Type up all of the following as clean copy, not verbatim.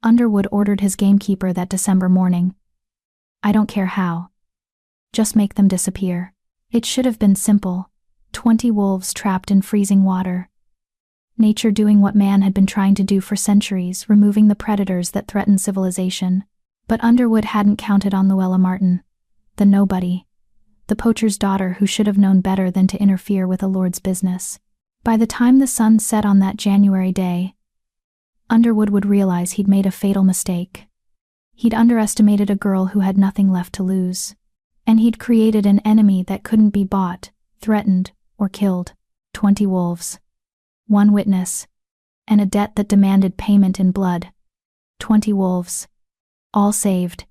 Underwood ordered his gamekeeper that December morning. "I don't care how. Just make them disappear." It should have been simple. 20 wolves trapped in freezing water. Nature doing what man had been trying to do for centuries, removing the predators that threatened civilization. But Underwood hadn't counted on Luella Martin, the nobody, the poacher's daughter who should have known better than to interfere with a lord's business. By the time the sun set on that January day, Underwood would realize he'd made a fatal mistake. He'd underestimated a girl who had nothing left to lose. And he'd created an enemy that couldn't be bought, threatened, or killed. 20 wolves. 1 witness. And a debt that demanded payment in blood. 20 wolves. All saved.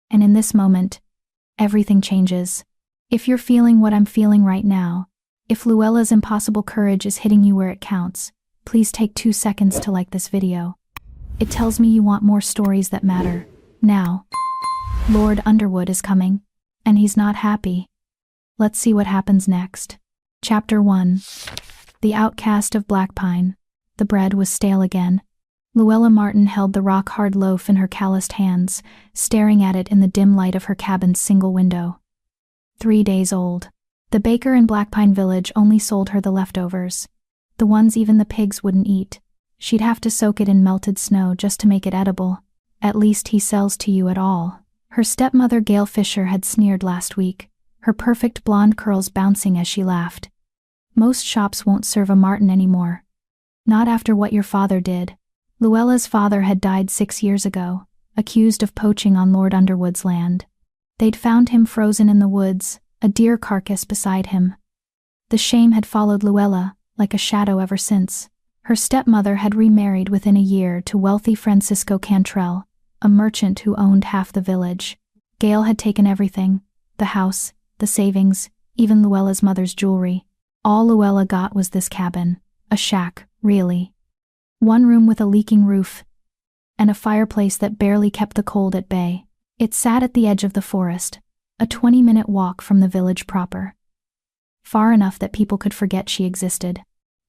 And in this moment, everything changes. If you're feeling what I'm feeling right now, if Luella's impossible courage is hitting you where it counts, please take 2 seconds to like this video. It tells me you want more stories that matter. Now, Lord Underwood is coming. And he's not happy. Let's see what happens next. Chapter 1. The Outcast of Blackpine. The bread was stale again. Luella Martin held the rock-hard loaf in her calloused hands, staring at it in the dim light of her cabin's single window. 3 days old. The baker in Blackpine Village only sold her the leftovers. The ones even the pigs wouldn't eat. She'd have to soak it in melted snow just to make it edible. At least he sells to you at all. Her stepmother Gail Fisher had sneered last week, her perfect blonde curls bouncing as she laughed. Most shops won't serve a Martin anymore. Not after what your father did. Luella's father had died 6 years ago, accused of poaching on Lord Underwood's land. They'd found him frozen in the woods, a deer carcass beside him. The shame had followed Luella, like a shadow ever since. Her stepmother had remarried within a year to wealthy Francisco Cantrell, a merchant who owned half the village. Gail had taken everything, the house, the savings, even Luella's mother's jewelry. All Luella got was this cabin, a shack, really. 1 room with a leaking roof, and a fireplace that barely kept the cold at bay. It sat at the edge of the forest, a 20-minute walk from the village proper. Far enough that people could forget she existed.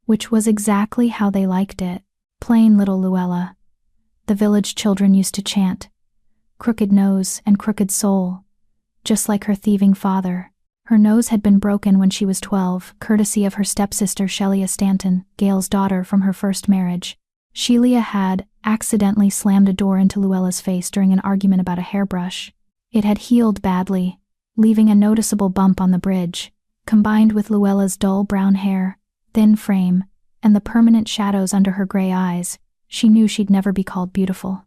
Which was exactly how they liked it. Plain little Luella. The village children used to chant, "Crooked nose and crooked soul," just like her thieving father. Her nose had been broken when she was 12, courtesy of her stepsister Shelia Stanton, Gail's daughter from her first marriage. Shelia had accidentally slammed a door into Luella's face during an argument about a hairbrush. It had healed badly, leaving a noticeable bump on the bridge. Combined with Luella's dull brown hair, thin frame, and the permanent shadows under her gray eyes, she knew she'd never be called beautiful.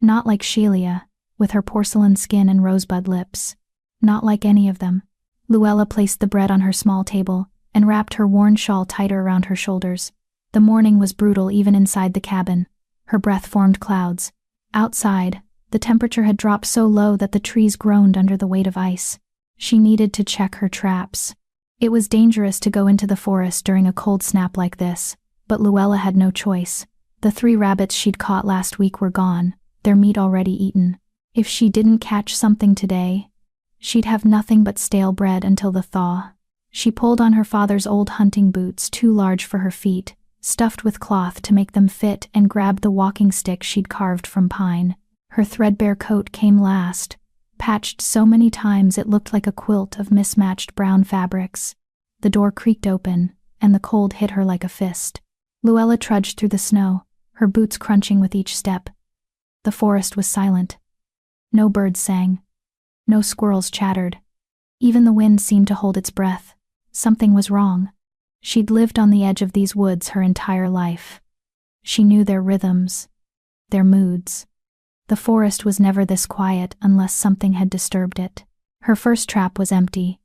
Not like Shelia, with her porcelain skin and rosebud lips. Not like any of them. Luella placed the bread on her small table and wrapped her worn shawl tighter around her shoulders. The morning was brutal even inside the cabin. Her breath formed clouds. Outside, the temperature had dropped so low that the trees groaned under the weight of ice. She needed to check her traps. It was dangerous to go into the forest during a cold snap like this, but Luella had no choice. The 3 rabbits she'd caught last week were gone, their meat already eaten. If she didn't catch something today, she'd have nothing but stale bread until the thaw. She pulled on her father's old hunting boots, too large for her feet, stuffed with cloth to make them fit, and grabbed the walking stick she'd carved from pine. Her threadbare coat came last, patched so many times it looked like a quilt of mismatched brown fabrics. The door creaked open, and the cold hit her like a fist. Luella trudged through the snow, her boots crunching with each step. The forest was silent. No birds sang. No squirrels chattered. Even the wind seemed to hold its breath. Something was wrong. She'd lived on the edge of these woods her entire life. She knew their rhythms, their moods. The forest was never this quiet unless something had disturbed it. Her first trap was empty.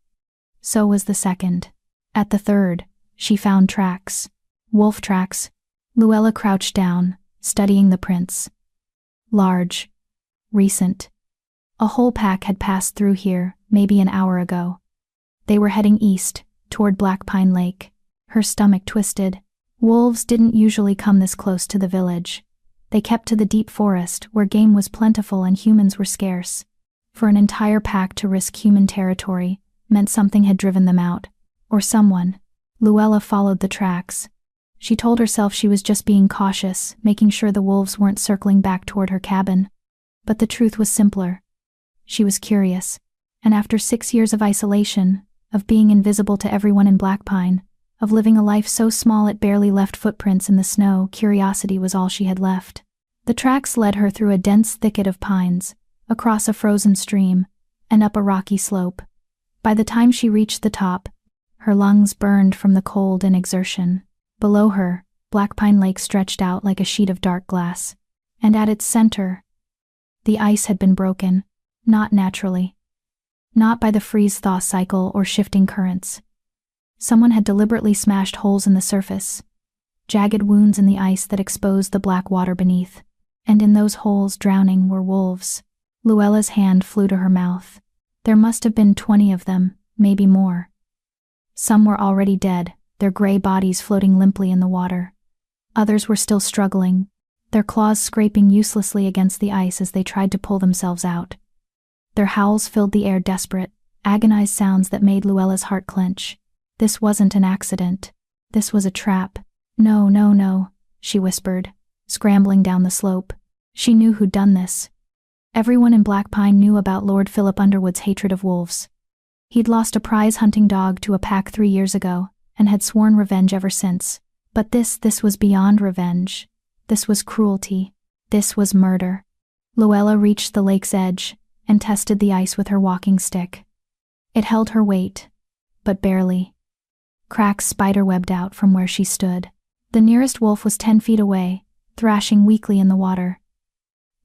So was the second. At the third, she found tracks. Wolf tracks. Luella crouched down, studying the prints. Large. Recent. A whole pack had passed through here, maybe an hour ago. They were heading east, toward Blackpine Lake. Her stomach twisted. Wolves didn't usually come this close to the village. They kept to the deep forest, where game was plentiful and humans were scarce. For an entire pack to risk human territory meant something had driven them out. Or someone. Luella followed the tracks. She told herself she was just being cautious, making sure the wolves weren't circling back toward her cabin. But the truth was simpler. She was curious. And after 6 years of isolation, of being invisible to everyone in Blackpine, of living a life so small it barely left footprints in the snow, curiosity was all she had left. The tracks led her through a dense thicket of pines, across a frozen stream, and up a rocky slope. By the time she reached the top, her lungs burned from the cold and exertion. Below her, Blackpine Lake stretched out like a sheet of dark glass. And at its center, the ice had been broken, not naturally. Not by the freeze-thaw cycle or shifting currents. Someone had deliberately smashed holes in the surface, jagged wounds in the ice that exposed the black water beneath. And in those holes, drowning, were wolves. Luella's hand flew to her mouth. There must have been 20 of them, maybe more. Some were already dead, their gray bodies floating limply in the water. Others were still struggling, their claws scraping uselessly against the ice as they tried to pull themselves out. Their howls filled the air, desperate, agonized sounds that made Luella's heart clench. This wasn't an accident. This was a trap. No, no, no, she whispered, scrambling down the slope. She knew who'd done this. Everyone in Blackpine knew about Lord Philip Underwood's hatred of wolves. He'd lost a prize hunting dog to a pack 3 years ago, and had sworn revenge ever since. But this was beyond revenge. This was cruelty. This was murder. Luella reached the lake's edge, and tested the ice with her walking stick. It held her weight, but barely. Cracks spiderwebbed out from where she stood. The nearest wolf was 10 feet away, thrashing weakly in the water.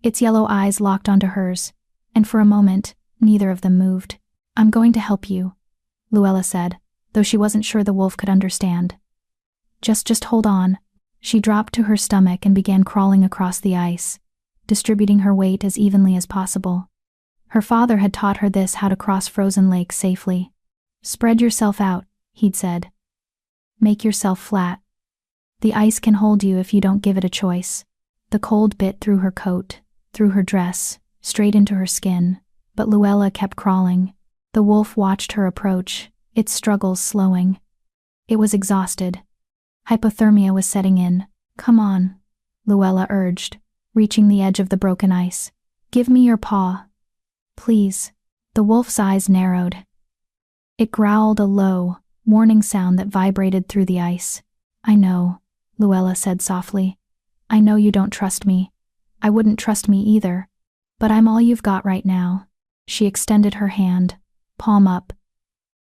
Its yellow eyes locked onto hers, and for a moment, neither of them moved. "I'm going to help you," Luella said, though she wasn't sure the wolf could understand. Just hold on." She dropped to her stomach and began crawling across the ice, distributing her weight as evenly as possible. Her father had taught her this, how to cross frozen lakes safely. "Spread yourself out," he'd said. "Make yourself flat. The ice can hold you if you don't give it a choice." The cold bit through her coat, through her dress, straight into her skin, but Luella kept crawling. The wolf watched her approach, its struggles slowing. It was exhausted. Hypothermia was setting in. "Come on," Luella urged, reaching the edge of the broken ice. "Give me your paw. Please." The wolf's eyes narrowed. It growled a low, warning sound that vibrated through the ice. "I know," Luella said softly. "I know you don't trust me. I wouldn't trust me either. But I'm all you've got right now." She extended her hand, palm up.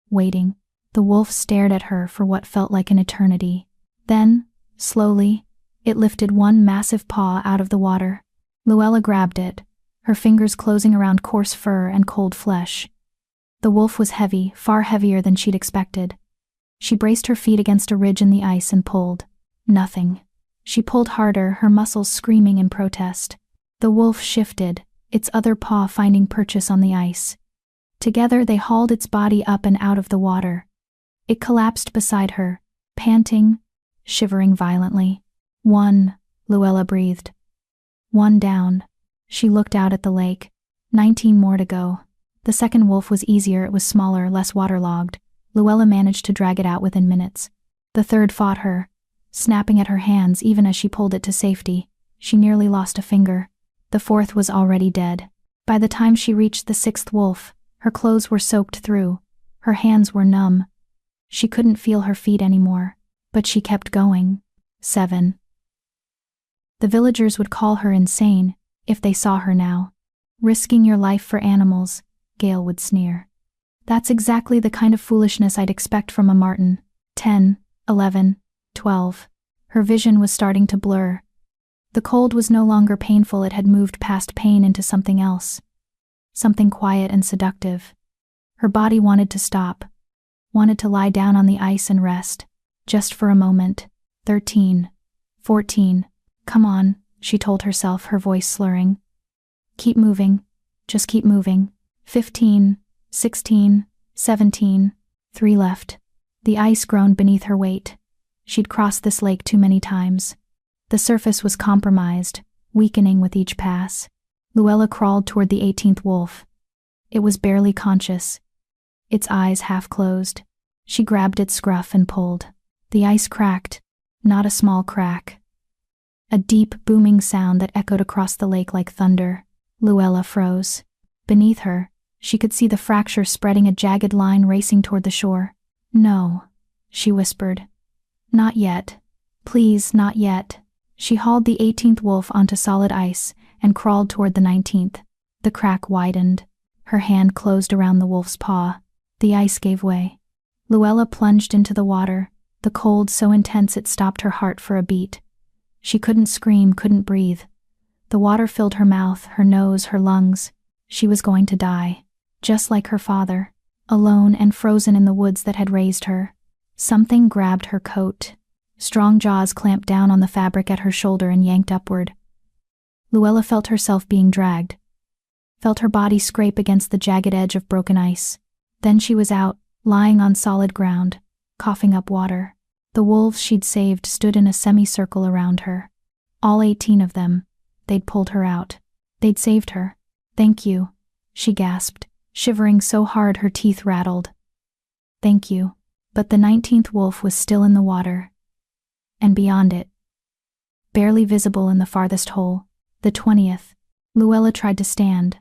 Waiting. The wolf stared at her for what felt like an eternity. Then, slowly, it lifted one massive paw out of the water. Luella grabbed it, her fingers closing around coarse fur and cold flesh. The wolf was heavy, far heavier than she'd expected. She braced her feet against a ridge in the ice and pulled. Nothing. She pulled harder, her muscles screaming in protest. The wolf shifted, its other paw finding purchase on the ice. Together they hauled its body up and out of the water. It collapsed beside her, panting, shivering violently. "One," Luella breathed. "One down." She looked out at the lake. 19 more to go. The second wolf was easier, it was smaller, less waterlogged. Luella managed to drag it out within minutes. The third fought her, snapping at her hands even as she pulled it to safety. She nearly lost a finger. The fourth was already dead. By the time she reached the sixth wolf, her clothes were soaked through. Her hands were numb. She couldn't feel her feet anymore, but she kept going. 7. The villagers would call her insane if they saw her now. "Risking your life for animals," Gail would sneer. "That's exactly the kind of foolishness I'd expect from a Martin." 10, 11, 12. Her vision was starting to blur. The cold was no longer painful, it had moved past pain into something else. Something quiet and seductive. Her body wanted to stop. Wanted to lie down on the ice and rest. Just for a moment. 13. 14. "Come on," she told herself, her voice slurring. "Keep moving. Just keep moving." 15. 16. 17. 3 left. The ice groaned beneath her weight. She'd crossed this lake too many times. The surface was compromised, weakening with each pass. Luella crawled toward the 18th wolf. It was barely conscious, its eyes half closed. She grabbed its scruff and pulled. The ice cracked. not a small crack. A deep, booming sound that echoed across the lake like thunder. Luella froze. Beneath her, she could see the fracture spreading, a jagged line racing toward the shore. "No," she whispered. "Not yet. Please, not yet." She hauled the 18th wolf onto solid ice and crawled toward the 19th. The crack widened. Her hand closed around the wolf's paw. The ice gave way. Luella plunged into the water, the cold so intense it stopped her heart for a beat. She couldn't scream, couldn't breathe. The water filled her mouth, her nose, her lungs. She was going to die, just like her father, alone and frozen in the woods that had raised her. Something grabbed her coat. Strong jaws clamped down on the fabric at her shoulder and yanked upward. Luella felt herself being dragged, felt her body scrape against the jagged edge of broken ice. Then she was out, lying on solid ground, coughing up water. The wolves she'd saved stood in a semicircle around her. All 18 of them. They'd pulled her out. They'd saved her. "Thank you," she gasped, shivering so hard her teeth rattled. "Thank you." But the 19th wolf was still in the water. And beyond it, barely visible in the farthest hole, the 20th. Luella tried to stand.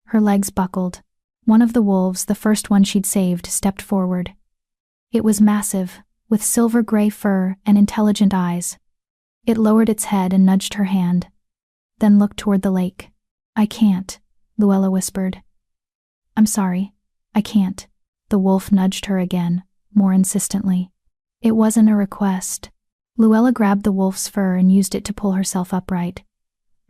Her legs buckled. One of the wolves, the first one she'd saved, stepped forward. It was massive, with silver-gray fur and intelligent eyes. It lowered its head and nudged her hand, then looked toward the lake. "I can't," Luella whispered. "I'm sorry, I can't." The wolf nudged her again, more insistently. It wasn't a request. Luella grabbed the wolf's fur and used it to pull herself upright.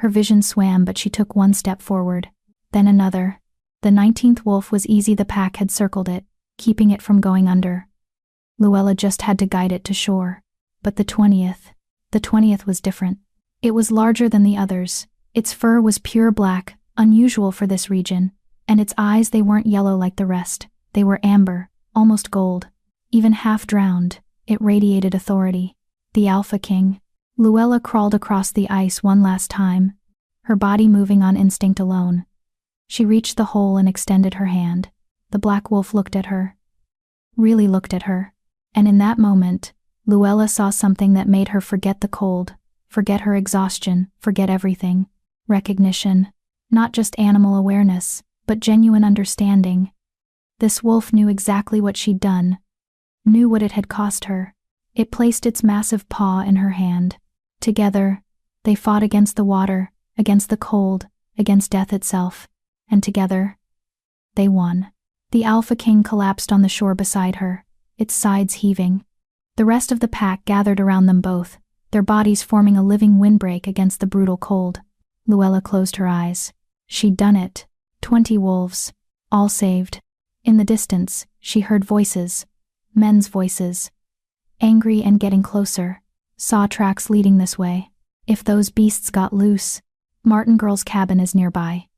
Her vision swam, but she took one step forward, then another. The 19th wolf was easy. The pack had circled it, keeping it from going under. Luella just had to guide it to shore. But the 20th was different. It was larger than the others. Its fur was pure black, unusual for this region, and its eyes, they weren't yellow like the rest. They were amber, almost gold. Even half drowned, it radiated authority. The Alphaking. Luella crawled across the ice one last time, her body moving on instinct alone. She reached the hole and extended her hand. The black wolf looked at her. Really looked at her. And in that moment, Luella saw something that made her forget the cold, forget her exhaustion, forget everything. Recognition. Not just animal awareness, but genuine understanding. This wolf knew exactly what she'd done, knew what it had cost her. It placed its massive paw in her hand. Together, they fought against the water, against the cold, against death itself. And together, they won. The Alphaking collapsed on the shore beside her, its sides heaving. The rest of the pack gathered around them both, their bodies forming a living windbreak against the brutal cold. Luella closed her eyes. She'd done it. 20 wolves, all saved. In the distance, she heard voices, men's voices. Angry and getting closer. Saw tracks leading this way. If those beasts got loose, Martin Girl's cabin is nearby.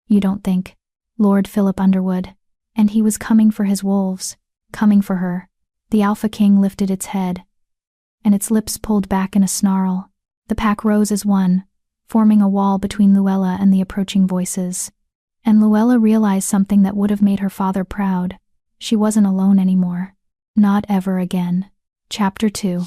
You don't think. Lord Philip Underwood. And he was coming for his wolves, coming for her. The Alphaking lifted its head, and its lips pulled back in a snarl. The pack rose as one, forming a wall between Luella and the approaching voices. And Luella realized something that would have made her father proud. She wasn't alone anymore. Not ever again. Chapter 2.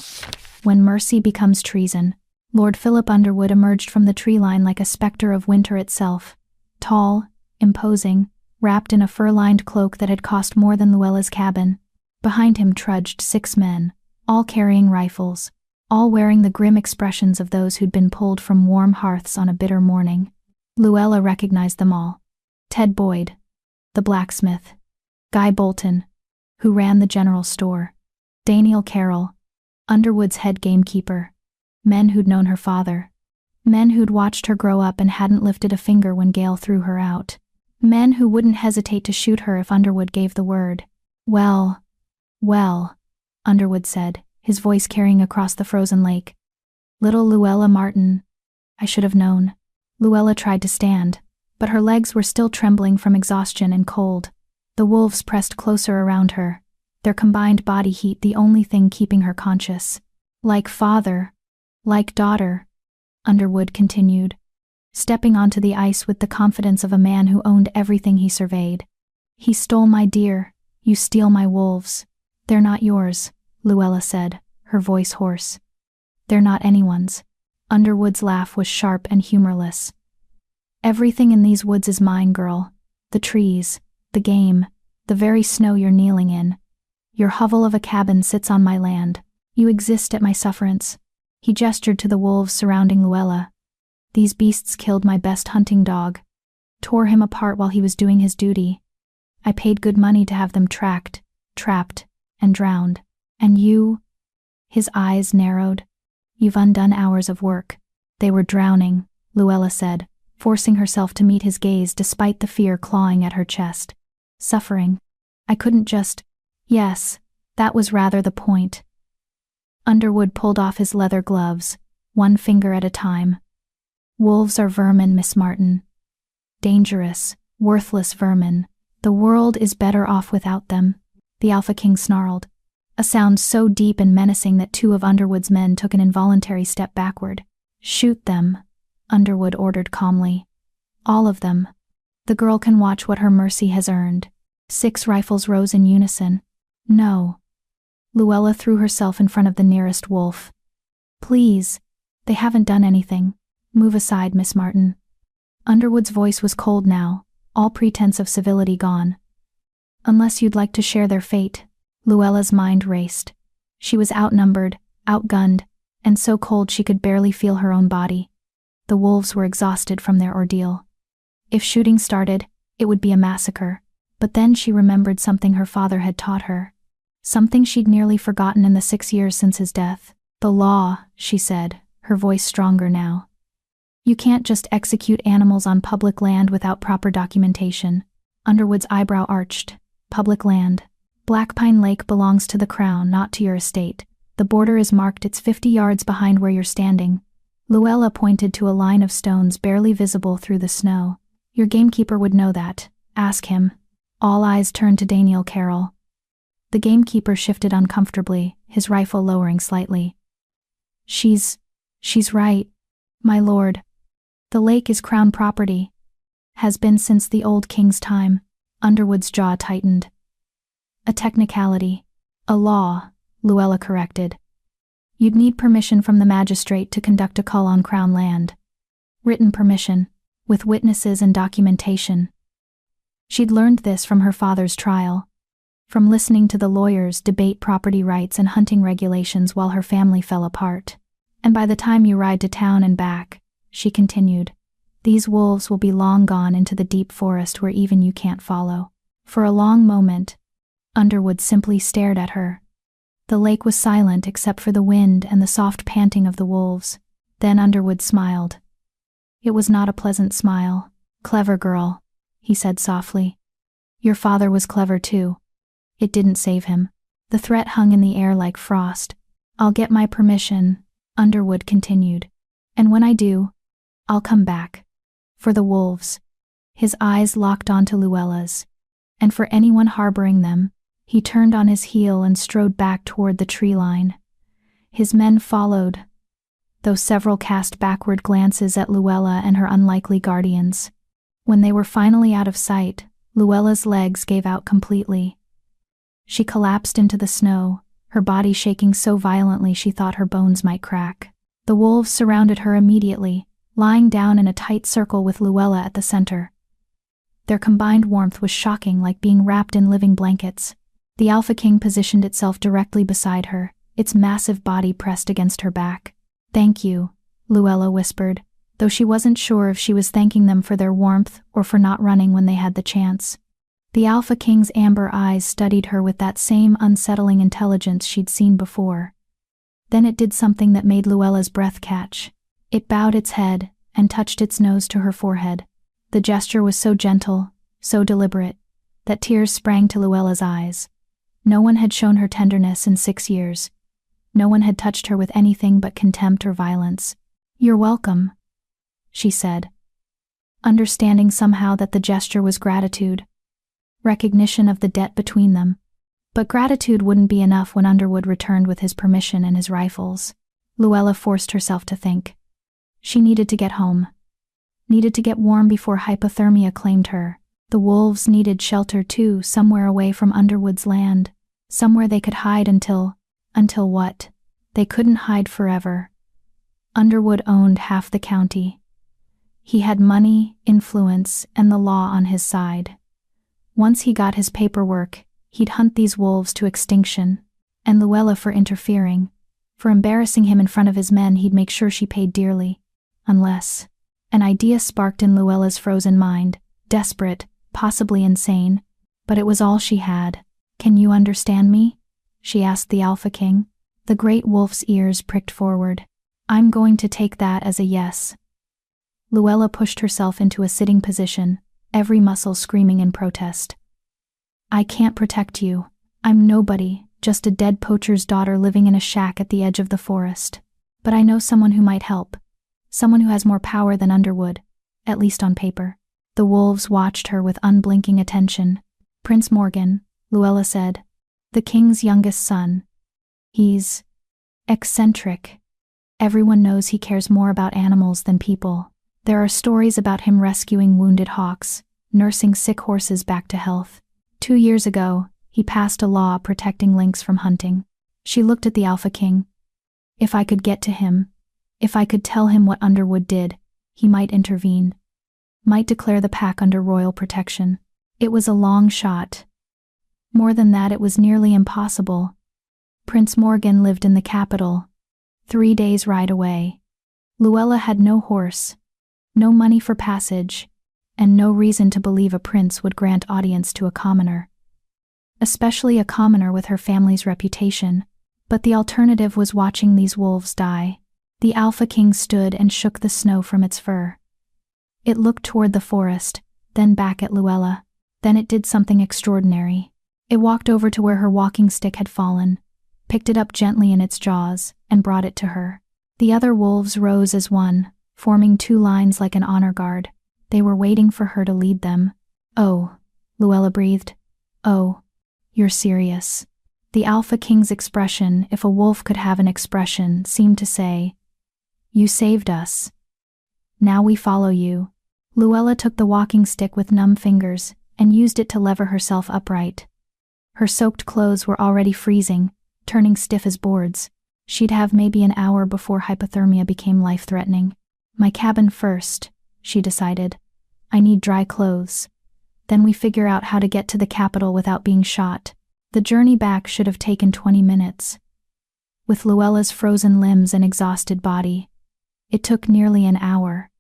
When Mercy Becomes Treason. Lord Philip Underwood emerged from the tree line like a specter of winter itself. Tall, imposing, wrapped in a fur-lined cloak that had cost more than Luella's cabin. Behind him trudged 6 men, all carrying rifles, all wearing the grim expressions of those who'd been pulled from warm hearths on a bitter morning. Luella recognized them all. Ted Boyd, the blacksmith. Guy Bolton, who ran the general store. Daniel Carroll, Underwood's head gamekeeper. Men who'd known her father. Men who'd watched her grow up and hadn't lifted a finger when Gale threw her out. Men who wouldn't hesitate to shoot her if Underwood gave the word. Well, Underwood said, his voice carrying across the frozen lake. Little Luella Martin. I should have known. Luella tried to stand, but her legs were still trembling from exhaustion and cold. The wolves pressed closer around her, their combined body heat the only thing keeping her conscious. Like father, like daughter, Underwood continued, stepping onto the ice with the confidence of a man who owned everything he surveyed. He stole my deer, you steal my wolves. They're not yours, Luella said, her voice hoarse. They're not anyone's. Underwood's laugh was sharp and humorless. Everything in these woods is mine, girl. The trees, the game, the very snow you're kneeling in. Your hovel of a cabin sits on my land. You exist at my sufferance. He gestured to the wolves surrounding Luella. These beasts killed my best hunting dog, tore him apart while he was doing his duty. I paid good money to have them tracked, trapped, and drowned. And you? His eyes narrowed. You've undone hours of work. They were drowning, Luella said, forcing herself to meet his gaze despite the fear clawing at her chest. Suffering. I couldn't just… Yes, that was rather the point. Underwood pulled off his leather gloves, one finger at a time. Wolves are vermin, Miss Martin. Dangerous, worthless vermin. The world is better off without them, the Alphaking snarled, a sound so deep and menacing that two of Underwood's men took an involuntary step backward. Shoot them, Underwood ordered calmly. All of them. The girl can watch what her mercy has earned. 6 rifles rose in unison. No. Luella threw herself in front of the nearest wolf. Please. They haven't done anything. Move aside, Miss Martin. Underwood's voice was cold now, all pretense of civility gone. Unless you'd like to share their fate. Luella's mind raced. She was outnumbered, outgunned, and so cold she could barely feel her own body. The wolves were exhausted from their ordeal. If shooting started, it would be a massacre. But then she remembered something her father had taught her. Something she'd nearly forgotten in the 6 years since his death. The law, she said, her voice stronger now. You can't just execute animals on public land without proper documentation. Underwood's eyebrow arched. Public land. Black Pine Lake belongs to the Crown, not to your estate. The border is marked, it's 50 yards behind where you're standing. Luella pointed to a line of stones barely visible through the snow. Your gamekeeper would know that. Ask him. All eyes turned to Daniel Carroll. The gamekeeper shifted uncomfortably, his rifle lowering slightly. She's right, my lord. The lake is Crown property. Has been since the old king's time. Underwood's jaw tightened. A technicality. A law, Luella corrected. You'd need permission from the magistrate to conduct a cull on Crown land. Written permission, with witnesses and documentation. She'd learned this from her father's trial, from listening to the lawyers debate property rights and hunting regulations while her family fell apart. And by the time you ride to town and back, she continued, these wolves will be long gone into the deep forest where even you can't follow. For a long moment, Underwood simply stared at her. The lake was silent except for the wind and the soft panting of the wolves. Then Underwood smiled. It was not a pleasant smile. Clever girl, he said softly. Your father was clever too. It didn't save him. The threat hung in the air like frost. I'll get my permission, Underwood continued. And when I do, I'll come back. For the wolves. His eyes locked onto Luella's. And for anyone harboring them, he turned on his heel and strode back toward the tree line. His men followed, though several cast backward glances at Luella and her unlikely guardians. When they were finally out of sight, Luella's legs gave out completely. She collapsed into the snow, her body shaking so violently she thought her bones might crack. The wolves surrounded her immediately, lying down in a tight circle with Luella at the center. Their combined warmth was shocking, like being wrapped in living blankets. The Alphaking positioned itself directly beside her, its massive body pressed against her back. Thank you, Luella whispered, though she wasn't sure if she was thanking them for their warmth or for not running when they had the chance. The Alphaking's amber eyes studied her with that same unsettling intelligence she'd seen before. Then it did something that made Luella's breath catch. It bowed its head and touched its nose to her forehead. The gesture was so gentle, so deliberate, that tears sprang to Luella's eyes. No one had shown her tenderness in 6 years. No one had touched her with anything but contempt or violence. You're welcome, she said, understanding somehow that the gesture was gratitude, recognition of the debt between them. But gratitude wouldn't be enough when Underwood returned with his permission and his rifles. Luella forced herself to think. She needed to get home. Needed to get warm before hypothermia claimed her. The wolves needed shelter too, somewhere away from Underwood's land. Somewhere they could hide until what? They couldn't hide forever. Underwood owned half the county. He had money, influence, and the law on his side. Once he got his paperwork, he'd hunt these wolves to extinction. And Luella for interfering. For embarrassing him in front of his men, he'd make sure she paid dearly. Unless. An idea sparked in Luella's frozen mind, desperate, possibly insane. But it was all she had. "Can you understand me?" she asked the Alphaking. The great wolf's ears pricked forward. "I'm going to take that as a yes." Luella pushed herself into a sitting position, every muscle screaming in protest. "I can't protect you. I'm nobody, just a dead poacher's daughter living in a shack at the edge of the forest. But I know someone who might help. Someone who has more power than Underwood, at least on paper." The wolves watched her with unblinking attention. "Prince Morgan," Luella said. "The king's youngest son. He's eccentric. Everyone knows he cares more about animals than people. There are stories about him rescuing wounded hawks, nursing sick horses back to health. 2 years ago, he passed a law protecting lynx from hunting." She looked at the Alphaking. "If I could get to him, if I could tell him what Underwood did, he might intervene. Might declare the pack under royal protection." It was a long shot. More than that, it was nearly impossible. Prince Morgan lived in the capital, 3 days' ride away. Luella had no horse, no money for passage, and no reason to believe a prince would grant audience to a commoner. Especially a commoner with her family's reputation. But the alternative was watching these wolves die. The Alphaking stood and shook the snow from its fur. It looked toward the forest, then back at Luella. Then it did something extraordinary. It walked over to where her walking stick had fallen, picked it up gently in its jaws, and brought it to her. The other wolves rose as one, forming 2 lines like an honor guard. They were waiting for her to lead them. "Oh," Luella breathed. "Oh, you're serious." The Alphaking's expression, if a wolf could have an expression, seemed to say, "You saved us. Now we follow you." Luella took the walking stick with numb fingers and used it to lever herself upright. Her soaked clothes were already freezing, turning stiff as boards. She'd have maybe an hour before hypothermia became life-threatening. "My cabin first," she decided. "I need dry clothes. Then we figure out how to get to the capital without being shot." The journey back should have taken 20 minutes. With Luella's frozen limbs and exhausted body, it took nearly an hour.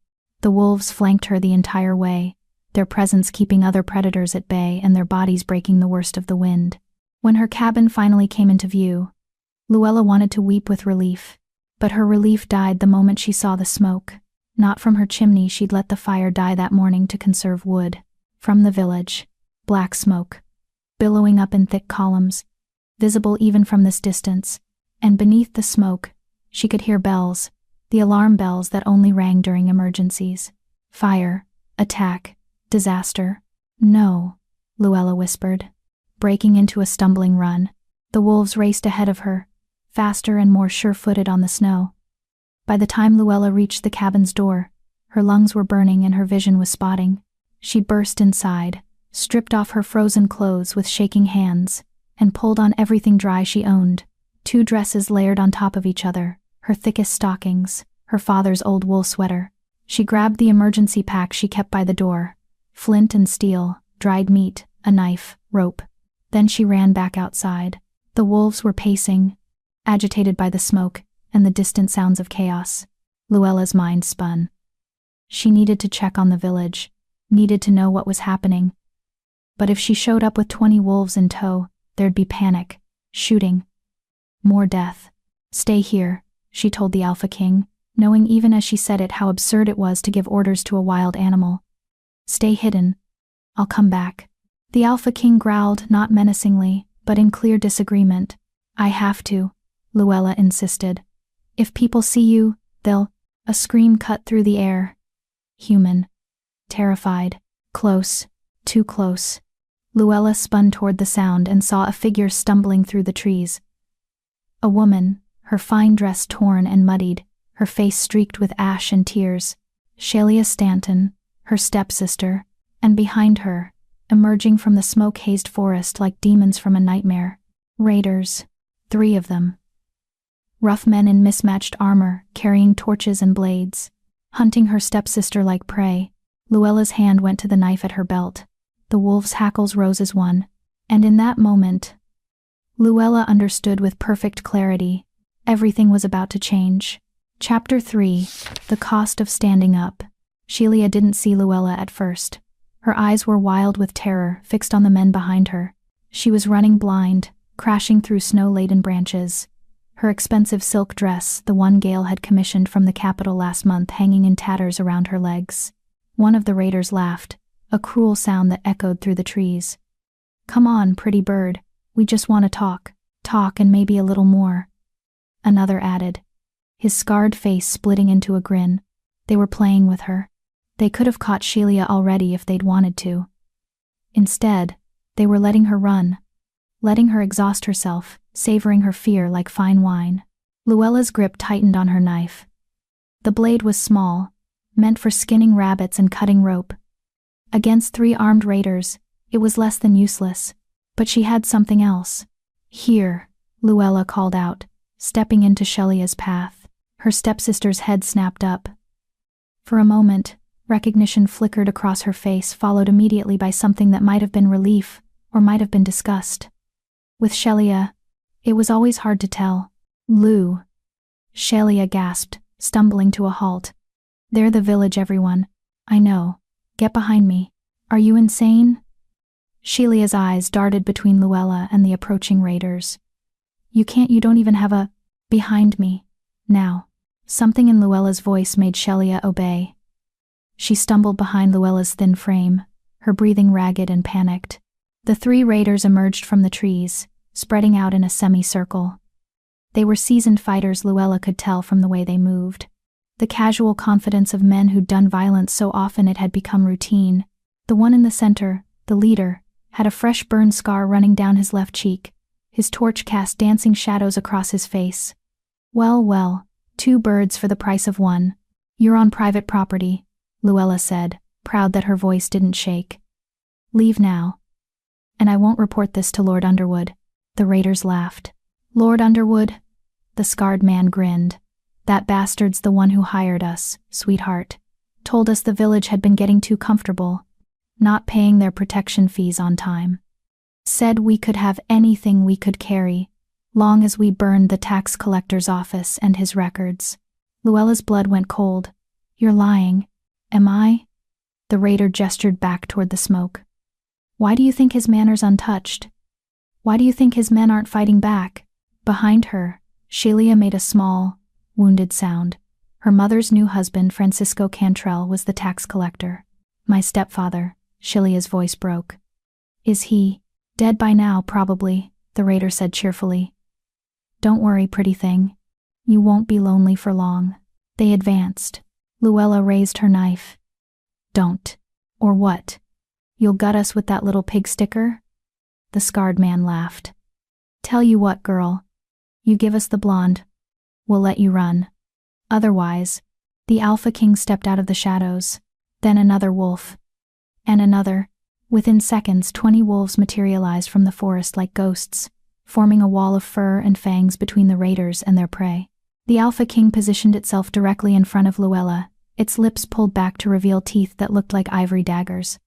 The wolves flanked her the entire way, their presence keeping other predators at bay and their bodies breaking the worst of the wind. When her cabin finally came into view, Luella wanted to weep with relief. But her relief died the moment she saw the smoke. Not from her chimney, she'd let the fire die that morning to conserve wood. From the village, black smoke, billowing up in thick columns, visible even from this distance. And beneath the smoke, she could hear bells, the alarm bells that only rang during emergencies. Fire, attack, disaster. "No," Luella whispered, breaking into a stumbling run. The wolves raced ahead of her, faster and more sure-footed on the snow. By the time Luella reached the cabin's door, her lungs were burning and her vision was spotting. She burst inside, stripped off her frozen clothes with shaking hands, and pulled on everything dry she owned. 2 dresses layered on top of each other, her thickest stockings, her father's old wool sweater. She grabbed the emergency pack she kept by the door, flint and steel, dried meat, a knife, rope. Then she ran back outside. The wolves were pacing, agitated by the smoke and the distant sounds of chaos. Luella's mind spun. She needed to check on the village, needed to know what was happening. But if she showed up with 20 wolves in tow, there'd be panic, shooting, more death. "Stay here," she told the Alphaking, knowing even as she said it how absurd it was to give orders to a wild animal. "Stay hidden. I'll come back." The Alphaking growled, not menacingly, but in clear disagreement. "I have to," Luella insisted. "If people see you, they'll—" A scream cut through the air. Human. Terrified. Close. Too close. Luella spun toward the sound and saw a figure stumbling through the trees. A woman, her fine dress torn and muddied, her face streaked with ash and tears. Shelia Stanton, her stepsister, and behind her, emerging from the smoke-hazed forest like demons from a nightmare. Raiders. 3 of them. Rough men in mismatched armor, carrying torches and blades, hunting her stepsister like prey. Luella's hand went to the knife at her belt. The wolf's hackles rose as one, and in that moment, Luella understood with perfect clarity. Everything was about to change. Chapter 3: The Cost of Standing Up. Shelia didn't see Luella at first. Her eyes were wild with terror, fixed on the men behind her. She was running blind, crashing through snow-laden branches. Her expensive silk dress, the one Gale had commissioned from the capital last month, hanging in tatters around her legs. One of the raiders laughed, a cruel sound that echoed through the trees. "Come on, pretty bird. We just want to talk. Talk and maybe a little more." Another added, his scarred face splitting into a grin. They were playing with her. They could have caught Shelia already if they'd wanted to. Instead, they were letting her run, letting her exhaust herself, savoring her fear like fine wine. Luella's grip tightened on her knife. The blade was small, meant for skinning rabbits and cutting rope. Against 3 armed raiders, it was less than useless, but she had something else. "Here," Luella called out, stepping into Shelia's path. Her stepsister's head snapped up. For a moment, recognition flickered across her face, followed immediately by something that might have been relief or might have been disgust. With Shelia, it was always hard to tell. "Lou," Shelia gasped, stumbling to a halt. "They're the village, everyone. I know. Get behind me. Are you insane?" Shelia's eyes darted between Luella and the approaching raiders. You don't even have a behind me. Now." Something in Luella's voice made Shelia obey. She stumbled behind Luella's thin frame, her breathing ragged and panicked. The 3 raiders emerged from the trees, spreading out in a semicircle. They were seasoned fighters, Luella could tell from the way they moved. The casual confidence of men who'd done violence so often it had become routine. The one in the center, the leader, had a fresh burn scar running down his left cheek. His torch cast dancing shadows across his face. Well, 2 birds for the price of 1. "You're on private property," Luella said, proud that her voice didn't shake. "Leave now. And I won't report this to Lord Underwood." The raiders laughed. "Lord Underwood?" The scarred man grinned. "That bastard's the one who hired us, sweetheart. Told us the village had been getting too comfortable, not paying their protection fees on time. Said we could have anything we could carry, long as we burned the tax collector's office and his records." Luella's blood went cold. "You're lying. Am I?" The raider gestured back toward the smoke. "Why do you think his manor's untouched? Why do you think his men aren't fighting back?" Behind her, Shelia made a small, wounded sound. Her mother's new husband, Francisco Cantrell, was the tax collector. "My stepfather," Shelia's voice broke. "Is he dead by now, probably?" the raider said cheerfully. "Don't worry, pretty thing. You won't be lonely for long." They advanced. Luella raised her knife. "Don't. Or what? You'll gut us with that little pig sticker?" The scarred man laughed. "Tell you what, girl. You give us the blonde, we'll let you run. Otherwise." The Alphaking stepped out of the shadows. Then another wolf. And another. Within seconds, 20 wolves materialized from the forest like ghosts, forming a wall of fur and fangs between the raiders and their prey. The Alphaking positioned itself directly in front of Luella, its lips pulled back to reveal teeth that looked like ivory daggers.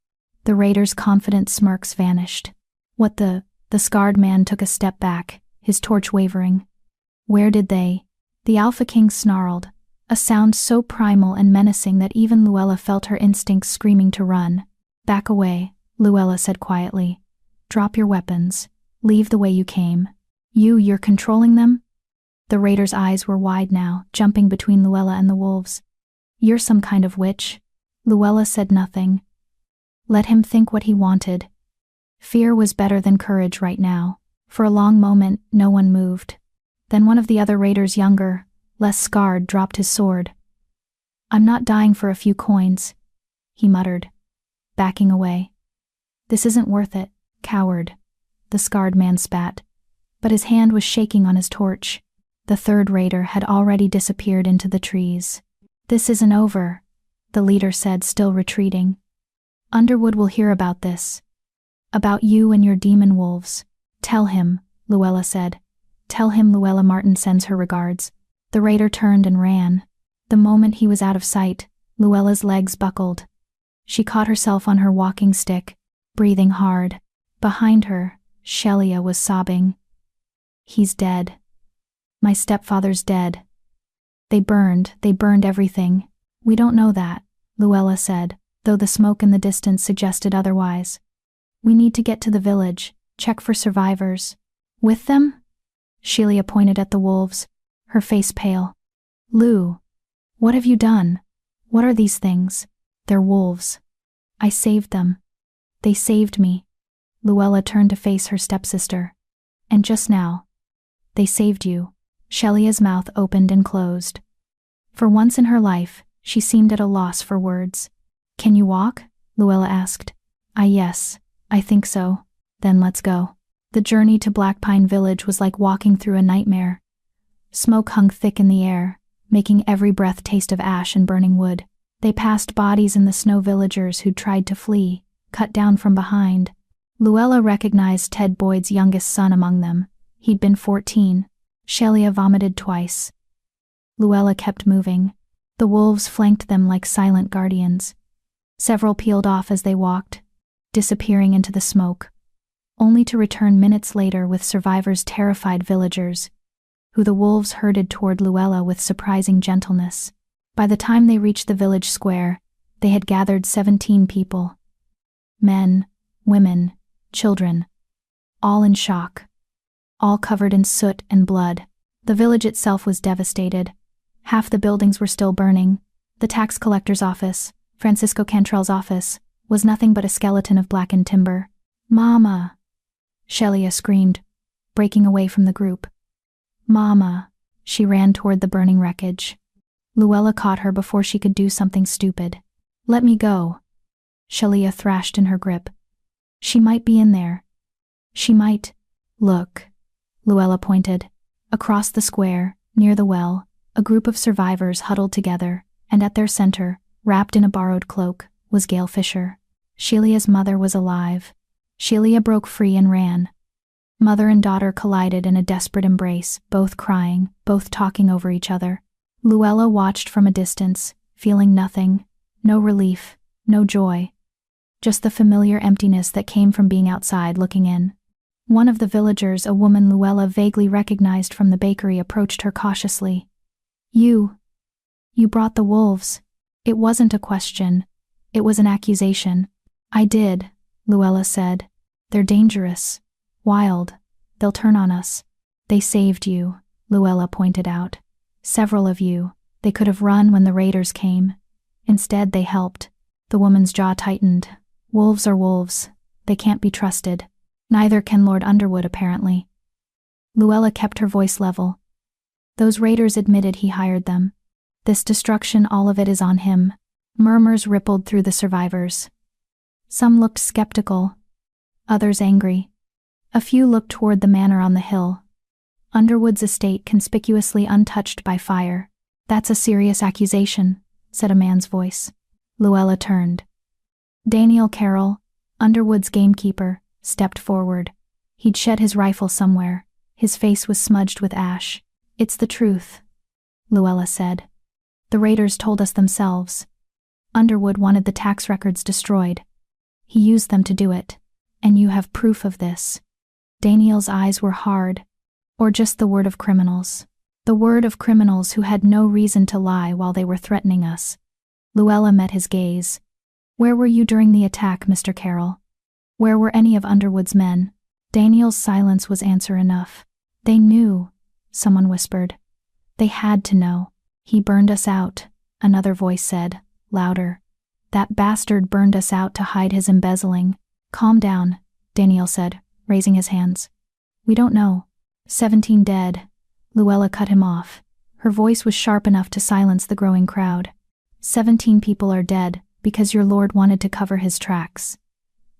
The raiders' confident smirks vanished. "What the scarred man took a step back, his torch wavering. "Where did they?" The Alphaking snarled, a sound so primal and menacing that even Luella felt her instincts screaming to run. "Back away," Luella said quietly. "Drop your weapons. Leave the way you came." You're controlling them?" The raider's eyes were wide now, jumping between Luella and the wolves. "You're some kind of witch." Luella said nothing. Let him think what he wanted. Fear was better than courage right now. For a long moment, no one moved. Then one of the other raiders, younger, less scarred, dropped his sword. "I'm not dying for a few coins," he muttered, backing away. "This isn't worth it, coward," the scarred man spat, but his hand was shaking on his torch. The 3rd raider had already disappeared into the trees. "This isn't over," the leader said, still retreating. "Underwood will hear about this. About you and your demon wolves. Tell him," Luella said. Tell him Luella Martin sends her regards." The raider turned and ran. The moment he was out of sight, Luella's legs buckled. She caught herself on her walking stick, breathing hard. Behind her, Shelia was sobbing. "He's dead. My stepfather's dead. They burned everything." "We don't know that," Luella said, though the smoke in the distance suggested otherwise. "We need to get to the village, check for survivors." "With them?" Shelia pointed at the wolves, her face pale. "Lu, what have you done? What are these things?" "They're wolves. I saved them. They saved me." Luella turned to face her stepsister. "And just now, they saved you." Shelia's mouth opened and closed. For once in her life, she seemed at a loss for words. "Can you walk?" Luella asked. Yes, I think so." "Then let's go." The journey to Black Pine Village was like walking through a nightmare. Smoke hung thick in the air, making every breath taste of ash and burning wood. They passed bodies in the snow, villagers who'd tried to flee, cut down from behind. Luella recognized Ted Boyd's youngest son among them. He'd been 14. Shelia vomited twice. Luella kept moving. The wolves flanked them like silent guardians. Several peeled off as they walked, disappearing into the smoke, only to return minutes later with survivors, terrified villagers, who the wolves herded toward Luella with surprising gentleness. By the time they reached the village square, they had gathered 17 people. Men, women, children, all in shock, all covered in soot and blood. The village itself was devastated. Half the buildings were still burning. The tax collector's office, Francisco Cantrell's office, was nothing but a skeleton of blackened timber. "Mama!" Shelia screamed, breaking away from the group. "Mama!" She ran toward the burning wreckage. Luella caught her before she could do something stupid. "Let me go." Shelia thrashed in her grip. "She might be in there. She might." "Look." Luella pointed. Across the square, near the well, a group of survivors huddled together, and at their center, wrapped in a borrowed cloak, was Gail Fisher. Shelia's mother was alive. Shelia broke free and ran. Mother and daughter collided in a desperate embrace, both crying, both talking over each other. Luella watched from a distance, feeling nothing, no relief, no joy. Just the familiar emptiness that came from being outside looking in. One of the villagers, a woman Luella vaguely recognized from the bakery, approached her cautiously. You brought the wolves." It wasn't a question. It was an accusation. "I did," Luella said. "They're dangerous. Wild. They'll turn on us." "They saved you," Luella pointed out. "Several of you. They could have run when the raiders came. Instead, they helped." The woman's jaw tightened. "Wolves are wolves. They can't be trusted. Neither can Lord Underwood, apparently." Luella kept her voice level. "Those raiders admitted he hired them. This destruction, all of it is on him." Murmurs rippled through the survivors. Some looked skeptical, others angry. A few looked toward the manor on the hill. Underwood's estate conspicuously untouched by fire. "That's a serious accusation," said a man's voice. Luella turned. Daniel Carroll, Underwood's gamekeeper, stepped forward. He'd shed his rifle somewhere. His face was smudged with ash. "It's the truth," Luella said. "The raiders told us themselves. Underwood wanted the tax records destroyed. He used them to do it. And you have proof of this." Daniel's eyes were hard. Or just the word of criminals. The word of criminals who had no reason to lie while they were threatening us. Luella met his gaze. "Where were you during the attack, Mr. Carroll? Where were any of Underwood's men?" Daniel's silence was answer enough. "They knew," someone whispered. "They had to know. He burned us out," another voice said, louder. "That bastard burned us out to hide his embezzling." "Calm down," Daniel said, raising his hands. "We don't know. 17 dead." Luella cut him off. Her voice was sharp enough to silence the growing crowd. 17 people are dead because your lord wanted to cover his tracks.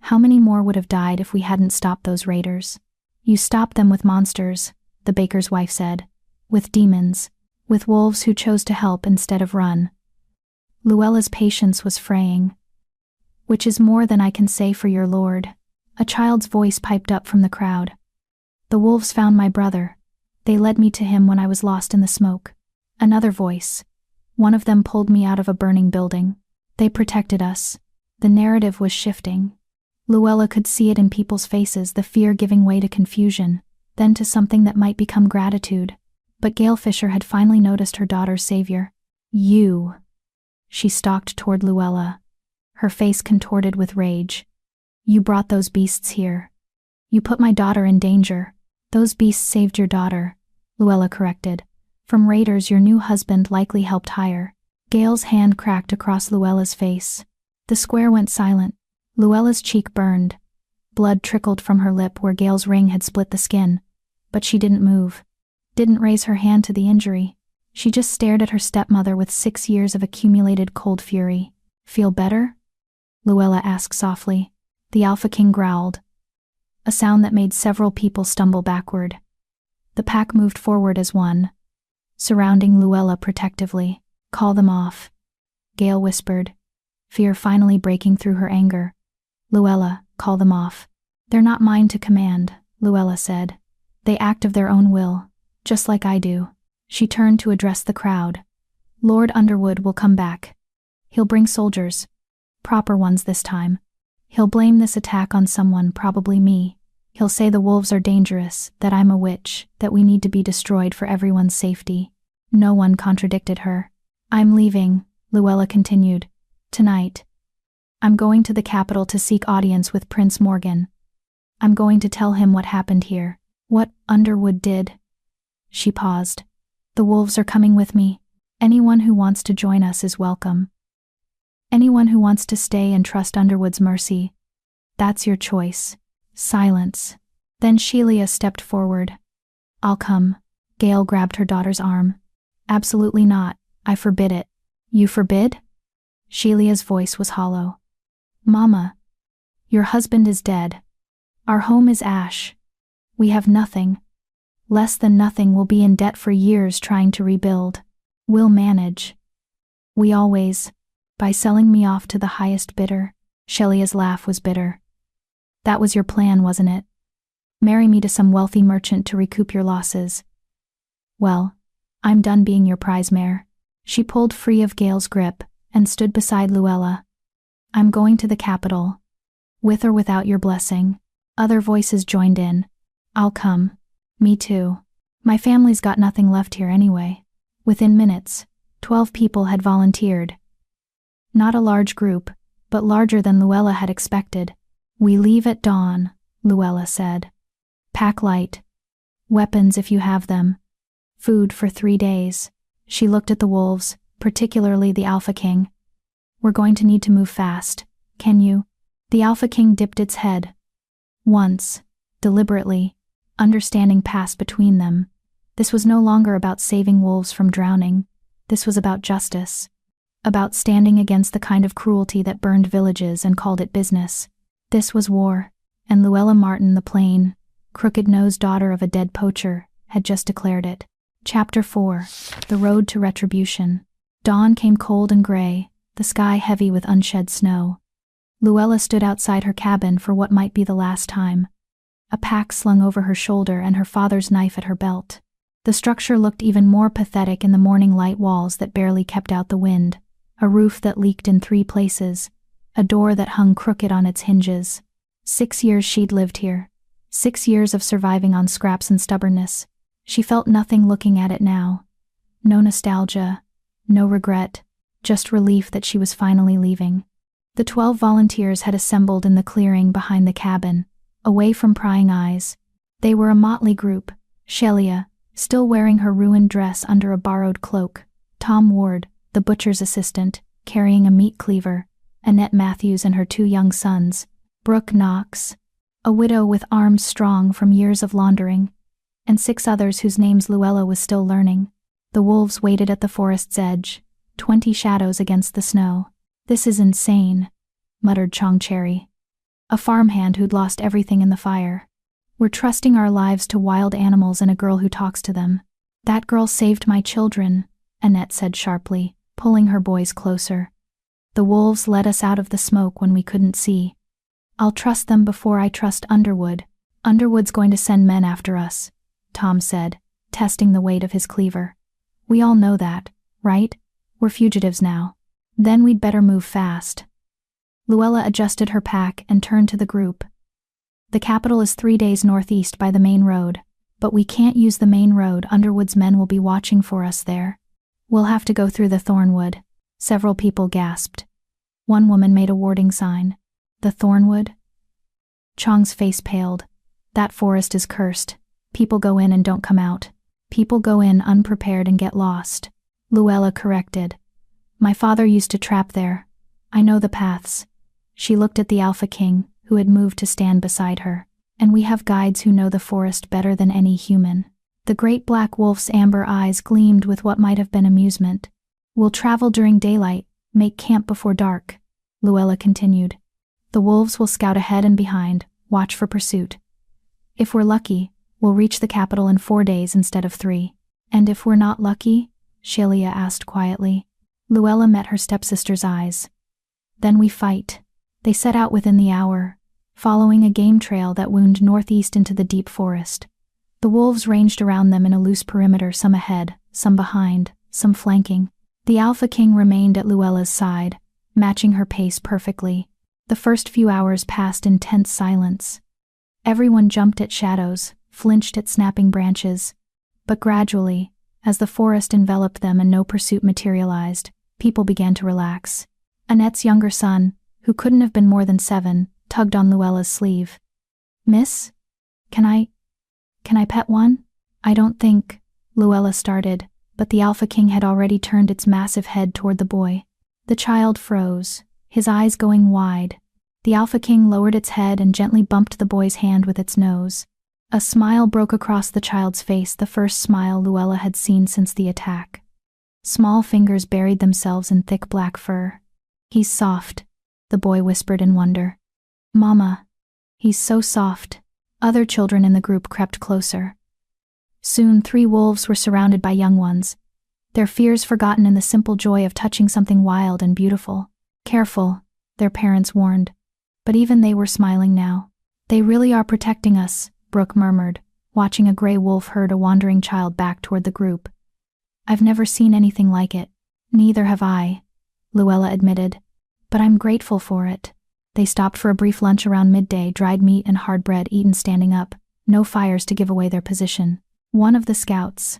How many more would have died if we hadn't stopped those raiders? "You stopped them with monsters," the baker's wife said. "With demons. With wolves who chose to help instead of run." Luella's patience was fraying. "Which is more than I can say for your lord." A child's voice piped up from the crowd. "The wolves found my brother. They led me to him when I was lost in the smoke. Another voice. One of them pulled me out of a burning building. They protected us. The narrative was shifting. Luella could see it in people's faces, the fear giving way to confusion, then to something that might become gratitude. But Gail Fisher had finally noticed her daughter's savior. You. She stalked toward Luella, her face contorted with rage. You brought those beasts here. You put my daughter in danger. Those beasts saved your daughter, Luella corrected. From raiders your new husband likely helped hire. Gail's hand cracked across Luella's face. The square went silent. Luella's cheek burned. Blood trickled from her lip where Gail's ring had split the skin. But she didn't move. Didn't raise her hand to the injury. She just stared at her stepmother with 6 years of accumulated cold fury. Feel better? Luella asked softly. The Alphaking growled. A sound that made several people stumble backward. The pack moved forward as one, surrounding Luella protectively. Call them off, Gail whispered, fear finally breaking through her anger. Luella, call them off. They're not mine to command, Luella said. They act of their own will, just like I do. She turned to address the crowd. Lord Underwood will come back. He'll bring soldiers. Proper ones this time. He'll blame this attack on someone, probably me. He'll say the wolves are dangerous, that I'm a witch, that we need to be destroyed for everyone's safety. No one contradicted her. I'm leaving, Luella continued. Tonight. I'm going to the capital to seek audience with Prince Morgan. I'm going to tell him what happened here. What Underwood did. She paused. The wolves are coming with me. Anyone who wants to join us is welcome. Anyone who wants to stay and trust Underwood's mercy. That's your choice. Silence. Then Sheila stepped forward. I'll come. Gail grabbed her daughter's arm. Absolutely not. I forbid it. You forbid? Sheila's voice was hollow. Mama. Your husband is dead. Our home is ash. We have nothing. Less than nothing. We'll be in debt for years trying to rebuild. We'll manage. We always. By selling me off to the highest bidder. Sheila's laugh was bitter. That was your plan, wasn't it? Marry me to some wealthy merchant to recoup your losses. Well, I'm done being your prize mare. She pulled free of Gail's grip and stood beside Luella. I'm going to the capital. With or without your blessing. Other voices joined in. I'll come. Me too. My family's got nothing left here anyway. Within minutes, 12 people had volunteered. Not a large group, but larger than Luella had expected. We leave at dawn, Luella said. Pack light. Weapons if you have them. Food for 3 days. She looked at the wolves, particularly the Alphaking. We're going to need to move fast. Can you? The Alphaking dipped its head. Once, deliberately, understanding passed between them. This was no longer about saving wolves from drowning. This was about justice. About standing against the kind of cruelty that burned villages and called it business. This was war, and Luella Martin, the plain, crooked-nosed daughter of a dead poacher, had just declared it. Chapter 4. The Road to Retribution. Dawn came cold and gray, the sky heavy with unshed snow. Luella stood outside her cabin for what might be the last time. A pack slung over her shoulder and her father's knife at her belt. The structure looked even more pathetic in the morning light, walls that barely kept out the wind, a roof that leaked in 3 places, a door that hung crooked on its hinges. 6 years she'd lived here. 6 years of surviving on scraps and stubbornness. She felt nothing looking at it now. No nostalgia, no regret, just relief that she was finally leaving. The 12 volunteers had assembled in the clearing behind the cabin, away from prying eyes. They were a motley group. Sheila, still wearing her ruined dress under a borrowed cloak. Tom Ward, the butcher's assistant, carrying a meat cleaver. Annette Matthews and her 2 young sons. Brooke Knox, a widow with arms strong from years of laundering. And 6 others whose names Luella was still learning. The wolves waited at the forest's edge, 20 shadows against the snow. This is insane, muttered Chong Cherry, a farmhand who'd lost everything in the fire. We're trusting our lives to wild animals and a girl who talks to them. That girl saved my children, Annette said sharply, pulling her boys closer. The wolves led us out of the smoke when we couldn't see. I'll trust them before I trust Underwood. Underwood's going to send men after us, Tom said, testing the weight of his cleaver. We all know that, right? We're fugitives now. Then we'd better move fast. Luella adjusted her pack and turned to the group. The capital is 3 days northeast by the main road, but we can't use the main road. Underwood's men will be watching for us there. We'll have to go through the Thornwood. Several people gasped. One woman made a warning sign. The Thornwood? Chong's face paled. That forest is cursed. People go in and don't come out. People go in unprepared and get lost. Luella corrected. My father used to trap there. I know the paths. She looked at the Alphaking, who had moved to stand beside her. And we have guides who know the forest better than any human. The great black wolf's amber eyes gleamed with what might have been amusement. We'll travel during daylight, make camp before dark, Luella continued. The wolves will scout ahead and behind, watch for pursuit. If we're lucky, we'll reach the capital in 4 days instead of 3. And if we're not lucky? Shelia asked quietly. Luella met her stepsister's eyes. Then we fight. They set out within the hour, following a game trail that wound northeast into the deep forest. The wolves ranged around them in a loose perimeter, some ahead, some behind, some flanking. The Alphaking remained at Luella's side, matching her pace perfectly. The first few hours passed in tense silence. Everyone jumped at shadows, flinched at snapping branches. But gradually, as the forest enveloped them and no pursuit materialized, people began to relax. Annette's younger son, who couldn't have been more than 7, tugged on Luella's sleeve. Miss? Can I pet one? I don't think, Luella started, but the Alphaking had already turned its massive head toward the boy. The child froze, his eyes going wide. The Alphaking lowered its head and gently bumped the boy's hand with its nose. A smile broke across the child's face, the first smile Luella had seen since the attack. Small fingers buried themselves in thick black fur. He's soft, the boy whispered in wonder. Mama, he's so soft. Other children in the group crept closer. Soon 3 wolves were surrounded by young ones, their fears forgotten in the simple joy of touching something wild and beautiful. Careful, their parents warned. But even they were smiling now. They really are protecting us, Brooke murmured, watching a gray wolf herd a wandering child back toward the group. I've never seen anything like it. Neither have I, Luella admitted. But I'm grateful for it. They stopped for a brief lunch around midday, dried meat and hard bread eaten standing up, no fires to give away their position. One of the scouts,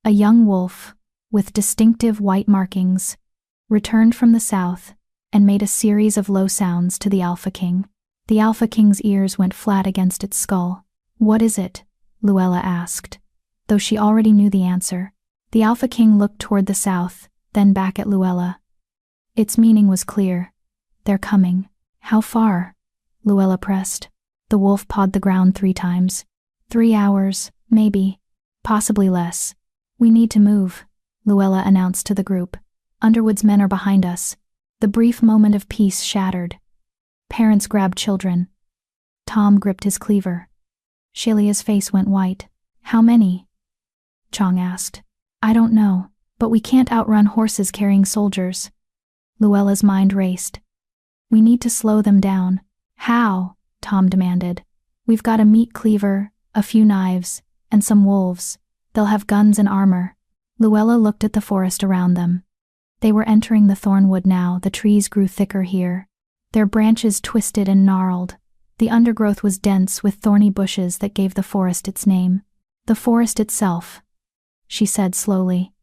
a young wolf, with distinctive white markings, returned from the south and made a series of low sounds to the Alphaking. The Alphaking's ears went flat against its skull. What is it? Luella asked, though she already knew the answer. The Alphaking looked toward the south, then back at Luella. Its meaning was clear. They're coming. How far? Luella pressed. The wolf pawed the ground 3 times. 3 hours, maybe. Possibly less. We need to move, Luella announced to the group. Underwood's men are behind us. The brief moment of peace shattered. Parents grabbed children. Tom gripped his cleaver. Shelia's face went white. How many? Chong asked. I don't know, but we can't outrun horses carrying soldiers. Luella's mind raced. We need to slow them down. How? Tom demanded. We've got a meat cleaver, a few knives, and some wolves. They'll have guns and armor. Luella looked at the forest around them. They were entering the Thornwood now. The trees grew thicker here. Their branches twisted and gnarled. The undergrowth was dense with thorny bushes that gave the forest its name. The forest itself, she said slowly.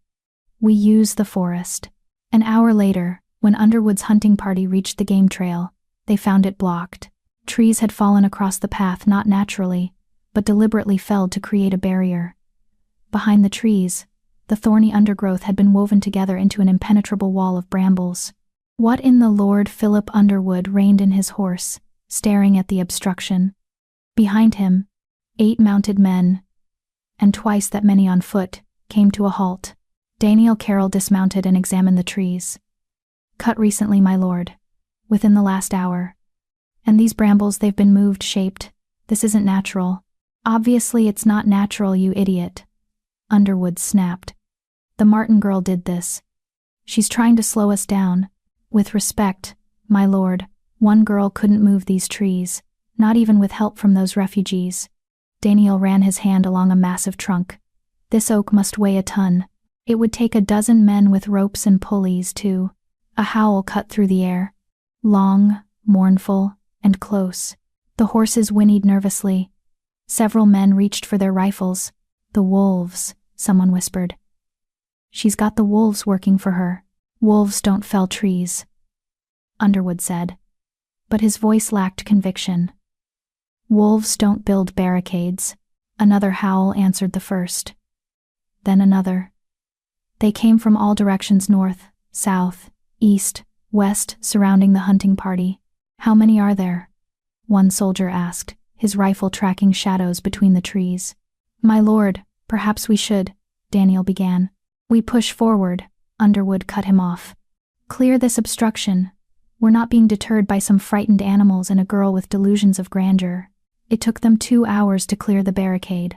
We use the forest. An hour later, when Underwood's hunting party reached the game trail, they found it blocked. Trees had fallen across the path not naturally, but deliberately felled to create a barrier. Behind the trees, the thorny undergrowth had been woven together into an impenetrable wall of brambles. What in the Lord? Philip Underwood reined in his horse, staring at the obstruction. Behind him, 8 mounted men, and twice that many on foot, came to a halt. Daniel Carroll dismounted and examined the trees. Cut recently, my lord. Within the last hour. And these brambles, they've been moved, shaped. This isn't natural. Obviously it's not natural, you idiot. Underwood snapped. The Martin girl did this. She's trying to slow us down. With respect, my lord, one girl couldn't move these trees, not even with help from those refugees. Daniel ran his hand along a massive trunk. This oak must weigh a ton. It would take a dozen men with ropes and pulleys to. A howl cut through the air. Long, mournful, and close. The horses whinnied nervously. Several men reached for their rifles. The wolves, someone whispered. She's got the wolves working for her. Wolves don't fell trees, Underwood said. But his voice lacked conviction. Wolves don't build barricades. Another howl answered the first. Then another. They came from all directions, north, south, east, west, surrounding the hunting party. How many are there? One soldier asked, his rifle tracking shadows between the trees. My lord, perhaps we should, Daniel began. We push forward, Underwood cut him off. Clear this obstruction. We're not being deterred by some frightened animals and a girl with delusions of grandeur. It took them 2 hours to clear the barricade.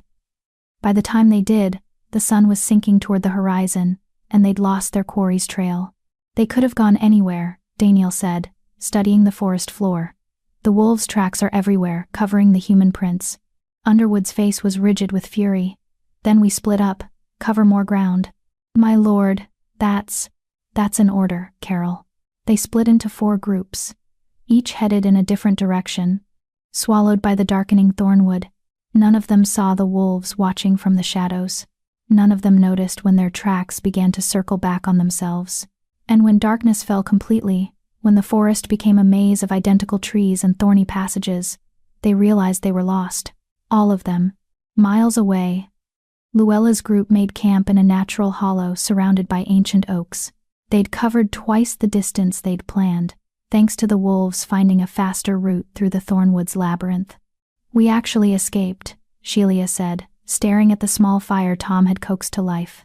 By the time they did, the sun was sinking toward the horizon, and they'd lost their quarry's trail. They could have gone anywhere, Daniel said, studying the forest floor. The wolves' tracks are everywhere, covering the human prints. Underwood's face was rigid with fury. Then we split up, cover more ground. My lord, that's an order, Carol. They split into 4 groups, each headed in a different direction, swallowed by the darkening thornwood. None of them saw the wolves watching from the shadows. None of them noticed when their tracks began to circle back on themselves. And when darkness fell completely, when the forest became a maze of identical trees and thorny passages, they realized they were lost. All of them. Miles away, Luella's group made camp in a natural hollow surrounded by ancient oaks. They'd covered twice the distance they'd planned, thanks to the wolves finding a faster route through the thornwood's labyrinth. We actually escaped, Shelia said, staring at the small fire Tom had coaxed to life.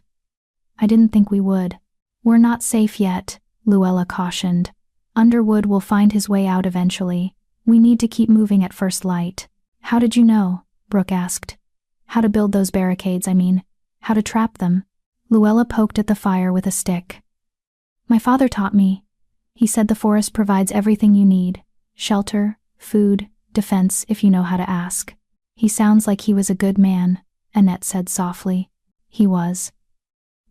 I didn't think we would. We're not safe yet, Luella cautioned. Underwood will find his way out eventually. We need to keep moving at first light. How did you know? Brooke asked. How to build those barricades, I mean. How to trap them. Luella poked at the fire with a stick. My father taught me. He said the forest provides everything you need. Shelter, food, defense, if you know how to ask. He sounds like he was a good man, Annette said softly. He was.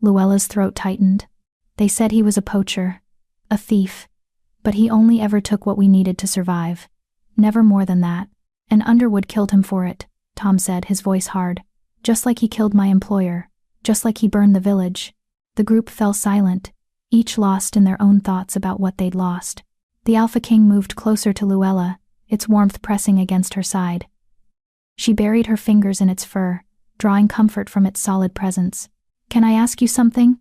Luella's throat tightened. They said he was a poacher, a thief, but he only ever took what we needed to survive. Never more than that. And Underwood killed him for it, Tom said, his voice hard. Just like he killed my employer. Just like he burned the village. The group fell silent, each lost in their own thoughts about what they'd lost. The Alphaking moved closer to Luella, its warmth pressing against her side. She buried her fingers in its fur, drawing comfort from its solid presence. Can I ask you something?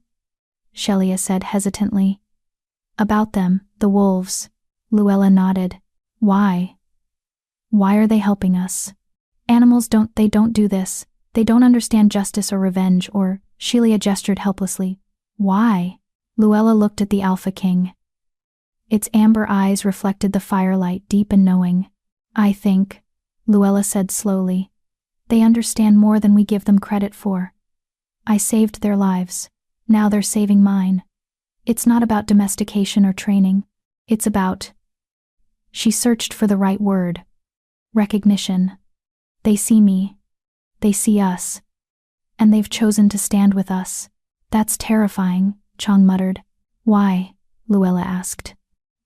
Shelia said hesitantly. About them, the wolves. Luella nodded. Why? Why are they helping us? Animals don't do this. They don't understand justice or revenge or, Shelia gestured helplessly. Why? Luella looked at the Alphaking. Its amber eyes reflected the firelight, deep and knowing. I think, Luella said slowly, they understand more than we give them credit for. I saved their lives. Now they're saving mine. It's not about domestication or training. It's about... She searched for the right word. Recognition. They see me. They see us. And they've chosen to stand with us. That's terrifying, Chong muttered. Why? Luella asked.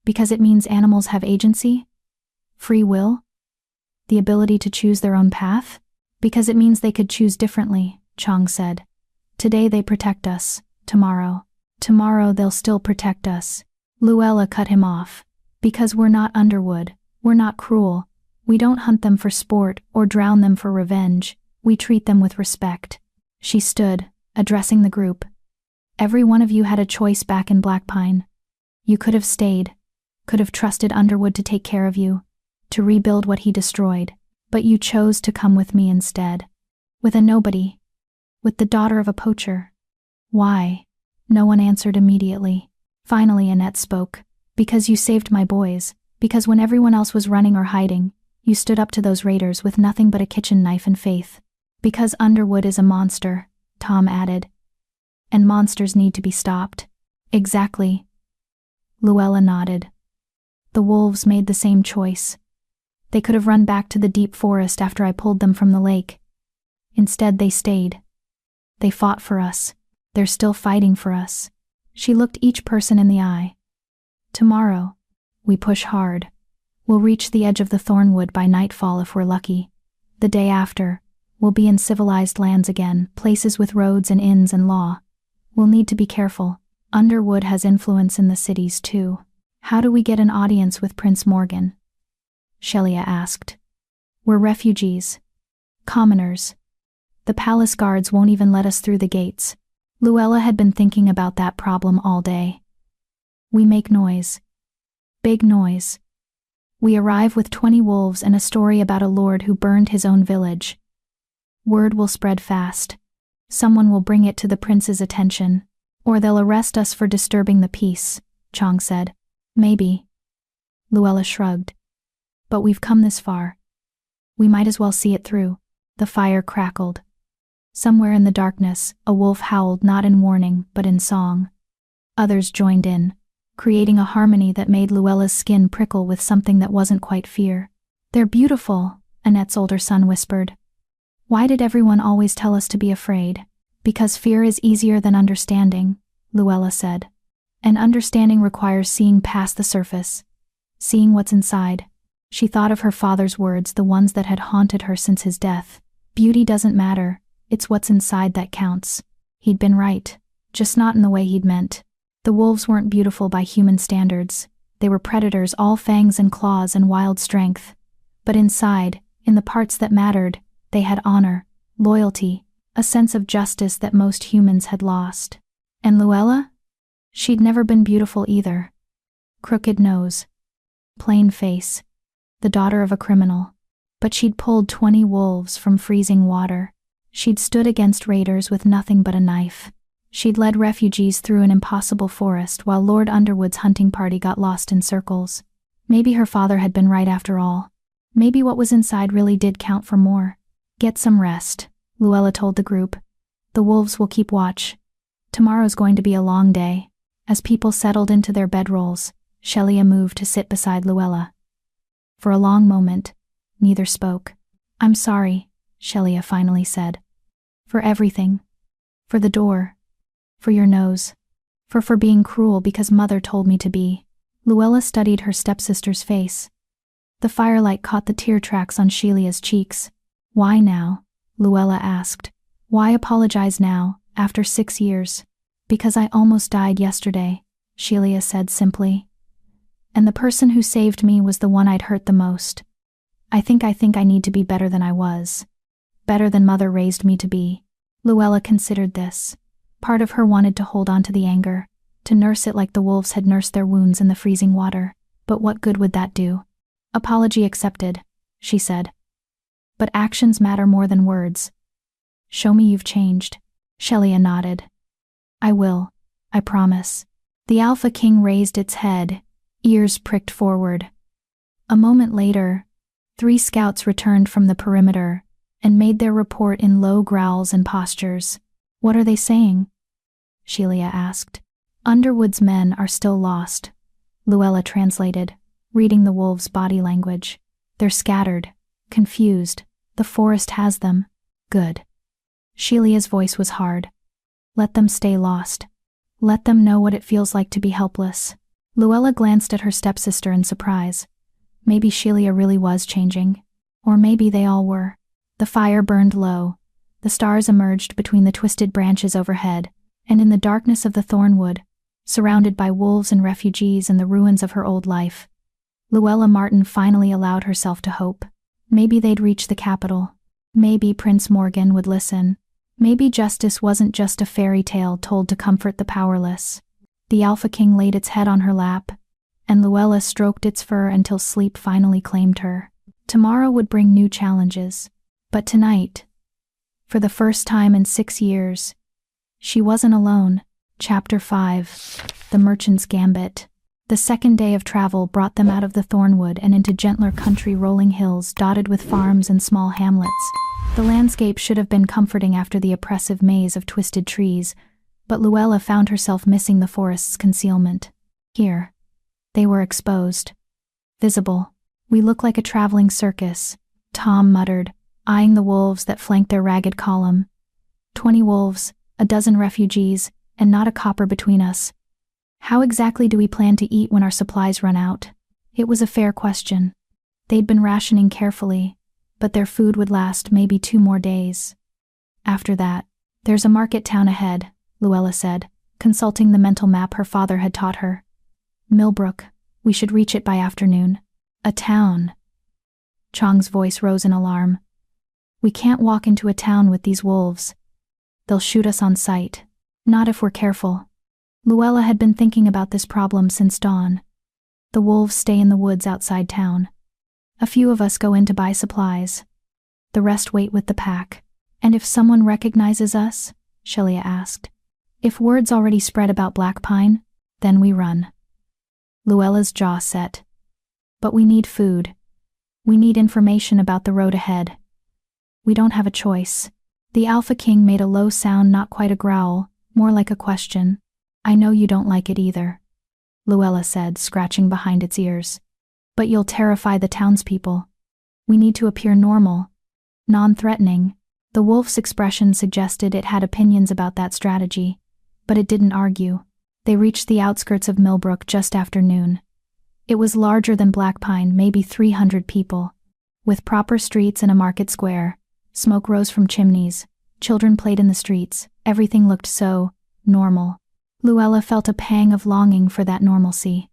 Because it means animals have agency? Free will? The ability to choose their own path? Because it means they could choose differently, Chong said. Today they protect us. Tomorrow they'll still protect us. Luella cut him off. Because we're not Underwood. We're not cruel. We don't hunt them for sport or drown them for revenge. We treat them with respect. She stood, addressing the group. Every one of you had a choice back in Black Pine. You could have stayed, could have trusted Underwood to take care of you, to rebuild what he destroyed, but you chose to come with me instead. With a nobody. With the daughter of a poacher. Why? No one answered immediately. Finally Annette spoke. Because you saved my boys. Because when everyone else was running or hiding, you stood up to those raiders with nothing but a kitchen knife and faith. Because Underwood is a monster, Tom added. And monsters need to be stopped. Exactly. Luella nodded. The wolves made the same choice. They could have run back to the deep forest after I pulled them from the lake. Instead they stayed. They fought for us. They're still fighting for us. She looked each person in the eye. Tomorrow, we push hard. We'll reach the edge of the thornwood by nightfall if we're lucky. The day after, we'll be in civilized lands again, places with roads and inns and law. We'll need to be careful. Underwood has influence in the cities too. How do we get an audience with Prince Morgan? Shelia asked. We're refugees. Commoners. The palace guards won't even let us through the gates. Luella had been thinking about that problem all day. We make noise. Big noise. We arrive with 20 wolves and a story about a lord who burned his own village. Word will spread fast. Someone will bring it to the prince's attention. Or they'll arrest us for disturbing the peace, Chong said. Maybe. Luella shrugged. But we've come this far. We might as well see it through. The fire crackled. Somewhere in the darkness, a wolf howled not in warning, but in song. Others joined in, creating a harmony that made Luella's skin prickle with something that wasn't quite fear. They're beautiful, Annette's older son whispered. Why did everyone always tell us to be afraid? Because fear is easier than understanding, Luella said. And understanding requires seeing past the surface, seeing what's inside. She thought of her father's words, the ones that had haunted her since his death. Beauty doesn't matter, it's what's inside that counts. He'd been right, just not in the way he'd meant. The wolves weren't beautiful by human standards. They were predators, all fangs and claws and wild strength. But inside, in the parts that mattered, they had honor, loyalty, a sense of justice that most humans had lost. And Luella? She'd never been beautiful either. Crooked nose. Plain face. The daughter of a criminal. But she'd pulled 20 wolves from freezing water. She'd stood against raiders with nothing but a knife. She'd led refugees through an impossible forest while Lord Underwood's hunting party got lost in circles. Maybe her father had been right after all. Maybe what was inside really did count for more. Get some rest, Luella told the group. The wolves will keep watch. Tomorrow's going to be a long day. As people settled into their bedrolls, Shelia moved to sit beside Luella. For a long moment, neither spoke. I'm sorry, Shelia finally said. For everything. For the door. For your nose. For being cruel because Mother told me to be. Luella studied her stepsister's face. The firelight caught the tear tracks on Shelia's cheeks. Why now? Luella asked. Why apologize now, after 6 years? Because I almost died yesterday, Shelia said simply. And the person who saved me was the one I'd hurt the most. I think I need to be better than I was. Better than Mother raised me to be. Luella considered this. Part of her wanted to hold on to the anger, to nurse it like the wolves had nursed their wounds in the freezing water. But what good would that do? Apology accepted, she said. But actions matter more than words. Show me you've changed. Shelia nodded. I will, I promise. The Alphaking raised its head, ears pricked forward. A moment later, 3 scouts returned from the perimeter and made their report in low growls and postures. What are they saying? Shelia asked. Underwood's men are still lost, Luella translated, reading the wolves' body language. They're scattered, confused. The forest has them. Good. Shelia's voice was hard. Let them stay lost. Let them know what it feels like to be helpless. Luella glanced at her stepsister in surprise. Maybe Shelia really was changing. Or maybe they all were. The fire burned low. The stars emerged between the twisted branches overhead, and in the darkness of the thornwood, surrounded by wolves and refugees and the ruins of her old life, Luella Martin finally allowed herself to hope. Maybe they'd reach the capital. Maybe Prince Morgan would listen. Maybe justice wasn't just a fairy tale told to comfort the powerless. The Alphaking laid its head on her lap, and Luella stroked its fur until sleep finally claimed her. Tomorrow would bring new challenges. But tonight, for the first time in 6 years, she wasn't alone. Chapter 5. The Merchant's Gambit. The second day of travel brought them out of the thornwood and into gentler country rolling hills dotted with farms and small hamlets. The landscape should have been comforting after the oppressive maze of twisted trees, but Luella found herself missing the forest's concealment. Here, they were exposed. Visible. We look like a traveling circus, Tom muttered, eyeing the wolves that flanked their ragged column. 20 wolves, a dozen refugees, and not a copper between us. How exactly do we plan to eat when our supplies run out? It was a fair question. They'd been rationing carefully, but their food would last maybe 2 more days. After that, there's a market town ahead, Luella said, consulting the mental map her father had taught her. Millbrook, we should reach it by afternoon. A town. Chong's voice rose in alarm. We can't walk into a town with these wolves. They'll shoot us on sight. Not if we're careful. Luella had been thinking about this problem since dawn. The wolves stay in the woods outside town. A few of us go in to buy supplies. The rest wait with the pack. And if someone recognizes us? Shelia asked. If word's already spread about Black Pine, then we run. Luella's jaw set. But we need food. We need information about the road ahead. We don't have a choice. The Alphaking made a low sound, not quite a growl, more like a question. I know you don't like it either, Luella said, scratching behind its ears. But you'll terrify the townspeople. We need to appear normal, non-threatening. The wolf's expression suggested it had opinions about that strategy, but it didn't argue. They reached the outskirts of Millbrook just after noon. It was larger than Black Pine, maybe 300 people. With proper streets and a market square, smoke rose from chimneys, children played in the streets, everything looked so normal. Luella felt a pang of longing for that normalcy.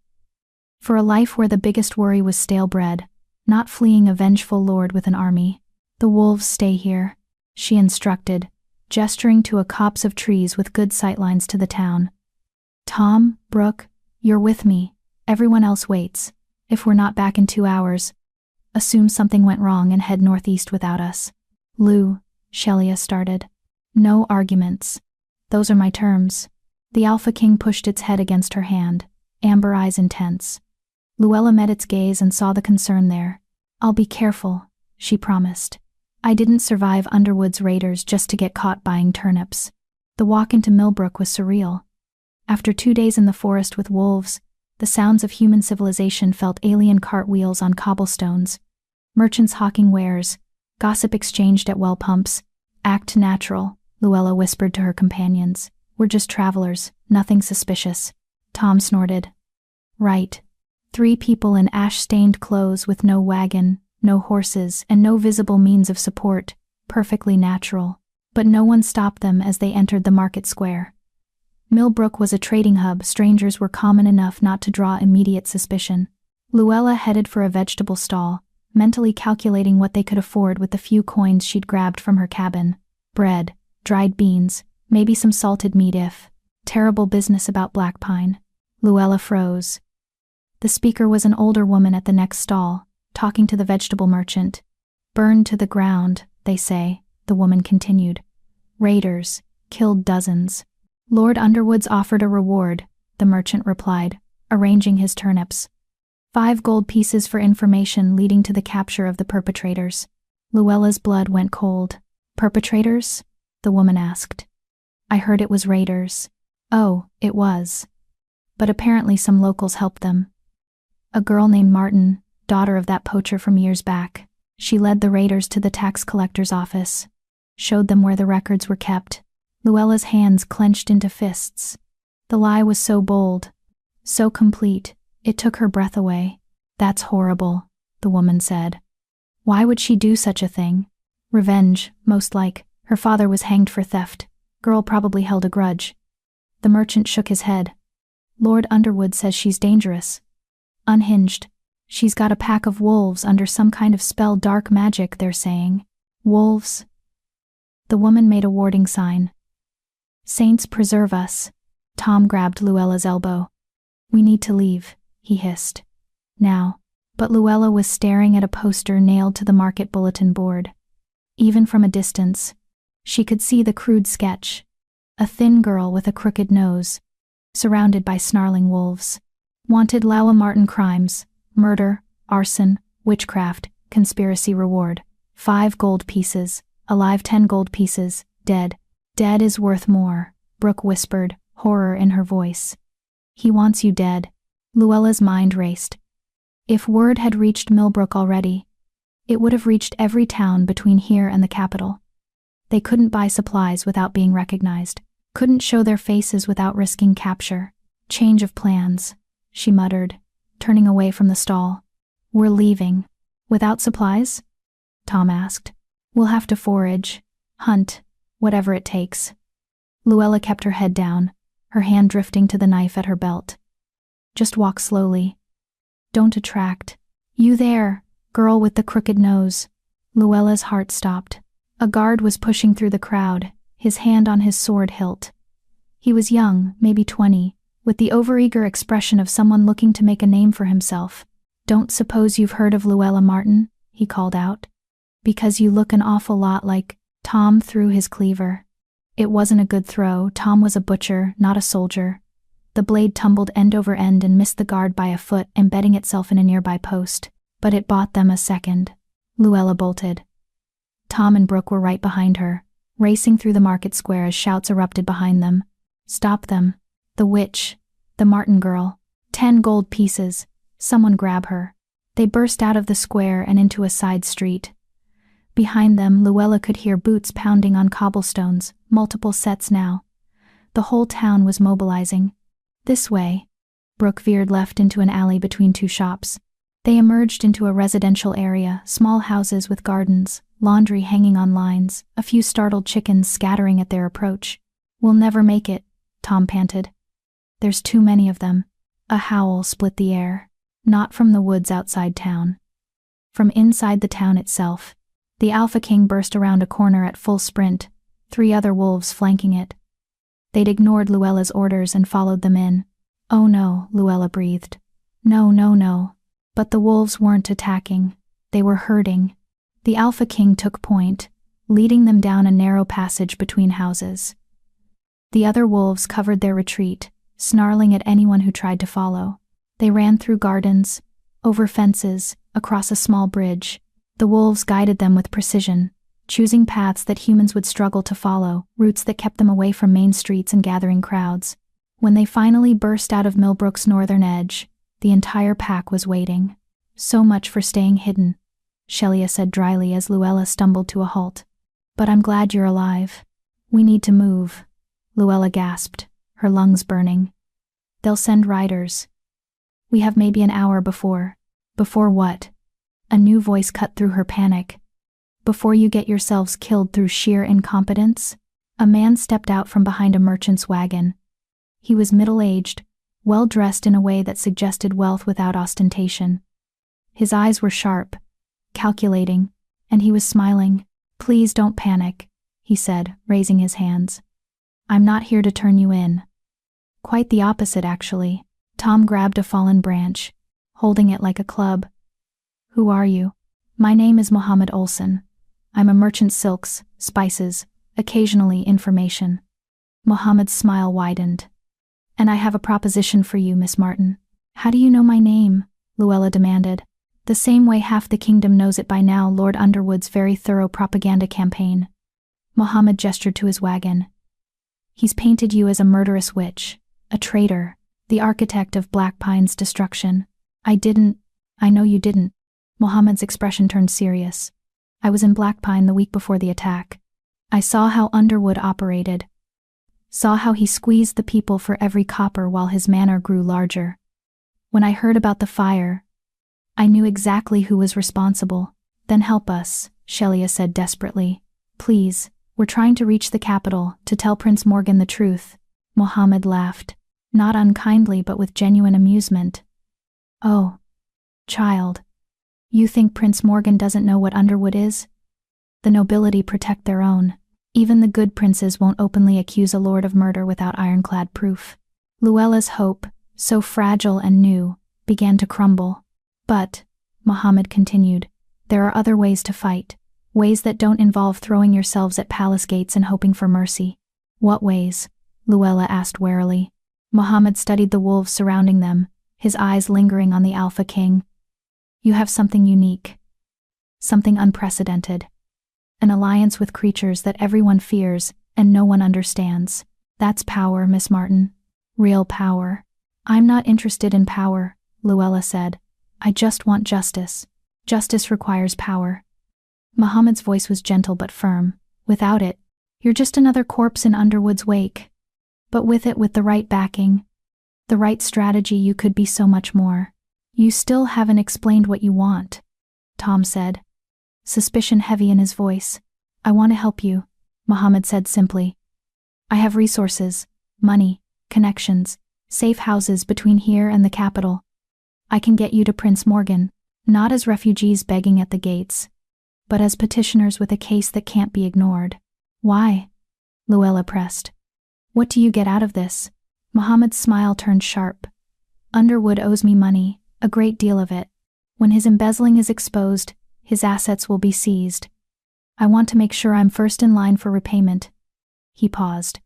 For a life where the biggest worry was stale bread, not fleeing a vengeful lord with an army. The wolves stay here, she instructed, gesturing to a copse of trees with good sightlines to the town. Tom, Brooke, you're with me. Everyone else waits. If we're not back in 2 hours, assume something went wrong and head northeast without us. Lou, Shelia started. No arguments. Those are my terms. The Alphaking pushed its head against her hand, amber eyes intense. Luella met its gaze and saw the concern there. I'll be careful, she promised. I didn't survive Underwood's raiders just to get caught buying turnips. The walk into Millbrook was surreal. After 2 days in the forest with wolves, the sounds of human civilization felt alien cartwheels on cobblestones. Merchants hawking wares, gossip exchanged at well pumps. Act natural, Luella whispered to her companions. We're just travelers, nothing suspicious. Tom snorted. Right. 3 people in ash-stained clothes with no wagon, no horses, and no visible means of support, perfectly natural. But no one stopped them as they entered the market square. Millbrook was a trading hub. Strangers were common enough not to draw immediate suspicion. Luella headed for a vegetable stall, mentally calculating what they could afford with the few coins she'd grabbed from her cabin. Bread, dried beans, maybe some salted meat if. Terrible business about Black Pine. Luella froze. The speaker was an older woman at the next stall, talking to the vegetable merchant. Burned to the ground, they say, the woman continued. Raiders, killed dozens. Lord Underwood's offered a reward, the merchant replied, arranging his turnips. 5 gold pieces for information leading to the capture of the perpetrators. Luella's blood went cold. Perpetrators? The woman asked. I heard it was raiders. Oh, it was. But apparently some locals helped them. A girl named Martin, daughter of that poacher from years back. She led the raiders to the tax collector's office. Showed them where the records were kept. Luella's hands clenched into fists. The lie was so bold, so complete, it took her breath away. That's horrible, the woman said. Why would she do such a thing? Revenge, most like. Her father was hanged for theft. Girl probably held a grudge. The merchant shook his head. Lord Underwood says she's dangerous. Unhinged. She's got a pack of wolves under some kind of spell, dark magic, they're saying. Wolves? The woman made a warding sign. Saints preserve us. Tom grabbed Luella's elbow. We need to leave, he hissed. Now. But Luella was staring at a poster nailed to the market bulletin board. Even from a distance, she could see the crude sketch. A thin girl with a crooked nose, surrounded by snarling wolves. Wanted Lawa Martin crimes, murder, arson, witchcraft, conspiracy reward. 5 gold pieces, alive 10 gold pieces, dead. Dead is worth more, Brooke whispered, horror in her voice. He wants you dead. Luella's mind raced. If word had reached Millbrook already, it would have reached every town between here and the capital. They couldn't buy supplies without being recognized, couldn't show their faces without risking capture. Change of plans, she muttered, turning away from the stall. We're leaving. Without supplies? Tom asked. We'll have to forage, hunt, whatever it takes. Luella kept her head down, her hand drifting to the knife at her belt. Just walk slowly. Don't attract. You there, girl with the crooked nose. Luella's heart stopped. A guard was pushing through the crowd, his hand on his sword hilt. He was young, maybe 20, with the overeager expression of someone looking to make a name for himself. Don't suppose you've heard of Luella Martin? He called out. Because you look an awful lot like. Tom threw his cleaver. It wasn't a good throw. Tom was a butcher, not a soldier. The blade tumbled end over end and missed the guard by a foot, embedding itself in a nearby post. But it bought them a second. Luella bolted. Tom and Brooke were right behind her, racing through the market square as shouts erupted behind them. Stop them. The witch. The Martin girl. 10 gold pieces. Someone grab her. They burst out of the square and into a side street. Behind them, Luella could hear boots pounding on cobblestones, multiple sets now. The whole town was mobilizing. This way. Brooke veered left into an alley between 2 shops. They emerged into a residential area, small houses with gardens, laundry hanging on lines, a few startled chickens scattering at their approach. We'll never make it, Tom panted. There's too many of them. A howl split the air. Not from the woods outside town. From inside the town itself. The Alphaking burst around a corner at full sprint, 3 other wolves flanking it. They'd ignored Luella's orders and followed them in. Oh no, Luella breathed. No, no, no. But the wolves weren't attacking. They were herding. The Alphaking took point, leading them down a narrow passage between houses. The other wolves covered their retreat, snarling at anyone who tried to follow. They ran through gardens, over fences, across a small bridge. The wolves guided them with precision, choosing paths that humans would struggle to follow, routes that kept them away from main streets and gathering crowds. When they finally burst out of Millbrook's northern edge, the entire pack was waiting. So much for staying hidden, Shelia said dryly as Luella stumbled to a halt. But I'm glad you're alive. We need to move, Luella gasped, her lungs burning. They'll send riders. We have maybe an hour before. Before what? A new voice cut through her panic. Before you get yourselves killed through sheer incompetence? A man stepped out from behind a merchant's wagon. He was middle-aged, well-dressed in a way that suggested wealth without ostentation. His eyes were sharp, calculating, and he was smiling. Please don't panic, he said, raising his hands. I'm not here to turn you in. Quite the opposite, actually. Tom grabbed a fallen branch, holding it like a club. Who are you? My name is Mohammed Olson. I'm a merchant silks, spices, occasionally information. Mohammed's smile widened. And I have a proposition for you, Miss Martin. How do you know my name? Luella demanded. The same way half the kingdom knows it by now, Lord Underwood's very thorough propaganda campaign. Mohammed gestured to his wagon. He's painted you as a murderous witch, a traitor, the architect of Black Pine's destruction. I know you didn't. Mohammed's expression turned serious. I was in Black Pine the week before the attack. I saw how Underwood operated. Saw how he squeezed the people for every copper while his manor grew larger. When I heard about the fire, I knew exactly who was responsible. Then help us, Shelia said desperately. Please, we're trying to reach the capital, to tell Prince Morgan the truth. Mohammed laughed, not unkindly but with genuine amusement. Oh, child. You think Prince Morgan doesn't know what Underwood is? The nobility protect their own. Even the good princes won't openly accuse a lord of murder without ironclad proof. Luella's hope, so fragile and new, began to crumble. But, Mohammed continued, there are other ways to fight. Ways that don't involve throwing yourselves at palace gates and hoping for mercy. What ways? Luella asked warily. Mohammed studied the wolves surrounding them, his eyes lingering on the Alphaking. You have something unique. Something unprecedented. An alliance with creatures that everyone fears and no one understands. That's power, Miss Martin. Real power. I'm not interested in power, Luella said. I just want justice. Justice requires power. Mohammed's voice was gentle but firm. Without it, You're just another corpse in Underwood's wake. But with the right backing, the right strategy, you could be so much more. You still haven't explained what you want, Tom said, suspicion heavy in his voice. I want to help you, Mohammed said simply. I have resources, money, connections, safe houses between here and the capital. I can get you to Prince Morgan, not as refugees begging at the gates, but as petitioners with a case that can't be ignored. Why? Luella pressed. What do you get out of this? Mohammed's smile turned sharp. Underwood owes me money, a great deal of it. When his embezzling is exposed, his assets will be seized. I want to make sure I'm first in line for repayment. He paused.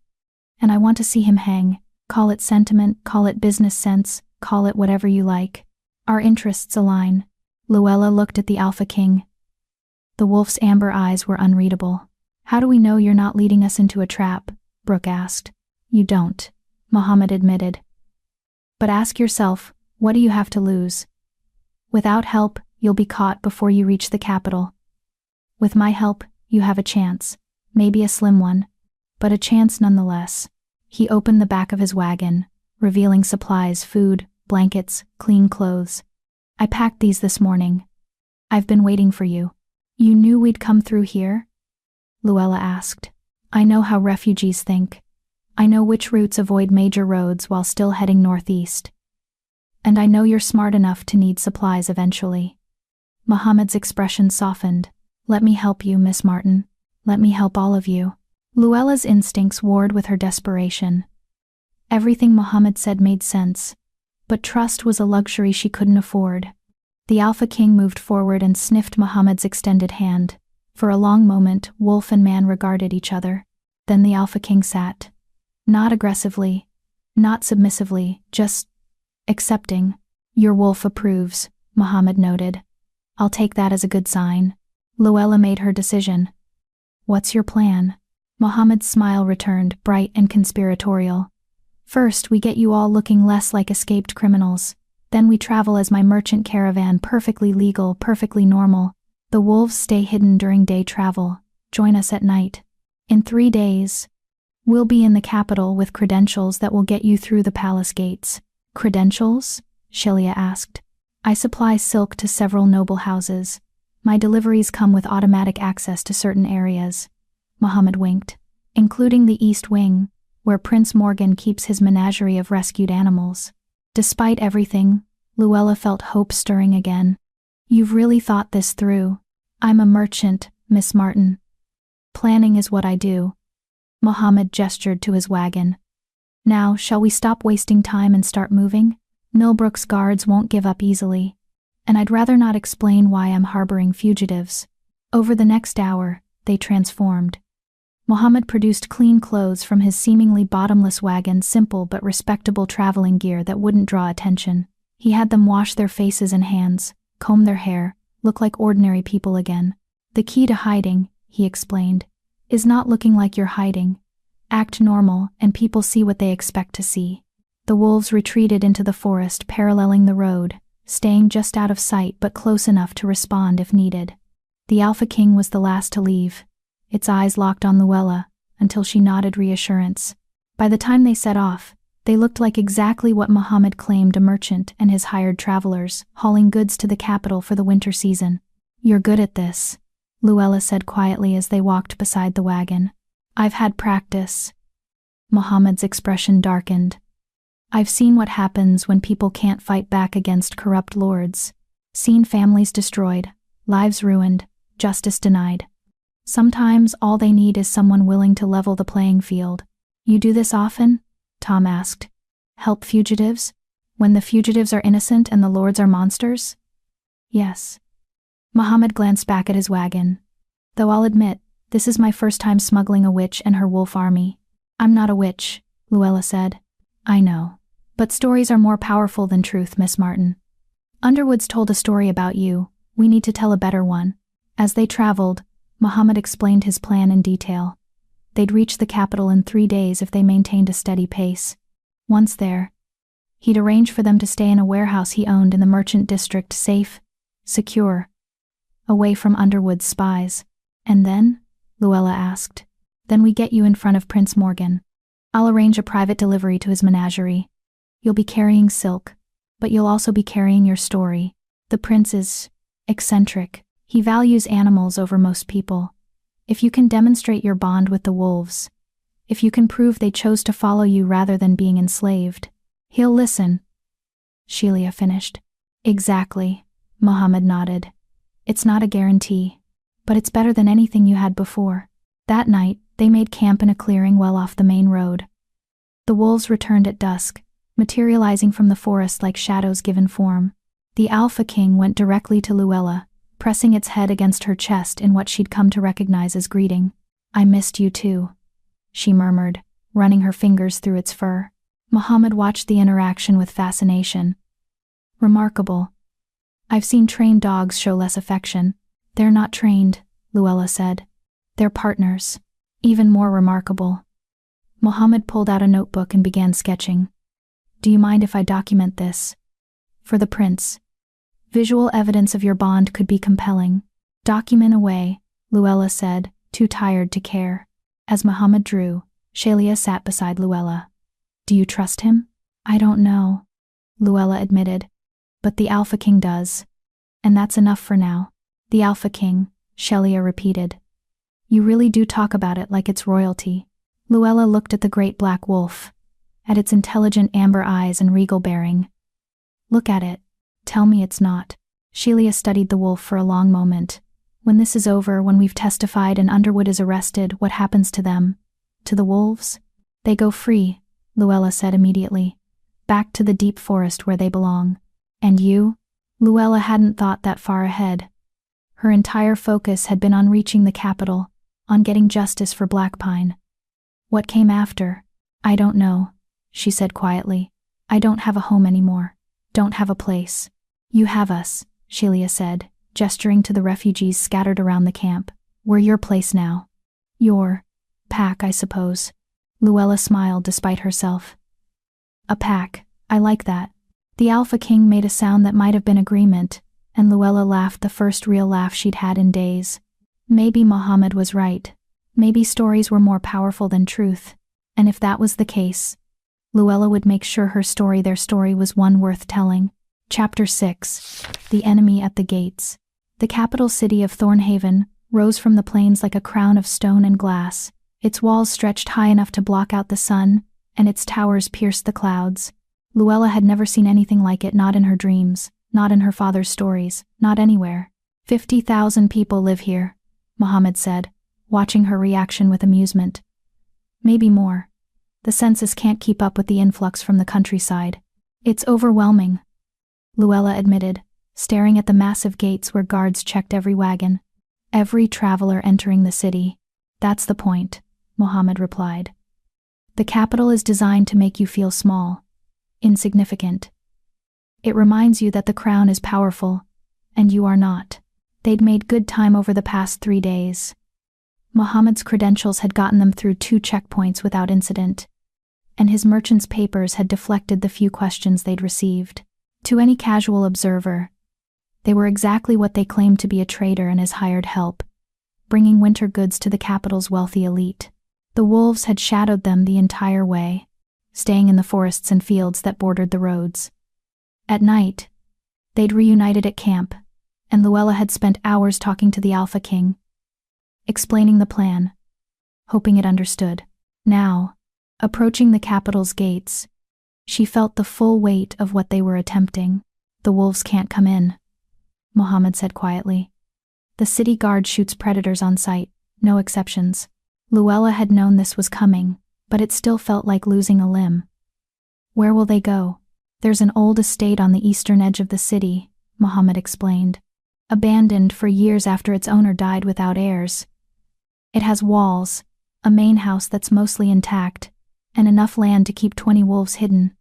And I want to see him hang. Call it sentiment, call it business sense, call it whatever you like. Our interests align. Luella looked at the Alphaking. The wolf's amber eyes were unreadable. How do we know you're not leading us into a trap? Brooke asked. You don't, Mohammed admitted. But ask yourself, what do you have to lose? Without help, you'll be caught before you reach the capital. With my help, you have a chance, maybe a slim one, but a chance nonetheless. He opened the back of his wagon, revealing supplies, food, blankets, clean clothes. I packed these this morning. I've been waiting for you. You knew we'd come through here? Luella asked. I know how refugees think. I know which routes avoid major roads while still heading northeast. And I know you're smart enough to need supplies eventually. Mohammed's expression softened. Let me help you, Miss Martin. Let me help all of you. Luella's instincts warred with her desperation. Everything Mohammed said made sense, but trust was a luxury she couldn't afford. The Alphaking moved forward and sniffed Mohammed's extended hand. For a long moment, wolf and man regarded each other. Then the Alphaking sat. Not aggressively, not submissively, just accepting. Your wolf approves, Mohammed noted. I'll take that as a good sign. Luella made her decision. What's your plan? Mohammed's smile returned, bright and conspiratorial. First, we get you all looking less like escaped criminals. Then we travel as my merchant caravan, perfectly legal, perfectly normal. The wolves stay hidden during day travel. Join us at night. In 3 days, we'll be in the capital with credentials that will get you through the palace gates. Credentials? Shelia asked. I supply silk to several noble houses. My deliveries come with automatic access to certain areas. Mohammed winked. Including the East Wing, where Prince Morgan keeps his menagerie of rescued animals. Despite everything, Luella felt hope stirring again. You've really thought this through. I'm a merchant, Miss Martin. Planning is what I do. Mohammed gestured to his wagon. Now, shall we stop wasting time and start moving? Millbrook's guards won't give up easily. And I'd rather not explain why I'm harboring fugitives. Over the next hour, they transformed. Mohammed produced clean clothes from his seemingly bottomless wagon, simple but respectable traveling gear that wouldn't draw attention. He had them wash their faces and hands, comb their hair, look like ordinary people again. The key to hiding, he explained, is not looking like you're hiding. Act normal, and people see what they expect to see. The wolves retreated into the forest, paralleling the road, staying just out of sight but close enough to respond if needed. The Alphaking was the last to leave. Its eyes locked on Luella, until she nodded reassurance. By the time they set off, they looked like exactly what Mohammed claimed, a merchant and his hired travelers, hauling goods to the capital for the winter season. You're good at this, Luella said quietly as they walked beside the wagon. I've had practice. Mohammed's expression darkened. I've seen what happens when people can't fight back against corrupt lords. Seen families destroyed, lives ruined, justice denied. Sometimes all they need is someone willing to level the playing field. You do this often? Tom asked. Help fugitives? When the fugitives are innocent and the lords are monsters? Yes. Mohammed glanced back at his wagon. Though I'll admit, this is my first time smuggling a witch and her wolf army. I'm not a witch, Luella said. I know. But stories are more powerful than truth, Miss Martin. Underwood's told a story about you. We need to tell a better one. As they traveled, Mohammed explained his plan in detail. They'd reach the capital in 3 days if they maintained a steady pace. Once there, he'd arrange for them to stay in a warehouse he owned in the merchant district, safe, secure, away from Underwood's spies. And then? Luella asked. Then we get you in front of Prince Morgan. I'll arrange a private delivery to his menagerie. You'll be carrying silk, but you'll also be carrying your story. The prince is eccentric. He values animals over most people. If you can demonstrate your bond with the wolves, if you can prove they chose to follow you rather than being enslaved, he'll listen. Sheila finished. Exactly, Mohammed nodded. It's not a guarantee, but it's better than anything you had before. That night, they made camp in a clearing well off the main road. The wolves returned at dusk, materializing from the forest like shadows given form. The Alphaking went directly to Luella, pressing its head against her chest in what she'd come to recognize as greeting. I missed you too, she murmured, running her fingers through its fur. Mohammed watched the interaction with fascination. Remarkable. I've seen trained dogs show less affection. They're not trained, Luella said. They're partners. Even more remarkable. Mohammed pulled out a notebook and began sketching. Do you mind if I document this? For the prince. Visual evidence of your bond could be compelling. Document away, Luella said, too tired to care. As Mohammed drew, Sheila sat beside Luella. Do you trust him? I don't know, Luella admitted. But the Alphaking does. And that's enough for now. The Alphaking, Sheila repeated. You really do talk about it like it's royalty. Luella looked at the great black wolf, at its intelligent amber eyes and regal bearing. Look at it. Tell me it's not. Sheila studied the wolf for a long moment. When this is over, when we've testified and Underwood is arrested, what happens to them? To the wolves? They go free, Luella said immediately. Back to the deep forest where they belong. And you? Luella hadn't thought that far ahead. Her entire focus had been on reaching the capital, on getting justice for Blackpine. What came after? I don't know, she said quietly. I don't have a home anymore. Don't have a place. You have us, Sheila said, gesturing to the refugees scattered around the camp. We're your place now. Your pack, I suppose. Luella smiled despite herself. A pack, I like that. The Alphaking made a sound that might have been agreement, and Luella laughed, the first real laugh she'd had in days. Maybe Mohammed was right. Maybe stories were more powerful than truth. And if that was the case, Luella would make sure her story, their story, was one worth telling. Chapter 6. The Enemy at the Gates. The capital city of Thornhaven rose from the plains like a crown of stone and glass. Its walls stretched high enough to block out the sun, and its towers pierced the clouds. Luella had never seen anything like it, not in her dreams, not in her father's stories, not anywhere. 50,000 people live here, Mohammed said, watching her reaction with amusement. Maybe more. The census can't keep up with the influx from the countryside. It's overwhelming, Luella admitted, staring at the massive gates where guards checked every wagon. Every traveler entering the city. That's the point, Mohammed replied. The capital is designed to make you feel small, insignificant. It reminds you that the crown is powerful, and you are not. They'd made good time over the past 3 days. Mohammed's credentials had gotten them through 2 checkpoints without incident, and his merchant's papers had deflected the few questions they'd received. To any casual observer, they were exactly what they claimed to be: a trader and his hired help, bringing winter goods to the capital's wealthy elite. The wolves had shadowed them the entire way, staying in the forests and fields that bordered the roads. At night, they'd reunited at camp, and Luella had spent hours talking to the Alphaking, explaining the plan, hoping it understood. Now, approaching the capital's gates, she felt the full weight of what they were attempting. The wolves can't come in, Mohammed said quietly. The city guard shoots predators on sight, no exceptions. Luella had known this was coming, but it still felt like losing a limb. Where will they go? There's an old estate on the eastern edge of the city, Mohammed explained. Abandoned for years after its owner died without heirs. It has walls, a main house that's mostly intact, and enough land to keep 20 wolves hidden.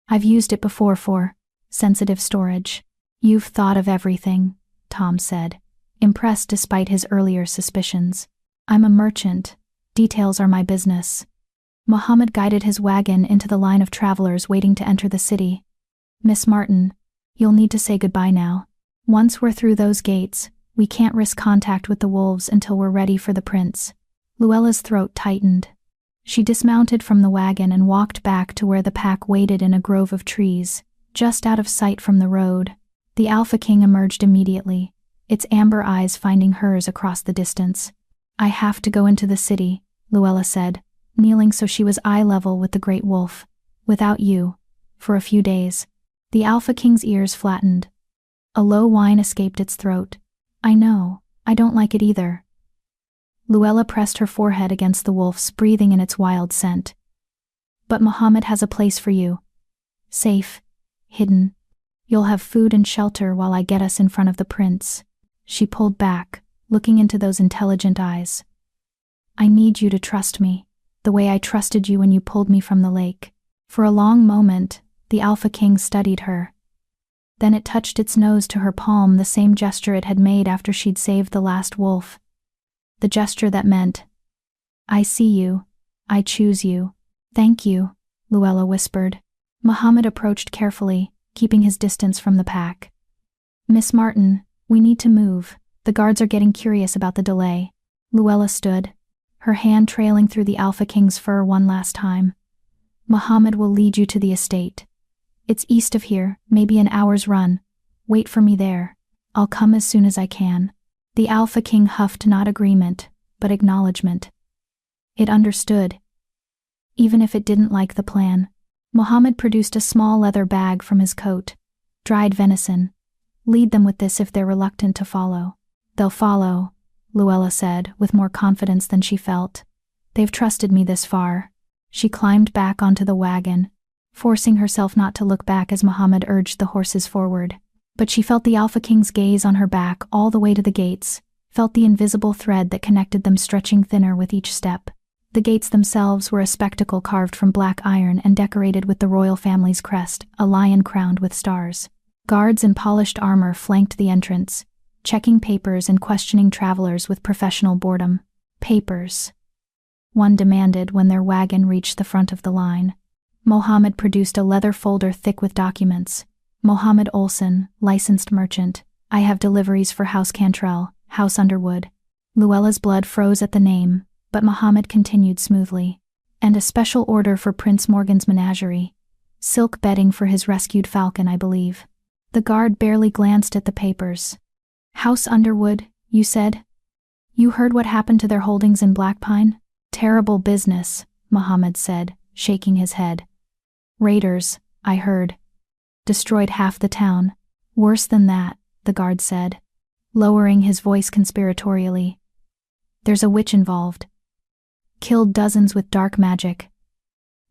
I've used it before for sensitive storage. You've thought of everything, Tom said, impressed despite his earlier suspicions. I'm a merchant. Details are my business. Mohammed guided his wagon into the line of travelers waiting to enter the city. Miss Martin, you'll need to say goodbye now. Once we're through those gates, we can't risk contact with the wolves until we're ready for the prince. Luella's throat tightened. She dismounted from the wagon and walked back to where the pack waited in a grove of trees, just out of sight from the road. The Alphaking emerged immediately, its amber eyes finding hers across the distance. "I have to go into the city," Luella said, kneeling so she was eye level with the great wolf. "Without you, for a few days." The Alphaking's ears flattened. A low whine escaped its throat. "I know, I don't like it either." Luella pressed her forehead against the wolf's, breathing in its wild scent. "But Muhammad has a place for you. Safe, hidden. You'll have food and shelter while I get us in front of the prince." She pulled back, looking into those intelligent eyes. "I need you to trust me, the way I trusted you when you pulled me from the lake." For a long moment, the Alphaking studied her. Then it touched its nose to her palm, the same gesture it had made after she'd saved the last wolf. The gesture that meant, "I see you, I choose you." "Thank you," Luella whispered. Muhammad approached carefully, keeping his distance from the pack. "Miss Martin, we need to move. The guards are getting curious about the delay." Luella stood, her hand trailing through the Alphaking's fur one last time. "Muhammad will lead you to the estate. It's east of here, maybe an hour's run. Wait for me there. I'll come as soon as I can." The Alphaking huffed not agreement, but acknowledgement. It understood, even if it didn't like the plan. Muhammad produced a small leather bag from his coat. "Dried venison. Lead them with this if they're reluctant to follow." "They'll follow," Luella said, with more confidence than she felt. "They've trusted me this far." She climbed back onto the wagon, forcing herself not to look back as Muhammad urged the horses forward. But she felt the Alphaking's gaze on her back all the way to the gates, felt the invisible thread that connected them stretching thinner with each step. The gates themselves were a spectacle carved from black iron and decorated with the royal family's crest, a lion crowned with stars. Guards in polished armor flanked the entrance, checking papers and questioning travelers with professional boredom. "Papers," one demanded when their wagon reached the front of the line. Mohammed produced a leather folder thick with documents. "Mohammed Olson, licensed merchant. I have deliveries for House Cantrell, House Underwood." Luella's blood froze at the name, but Mohammed continued smoothly. "And a special order for Prince Morgan's menagerie. Silk bedding for his rescued falcon, I believe." The guard barely glanced at the papers. "House Underwood, you said? You heard what happened to their holdings in Blackpine?" "Terrible business," Mohammed said, shaking his head. "Raiders, I heard. Destroyed half the town." "Worse than that," the guard said, lowering his voice conspiratorially. "There's a witch involved. Killed dozens with dark magic.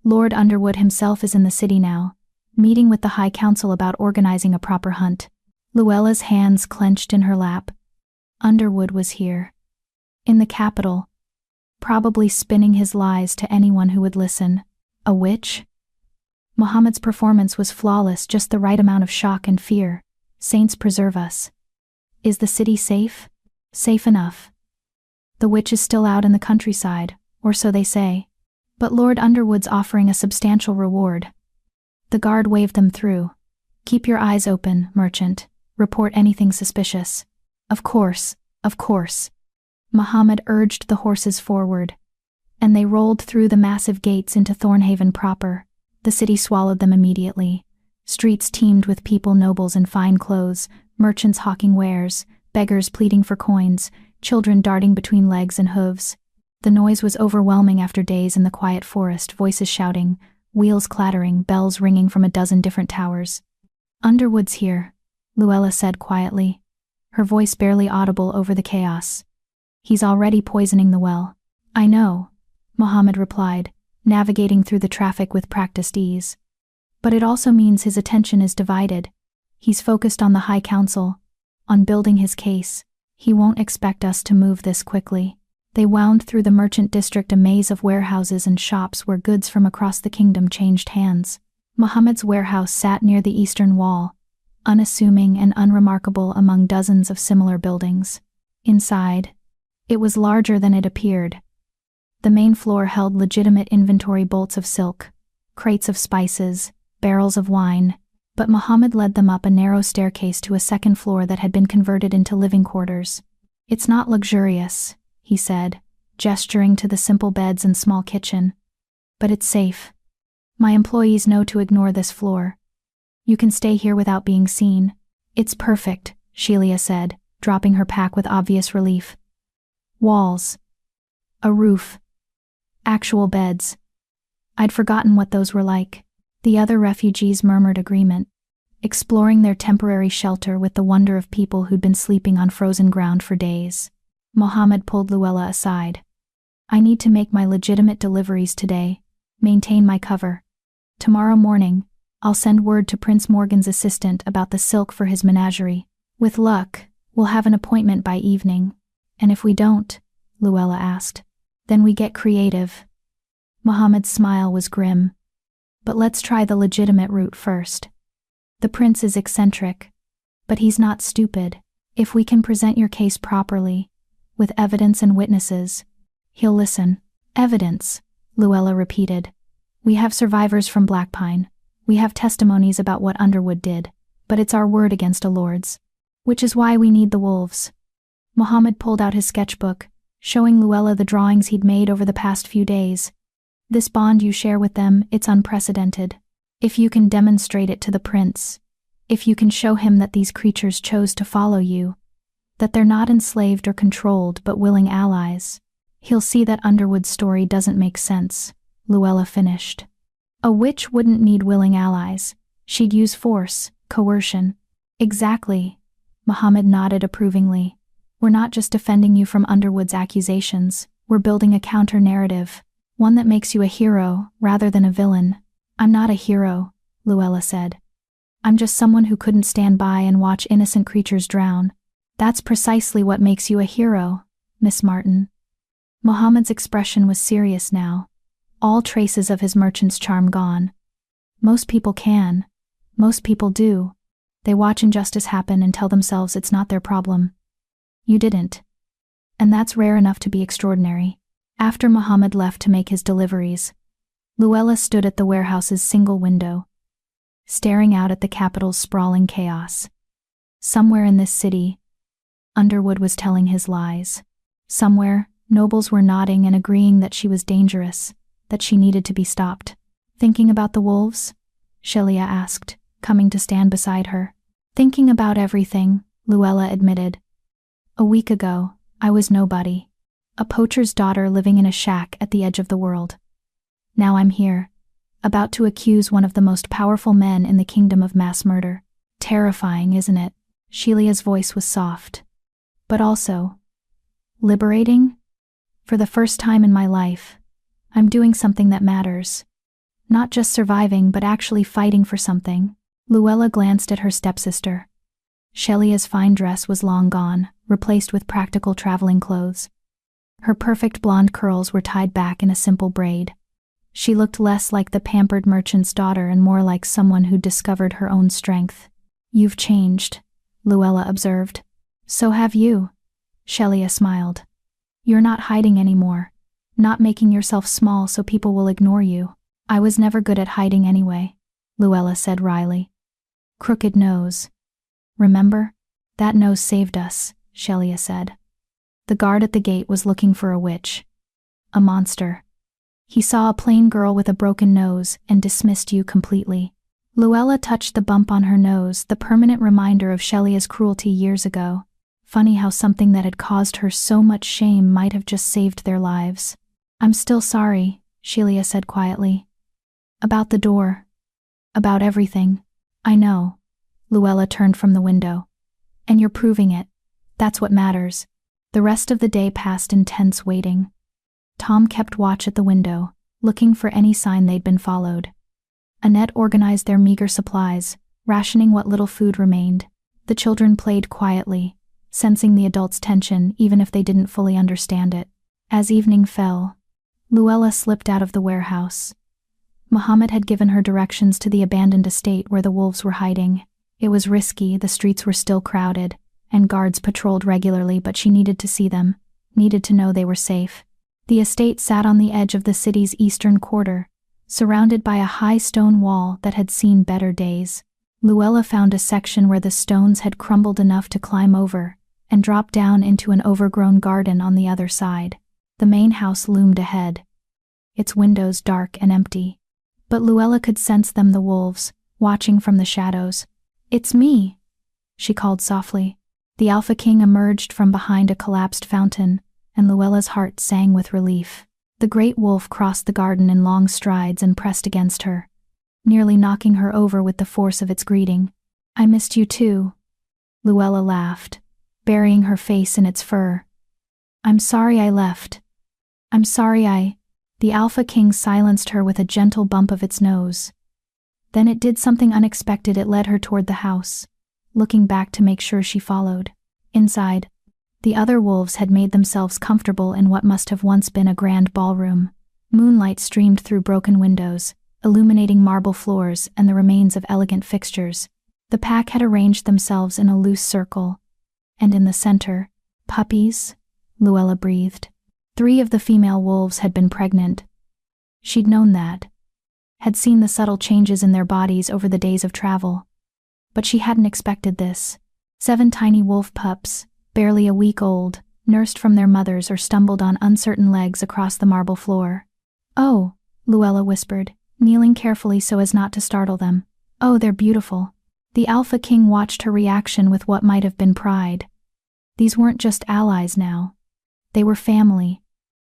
Lord Underwood himself is in the city now, meeting with the High Council about organizing a proper hunt." Luella's hands clenched in her lap. Underwood was here. In the capital. Probably spinning his lies to anyone who would listen. A witch? Muhammad's performance was flawless, just the right amount of shock and fear. Saints preserve us. "Is the city safe?" "Safe enough. The witch is still out in the countryside, or so they say. But Lord Underwood's offering a substantial reward." The guard waved them through. "Keep your eyes open, merchant. Report anything suspicious." Of course. Muhammad urged the horses forward, and they rolled through the massive gates into Thornhaven proper. The city swallowed them immediately. Streets teemed with people, nobles in fine clothes, merchants hawking wares, beggars pleading for coins, children darting between legs and hooves. The noise was overwhelming after days in the quiet forest, voices shouting, wheels clattering, bells ringing from a dozen different towers. "Underwood's here," Luella said quietly, her voice barely audible over the chaos. "He's already poisoning the well." "I know," Muhammad replied, navigating through the traffic with practiced ease. "But it also means his attention is divided. He's focused on the High Council, on building his case. He won't expect us to move this quickly." They wound through the merchant district, a maze of warehouses and shops where goods from across the kingdom changed hands. Muhammad's warehouse sat near the eastern wall, unassuming and unremarkable among dozens of similar buildings. Inside, it was larger than it appeared. The main floor held legitimate inventory, bolts of silk, crates of spices, barrels of wine, but Muhammad led them up a narrow staircase to a second floor that had been converted into living quarters. "It's not luxurious," he said, gesturing to the simple beds and small kitchen. But it's safe. My employees know to ignore this floor. You can stay here without being seen. It's perfect, Sheila said, dropping her pack with obvious relief. Walls. A roof. Actual beds. I'd forgotten what those were like. The other refugees murmured agreement, exploring their temporary shelter with the wonder of people who'd been sleeping on frozen ground for days. Mohammed pulled Luella aside. I need to make my legitimate deliveries today. Maintain my cover. Tomorrow morning, I'll send word to Prince Morgan's assistant about the silk for his menagerie. With luck, we'll have an appointment by evening. And if we don't, Luella asked, then we get creative. Mohammed's smile was grim. But let's try the legitimate route first. The prince is eccentric, but he's not stupid. If we can present your case properly, with evidence and witnesses, he'll listen. Evidence, Luella repeated. We have survivors from Blackpine. We have testimonies about what Underwood did, but it's our word against a lord's. Which is why we need the wolves. Mohammed pulled out his sketchbook, showing Luella the drawings he'd made over the past few days. This bond you share with them, it's unprecedented. If you can demonstrate it to the prince, if you can show him that these creatures chose to follow you, that they're not enslaved or controlled but willing allies, he'll see that Underwood's story doesn't make sense, Luella finished. A witch wouldn't need willing allies. She'd use force, coercion. Exactly. Mohammed nodded approvingly. We're not just defending you from Underwood's accusations, we're building a counter-narrative, one that makes you a hero rather than a villain. I'm not a hero, Luella said. I'm just someone who couldn't stand by and watch innocent creatures drown. That's precisely what makes you a hero, Miss Martin. Mohammed's expression was serious now, all traces of his merchant's charm gone. Most people can. Most people do. They watch injustice happen and tell themselves it's not their problem. You didn't. And that's rare enough to be extraordinary. After Mohammed left to make his deliveries, Luella stood at the warehouse's single window, staring out at the capital's sprawling chaos. Somewhere in this city, Underwood was telling his lies. Somewhere, nobles were nodding and agreeing that she was dangerous, that she needed to be stopped. Thinking about the wolves? Shelia asked, coming to stand beside her. Thinking about everything, Luella admitted. A week ago, I was nobody. A poacher's daughter living in a shack at the edge of the world. Now I'm here, about to accuse one of the most powerful men in the kingdom of mass murder. Terrifying, isn't it? Shelia's voice was soft. But also, liberating? For the first time in my life, I'm doing something that matters. Not just surviving, but actually fighting for something. Luella glanced at her stepsister. Shelia's fine dress was long gone, replaced with practical traveling clothes. Her perfect blonde curls were tied back in a simple braid. She looked less like the pampered merchant's daughter and more like someone who'd discovered her own strength. You've changed, Luella observed. So have you. Shelia smiled. You're not hiding anymore, not making yourself small so people will ignore you. I was never good at hiding anyway, Luella said wryly. Crooked nose. Remember? That nose saved us, Shelia said. The guard at the gate was looking for a witch. A monster. He saw a plain girl with a broken nose and dismissed you completely. Luella touched the bump on her nose, the permanent reminder of Shelia's cruelty years ago. Funny how something that had caused her so much shame might have just saved their lives. I'm still sorry, Shelia said quietly. About the door. About everything. I know. Luella turned from the window. And you're proving it. That's what matters. The rest of the day passed in tense waiting. Tom kept watch at the window, looking for any sign they'd been followed. Annette organized their meager supplies, rationing what little food remained. The children played quietly, sensing the adults' tension even if they didn't fully understand it. As evening fell, Luella slipped out of the warehouse. Mohammed had given her directions to the abandoned estate where the wolves were hiding. It was risky, the streets were still crowded, and guards patrolled regularly, but she needed to see them, needed to know they were safe. The estate sat on the edge of the city's eastern quarter, surrounded by a high stone wall that had seen better days. Luella found a section where the stones had crumbled enough to climb over, and dropped down into an overgrown garden on the other side. The main house loomed ahead, its windows dark and empty. But Luella could sense them, the wolves, watching from the shadows. "It's me," she called softly. The Alphaking emerged from behind a collapsed fountain, and Luella's heart sang with relief. The great wolf crossed the garden in long strides and pressed against her, nearly knocking her over with the force of its greeting. "I missed you too," Luella laughed, burying her face in its fur. "I'm sorry I left. I'm sorry I—" The Alphaking silenced her with a gentle bump of its nose. Then it did something unexpected. It led her toward the house, looking back to make sure she followed. Inside, the other wolves had made themselves comfortable in what must have once been a grand ballroom. Moonlight streamed through broken windows, illuminating marble floors and the remains of elegant fixtures. The pack had arranged themselves in a loose circle, and in the center, puppies, Luella breathed. 3 of the female wolves had been pregnant. She'd known that, had seen the subtle changes in their bodies over the days of travel. But she hadn't expected this. 7 tiny wolf pups, barely a week old, nursed from their mothers or stumbled on uncertain legs across the marble floor. "Oh," Luella whispered, kneeling carefully so as not to startle them. "Oh, they're beautiful." The Alphaking watched her reaction with what might have been pride. These weren't just allies now. They were family.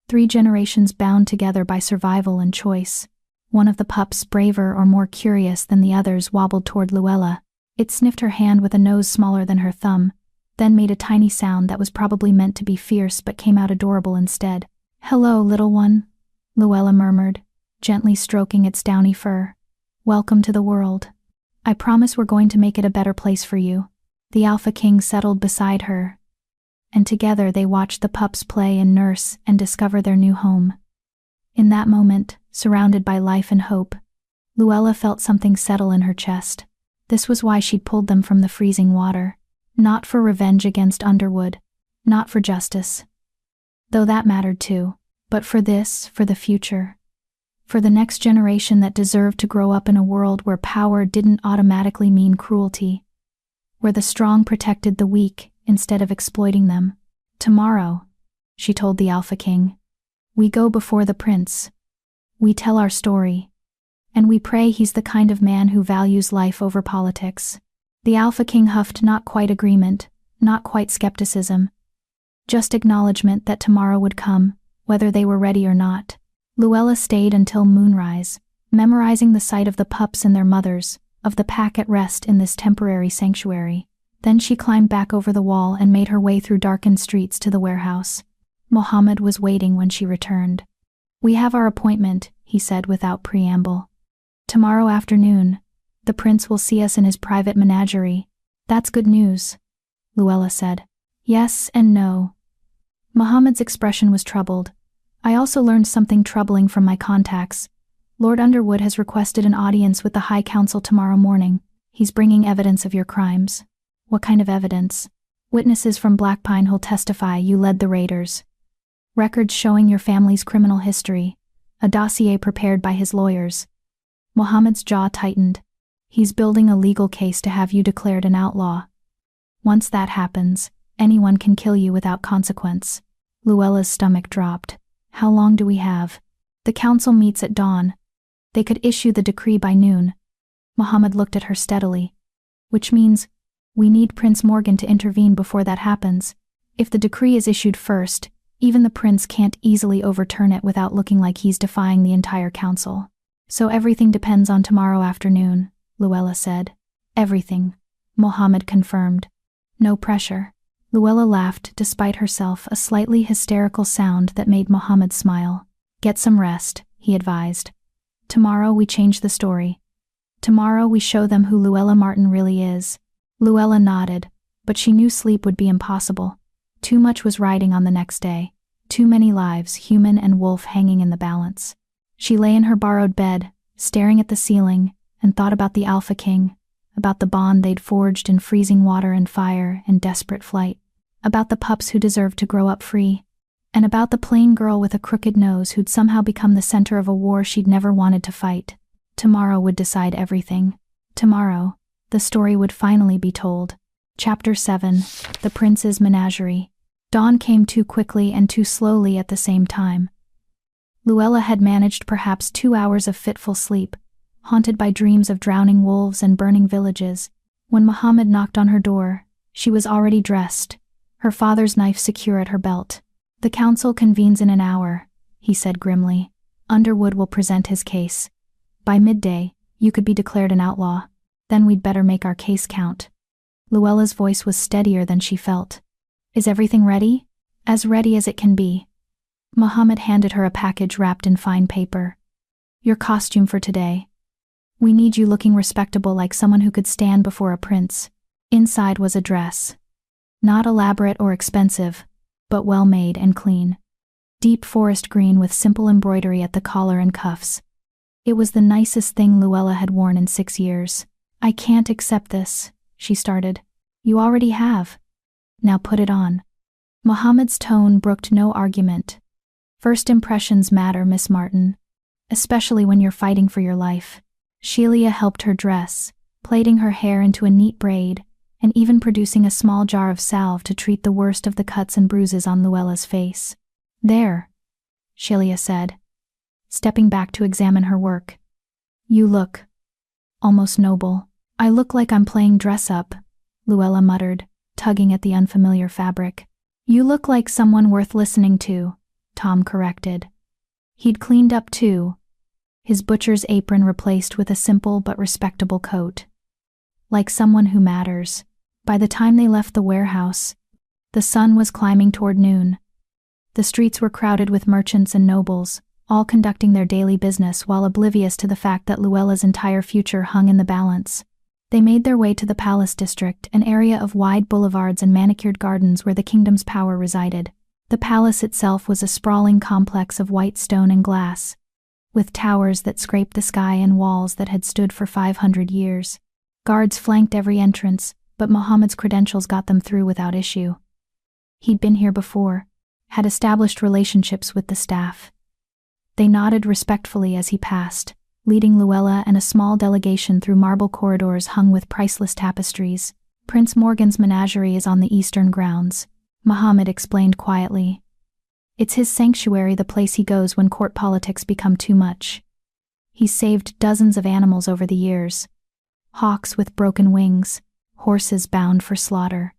3 generations bound together by survival and choice. One of the pups, braver or more curious than the others, wobbled toward Luella. It sniffed her hand with a nose smaller than her thumb, then made a tiny sound that was probably meant to be fierce but came out adorable instead. "Hello, little one," Luella murmured, gently stroking its downy fur. "Welcome to the world. I promise we're going to make it a better place for you." The Alphaking settled beside her, and together they watched the pups play and nurse and discover their new home. In that moment, surrounded by life and hope, Luella felt something settle in her chest. This was why she'd pulled them from the freezing water. Not for revenge against Underwood, not for justice, though that mattered too, but for this, for the future. For the next generation that deserved to grow up in a world where power didn't automatically mean cruelty, where the strong protected the weak instead of exploiting them. "Tomorrow," she told the Alphaking, "we go before the prince. We tell our story. And we pray he's the kind of man who values life over politics." The Alphaking huffed, not quite agreement, not quite skepticism, just acknowledgement that tomorrow would come, whether they were ready or not. Luella stayed until moonrise, memorizing the sight of the pups and their mothers, of the pack at rest in this temporary sanctuary. Then she climbed back over the wall and made her way through darkened streets to the warehouse. Mohammed was waiting when she returned. "We have our appointment," he said without preamble. "Tomorrow afternoon, the prince will see us in his private menagerie." "That's good news," Luella said. "Yes and no." Mohammed's expression was troubled. "I also learned something troubling from my contacts. Lord Underwood has requested an audience with the High Council tomorrow morning. He's bringing evidence of your crimes." "What kind of evidence?" "Witnesses from Blackpine who'll testify you led the raiders. Records showing your family's criminal history. A dossier prepared by his lawyers." Mohammed's jaw tightened. "He's building a legal case to have you declared an outlaw. Once that happens, anyone can kill you without consequence." Luella's stomach dropped. "How long do we have?" "The council meets at dawn. They could issue the decree by noon." Mohammed looked at her steadily. "Which means, we need Prince Morgan to intervene before that happens. If the decree is issued first, even the prince can't easily overturn it without looking like he's defying the entire council. So everything depends on tomorrow afternoon," Luella said. "Everything," Mohammed confirmed. "No pressure." Luella laughed despite herself, a slightly hysterical sound that made Mohammed smile. "Get some rest," he advised. "Tomorrow we change the story. Tomorrow we show them who Luella Martin really is." Luella nodded, but she knew sleep would be impossible. Too much was riding on the next day. Too many lives, human and wolf, hanging in the balance. She lay in her borrowed bed, staring at the ceiling, and thought about the Alphaking, about the bond they'd forged in freezing water and fire and desperate flight, about the pups who deserved to grow up free, and about the plain girl with a crooked nose who'd somehow become the center of a war she'd never wanted to fight. Tomorrow would decide everything. Tomorrow, the story would finally be told. Chapter 7, The Prince's Menagerie. Dawn came too quickly and too slowly at the same time. Luella had managed perhaps 2 hours of fitful sleep, haunted by dreams of drowning wolves and burning villages. When Muhammad knocked on her door, she was already dressed, her father's knife secure at her belt. "The council convenes in an hour," he said grimly. "Underwood will present his case. By midday, you could be declared an outlaw. Then we'd better make our case count." Luella's voice was steadier than she felt. "Is everything ready?" "As ready as it can be." Muhammad handed her a package wrapped in fine paper. "Your costume for today. We need you looking respectable, like someone who could stand before a prince." Inside was a dress. Not elaborate or expensive, but well made and clean. Deep forest green with simple embroidery at the collar and cuffs. It was the nicest thing Luella had worn in 6 years. "I can't accept this," she started. "You already have. Now put it on." Muhammad's tone brooked no argument. "First impressions matter, Miss Martin. Especially when you're fighting for your life." Sheila helped her dress, plaiting her hair into a neat braid, and even producing a small jar of salve to treat the worst of the cuts and bruises on Luella's face. "There," Sheila said, stepping back to examine her work. "You look almost noble." "I look like I'm playing dress-up," Luella muttered, tugging at the unfamiliar fabric. "You look like someone worth listening to," Tom corrected. He'd cleaned up too, his butcher's apron replaced with a simple but respectable coat. Like someone who matters. By the time they left the warehouse, the sun was climbing toward noon. The streets were crowded with merchants and nobles, all conducting their daily business while oblivious to the fact that Luella's entire future hung in the balance. They made their way to the Palace District, an area of wide boulevards and manicured gardens where the kingdom's power resided. The palace itself was a sprawling complex of white stone and glass, with towers that scraped the sky and walls that had stood for 500 years. Guards flanked every entrance, but Muhammad's credentials got them through without issue. He'd been here before, had established relationships with the staff. They nodded respectfully as he passed, leading Luella and a small delegation through marble corridors hung with priceless tapestries. "Prince Morgan's menagerie is on the eastern grounds," Muhammad explained quietly. "It's his sanctuary, the place he goes when court politics become too much. He's saved dozens of animals over the years. Hawks with broken wings, horses bound for slaughter,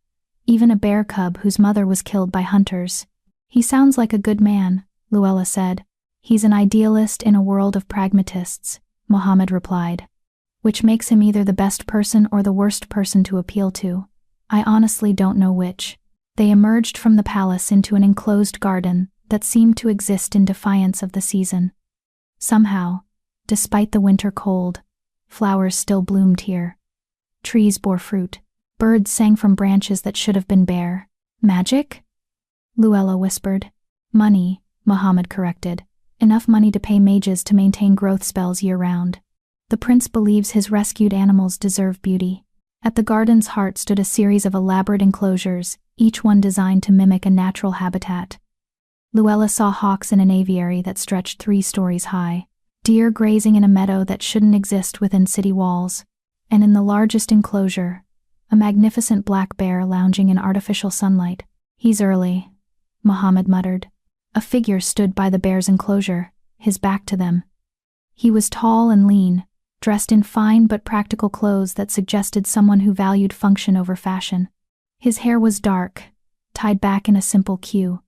even a bear cub whose mother was killed by hunters." "He sounds like a good man," Luella said. "He's an idealist in a world of pragmatists," Muhammad replied. "Which makes him either the best person or the worst person to appeal to. I honestly don't know which." They emerged from the palace into an enclosed garden that seemed to exist in defiance of the season. Somehow, despite the winter cold, flowers still bloomed here. Trees bore fruit. Birds sang from branches that should have been bare. "Magic?" Luella whispered. "Money," Muhammad corrected. "Enough money to pay mages to maintain growth spells year-round. The prince believes his rescued animals deserve beauty." At the garden's heart stood a series of elaborate enclosures, each one designed to mimic a natural habitat. Luella saw hawks in an aviary that stretched 3 stories high, deer grazing in a meadow that shouldn't exist within city walls, and in the largest enclosure, a magnificent black bear lounging in artificial sunlight. "He's early," Muhammad muttered. A figure stood by the bear's enclosure, his back to them. He was tall and lean, dressed in fine but practical clothes that suggested someone who valued function over fashion. His hair was dark, tied back in a simple queue,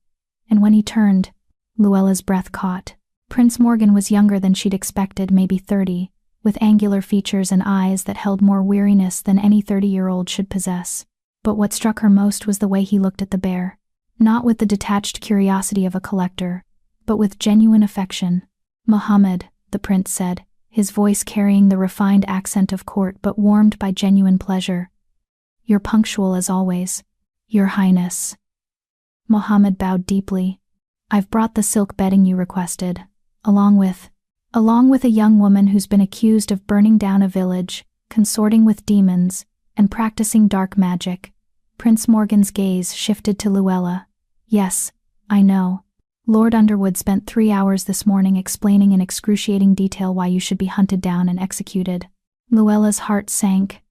and when he turned, Luella's breath caught. Prince Morgan was younger than she'd expected, maybe 30, with angular features and eyes that held more weariness than any 30-year-old should possess. But what struck her most was the way he looked at the bear. Not with the detached curiosity of a collector, but with genuine affection. "Muhammad," the prince said, his voice carrying the refined accent of court but warmed by genuine pleasure. "You're punctual as always." "Your Highness." Muhammad bowed deeply. "I've brought the silk bedding you requested, along with a young woman who's been accused of burning down a village, consorting with demons, and practicing dark magic." Prince Morgan's gaze shifted to Luella. "Yes, I know. Lord Underwood spent 3 hours this morning explaining in excruciating detail why you should be hunted down and executed." Luella's heart sank.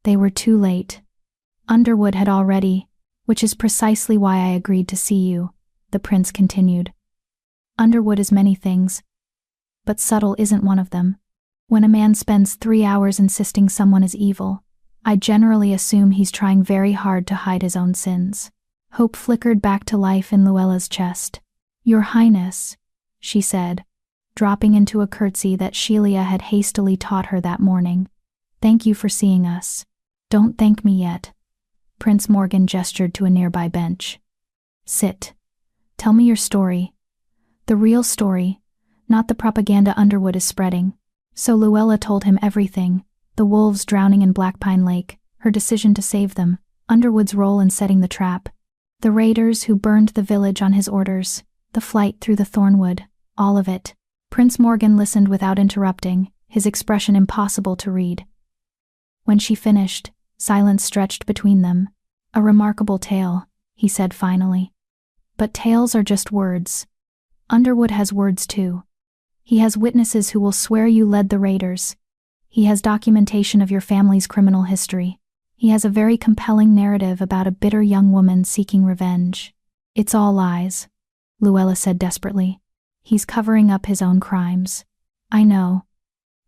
They were too late. Underwood had already, Which is precisely why I agreed to see you, the prince continued. Underwood is many things, but subtle isn't one of them. When a man spends 3 hours insisting someone is evil, I generally assume he's trying very hard to hide his own sins. Hope flickered back to life in Luella's chest. Your Highness, she said, dropping into a curtsy that Shelia had hastily taught her that morning. Thank you for seeing us. Don't thank me yet. Prince Morgan gestured to a nearby bench. Sit. Tell me your story. The real story, not the propaganda Underwood is spreading. So Luella told him everything, the wolves drowning in Blackpine Lake, her decision to save them, Underwood's role in setting the trap, the raiders who burned the village on his orders, the flight through the thornwood, all of it. Prince Morgan listened without interrupting, his expression impossible to read. When she finished, silence stretched between them. A remarkable tale, he said finally. But tales are just words. Underwood has words too. He has witnesses who will swear you led the raiders. He has documentation of your family's criminal history. He has a very compelling narrative about a bitter young woman seeking revenge. It's all lies, Luella said desperately. He's covering up his own crimes. I know.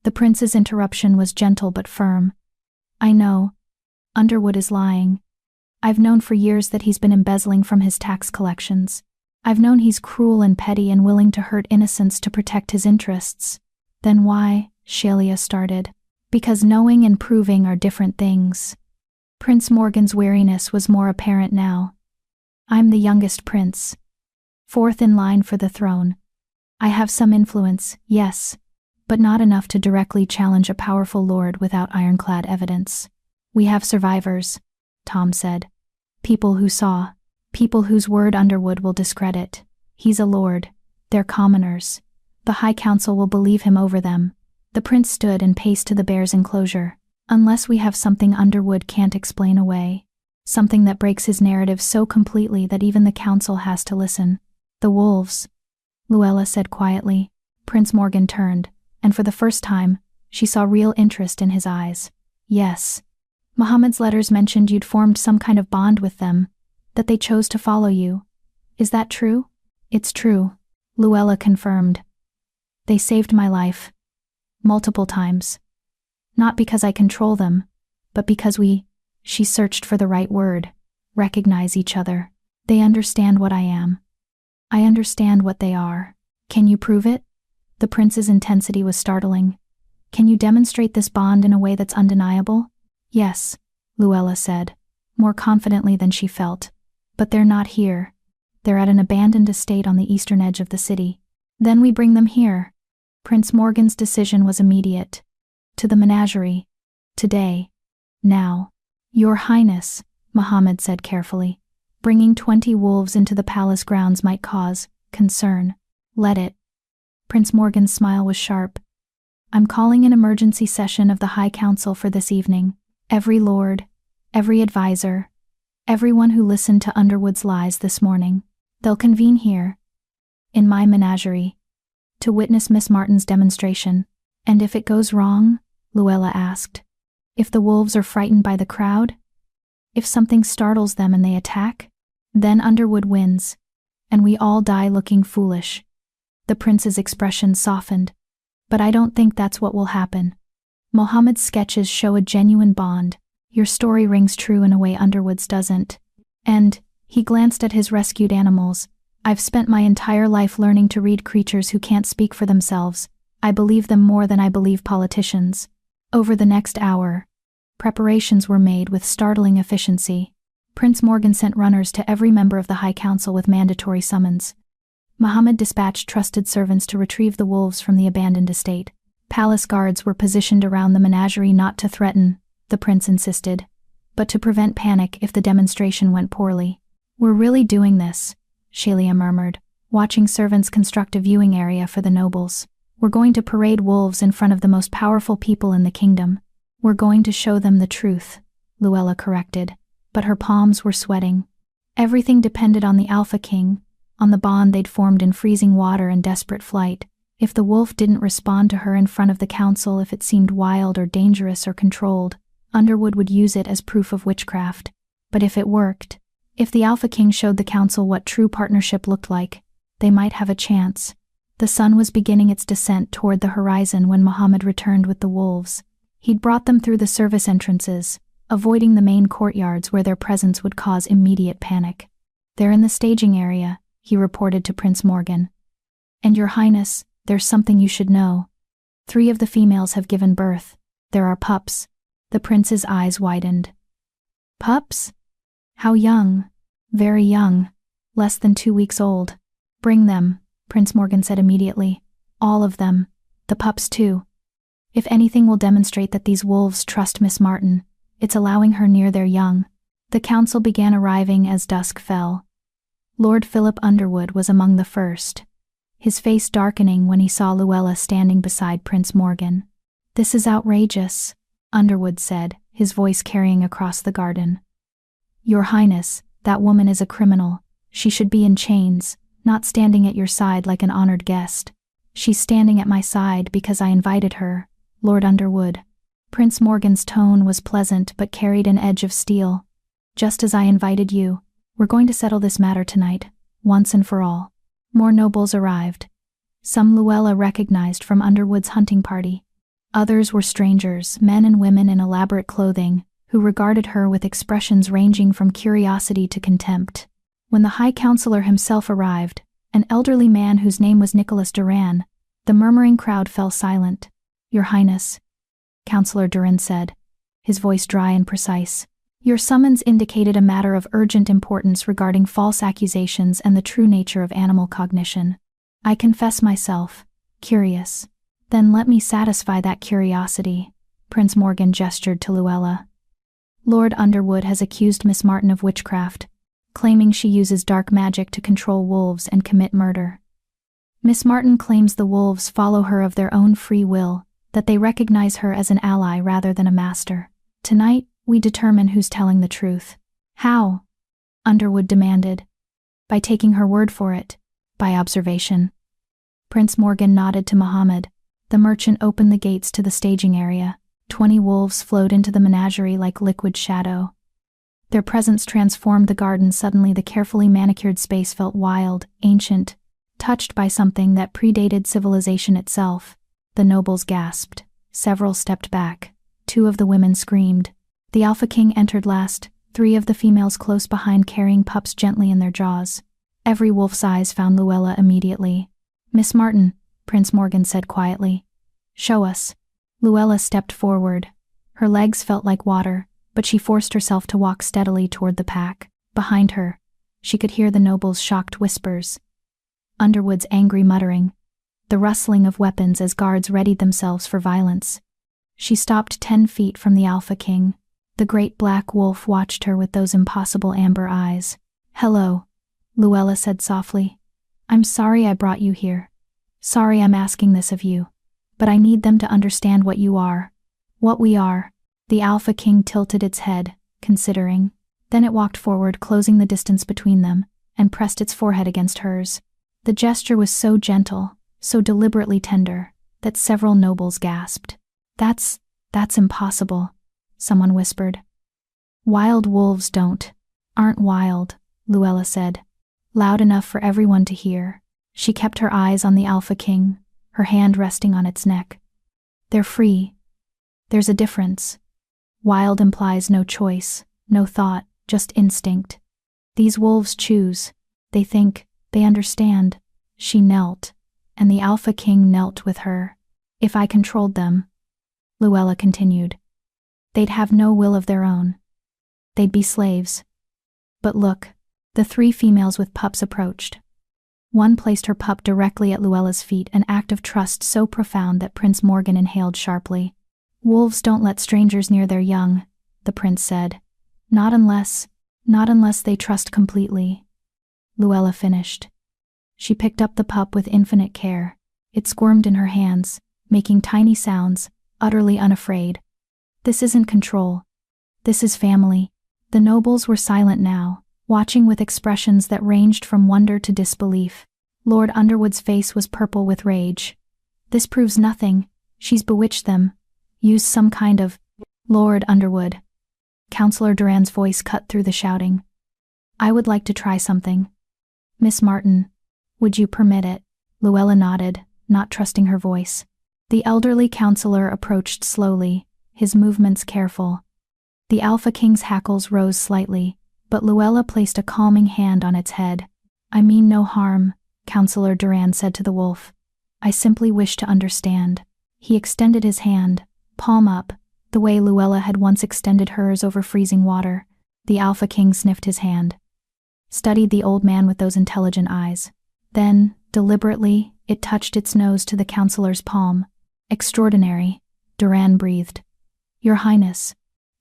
The prince's interruption was gentle but firm. I know. Underwood is lying. I've known for years that he's been embezzling from his tax collections. I've known he's cruel and petty and willing to hurt innocents to protect his interests. Then why? Shelia started. Because knowing and proving are different things. Prince Morgan's weariness was more apparent now. I'm the youngest prince. 4th in line for the throne. I have some influence, yes, but not enough to directly challenge a powerful lord without ironclad evidence. We have survivors, Tom said. People who saw. People whose word Underwood will discredit. He's a lord. They're commoners. The High Council will believe him over them. The prince stood and paced to the bear's enclosure. Unless we have something Underwood can't explain away. Something that breaks his narrative so completely that even the council has to listen. The wolves, Luella said quietly. Prince Morgan turned, and for the first time, she saw real interest in his eyes. Yes. Muhammad's letters mentioned you'd formed some kind of bond with them, that they chose to follow you. Is that true? It's true, Luella confirmed. They saved my life. Multiple times. Not because I control them, but because she searched for the right word, recognize each other. They understand what I am. I understand what they are. Can you prove it? The prince's intensity was startling. Can you demonstrate this bond in a way that's undeniable? Yes, Luella said, more confidently than she felt. But they're not here. They're at an abandoned estate on the eastern edge of the city. Then we bring them here. Prince Morgan's decision was immediate. To the menagerie. Today. Now. Your Highness, Muhammad said carefully. Bringing 20 wolves into the palace grounds might cause concern. Let it. Prince Morgan's smile was sharp. I'm calling an emergency session of the High Council for this evening. Every lord, every advisor, everyone who listened to Underwood's lies this morning. They'll convene here, in my menagerie, to witness Miss Martin's demonstration. And if it goes wrong, Luella asked, if the wolves are frightened by the crowd, if something startles them and they attack, then Underwood wins, and we all die looking foolish. The prince's expression softened. But I don't think that's what will happen. Mohammed's sketches show a genuine bond. Your story rings true in a way Underwood's doesn't. And, he glanced at his rescued animals, I've spent my entire life learning to read creatures who can't speak for themselves. I believe them more than I believe politicians. Over the next hour, preparations were made with startling efficiency. Prince Morgan sent runners to every member of the High Council with mandatory summons. Muhammad dispatched trusted servants to retrieve the wolves from the abandoned estate. Palace guards were positioned around the menagerie not to threaten, the prince insisted, but to prevent panic if the demonstration went poorly. We're really doing this, Shelia murmured, watching servants construct a viewing area for the nobles. We're going to parade wolves in front of the most powerful people in the kingdom. We're going to show them the truth, Luella corrected, but her palms were sweating. Everything depended on the Alphaking, on the bond they'd formed in freezing water and desperate flight. If the wolf didn't respond to her in front of the council, if it seemed wild or dangerous or controlled, Underwood would use it as proof of witchcraft. But if it worked, If the Alpha King showed the council what true partnership looked like, they might have a chance. The sun was beginning its descent toward the horizon when Muhammad returned with the wolves. He'd brought them through the service entrances, avoiding the main courtyards where their presence would cause immediate panic. "They're in the staging area," he reported to Prince Morgan. "And Your Highness, there's something you should know. 3 of the females have given birth. There are pups." The prince's eyes widened. "Pups? How young?" "Very young. Less than 2 weeks old." "Bring them," Prince Morgan said immediately. "All of them. The pups too. If anything will demonstrate that these wolves trust Miss Martin, it's allowing her near their young." The council began arriving as dusk fell. Lord Philip Underwood was among the first, his face darkening when he saw Luella standing beside Prince Morgan. "This is outrageous," Underwood said, his voice carrying across the garden. "Your Highness, that woman is a criminal. She should be in chains, not standing at your side like an honored guest." "She's standing at my side because I invited her, Lord Underwood." Prince Morgan's tone was pleasant but carried an edge of steel. "Just as I invited you. We're going to settle this matter tonight, once and for all." More nobles arrived. Some Luella recognized from Underwood's hunting party. Others were strangers, men and women in elaborate clothing, who regarded her with expressions ranging from curiosity to contempt. When the High Counselor himself arrived, an elderly man whose name was Nicholas Duran, the murmuring crowd fell silent. "Your Highness," Counselor Duran said, his voice dry and precise. "Your summons indicated a matter of urgent importance regarding false accusations and the true nature of animal cognition. I confess myself curious." "Then let me satisfy that curiosity." Prince Morgan gestured to Luella. "Lord Underwood has accused Miss Martin of witchcraft, claiming she uses dark magic to control wolves and commit murder. Miss Martin claims the wolves follow her of their own free will, that they recognize her as an ally rather than a master. Tonight, we determine who's telling the truth." "How?" Underwood demanded. "By taking her word for it. By observation." Prince Morgan nodded to Muhammad. The merchant opened the gates to the staging area. 20 wolves flowed into the menagerie like liquid shadow. Their presence transformed the garden. Suddenly the carefully manicured space felt wild, ancient, touched by something that predated civilization itself. The nobles gasped. Several stepped back. 2 of the women screamed. The Alpha King entered last, 3 of the females close behind carrying pups gently in their jaws. Every wolf's eyes found Luella immediately. "Miss Martin," Prince Morgan said quietly. "Show us." Luella stepped forward. Her legs felt like water, but she forced herself to walk steadily toward the pack. Behind her, she could hear the nobles' shocked whispers, Underwood's angry muttering, the rustling of weapons as guards readied themselves for violence. She stopped 10 feet from the Alpha King. The great black wolf watched her with those impossible amber eyes. "Hello," Luella said softly. "I'm sorry I brought you here. Sorry I'm asking this of you. But I need them to understand what you are. What we are." The Alpha King tilted its head, considering. Then it walked forward, closing the distance between them, and pressed its forehead against hers. The gesture was so gentle, so deliberately tender, that several nobles gasped. That's impossible," someone whispered. "Wild wolves aren't wild," Luella said, loud enough for everyone to hear. She kept her eyes on the Alpha King, her hand resting on its neck. "They're free. There's a difference. Wild implies no choice, no thought, just instinct. These wolves choose. They think, they understand." She knelt, and the Alpha King knelt with her. "If I controlled them," Luella continued, "they'd have no will of their own. They'd be slaves. But look," the 3 females with pups approached. One placed her pup directly at Luella's feet, an act of trust so profound that Prince Morgan inhaled sharply. "Wolves don't let strangers near their young," the prince said. Not unless they trust completely," Luella finished. She picked up the pup with infinite care. It squirmed in her hands, making tiny sounds, utterly unafraid. "This isn't control. This is family." The nobles were silent now, watching with expressions that ranged from wonder to disbelief. Lord Underwood's face was purple with rage. "This proves nothing. She's bewitched them. Used some kind of—" "Lord Underwood." Counselor Duran's voice cut through the shouting. I would like to try something. Miss Martin, would you permit it? Luella nodded, not trusting her voice. The elderly counselor approached slowly, his movements careful. The Alphaking's hackles rose slightly, but Luella placed a calming hand on its head. I mean no harm, Counselor Duran said to the wolf. I simply wish to understand. He extended his hand, palm up, the way Luella had once extended hers over freezing water. The Alphaking sniffed his hand, studied the old man with those intelligent eyes. Then, deliberately, it touched its nose to the counselor's palm. Extraordinary, Duran breathed. Your Highness,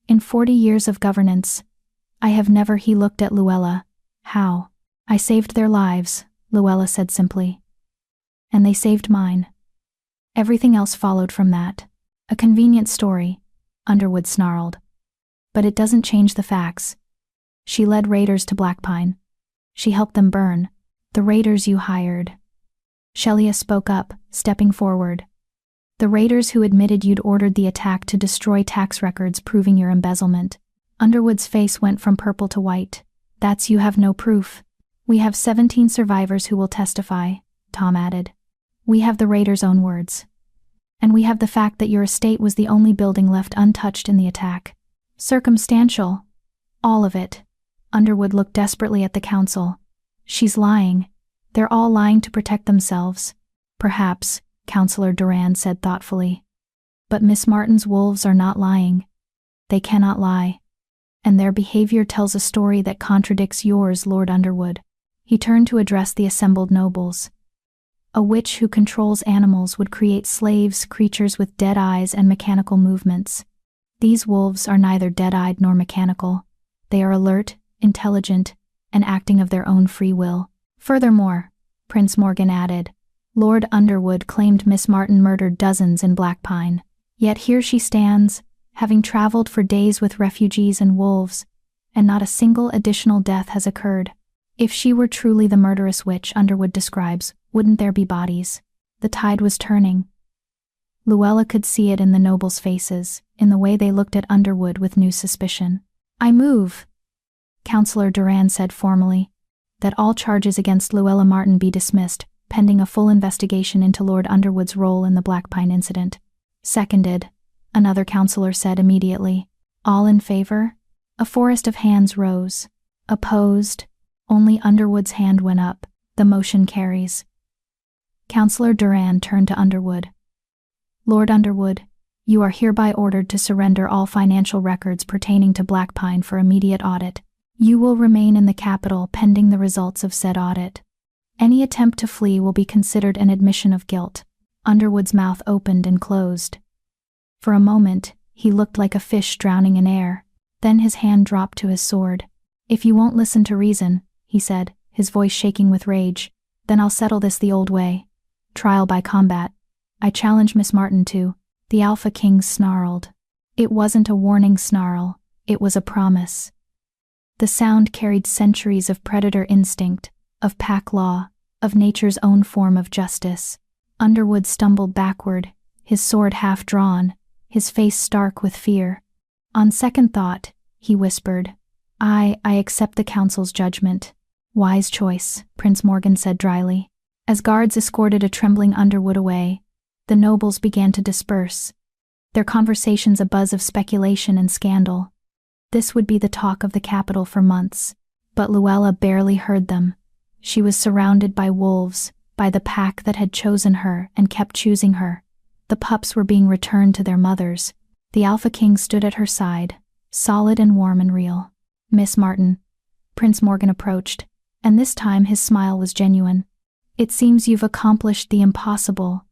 in 40 years of governance, I have never. He looked at Luella. How? I saved their lives, Luella said simply. And they saved mine. Everything else followed from that. A convenient story, Underwood snarled. But it doesn't change the facts. She led raiders to Blackpine. She helped them burn. The raiders you hired. Shelia spoke up, stepping forward. The raiders who admitted you'd ordered the attack to destroy tax records proving your embezzlement. Underwood's face went from purple to white. That's you have no proof. We have 17 survivors who will testify, Tom added. We have the raiders' own words. And we have the fact that your estate was the only building left untouched in the attack. Circumstantial. All of it. Underwood looked desperately at the council. She's lying. They're all lying to protect themselves. Perhaps, Counselor Duran said thoughtfully. But Miss Martin's wolves are not lying. They cannot lie. And their behavior tells a story that contradicts yours, Lord Underwood. He turned to address the assembled nobles. A witch who controls animals would create slaves, creatures with dead eyes and mechanical movements. These wolves are neither dead-eyed nor mechanical. They are alert, intelligent, and acting of their own free will. Furthermore, Prince Morgan added, Lord Underwood claimed Miss Martin murdered dozens in Blackpine. Yet here she stands, having traveled for days with refugees and wolves, and not a single additional death has occurred. If she were truly the murderous witch Underwood describes, wouldn't there be bodies? The tide was turning. Luella could see it in the nobles' faces, in the way they looked at Underwood with new suspicion. I move, Counselor Duran said formally, that all charges against Luella Martin be dismissed, pending a full investigation into Lord Underwood's role in the Blackpine incident. Seconded, another counselor said immediately. All in favor? A forest of hands rose. Opposed? Only Underwood's hand went up. The motion carries. Counselor Duran turned to Underwood. Lord Underwood, you are hereby ordered to surrender all financial records pertaining to Blackpine for immediate audit. You will remain in the capital pending the results of said audit. Any attempt to flee will be considered an admission of guilt. Underwood's mouth opened and closed. For a moment, he looked like a fish drowning in air. Then his hand dropped to his sword. If you won't listen to reason, he said, his voice shaking with rage, then I'll settle this the old way. Trial by combat. I challenge Miss Martin to. The Alphaking snarled. It wasn't a warning snarl, it was a promise. The sound carried centuries of predator instinct, of pack law, of nature's own form of justice. Underwood stumbled backward, his sword half drawn, his face stark with fear. On second thought, he whispered, I accept the council's judgment. Wise choice, Prince Morgan said dryly. As guards escorted a trembling Underwood away, the nobles began to disperse, their conversations a buzz of speculation and scandal. This would be the talk of the capital for months, but Luella barely heard them. She was surrounded by wolves, by the pack that had chosen her and kept choosing her. The pups were being returned to their mothers. The Alphaking stood at her side, solid and warm and real. Miss Martin. Prince Morgan approached, and this time his smile was genuine. It seems you've accomplished the impossible.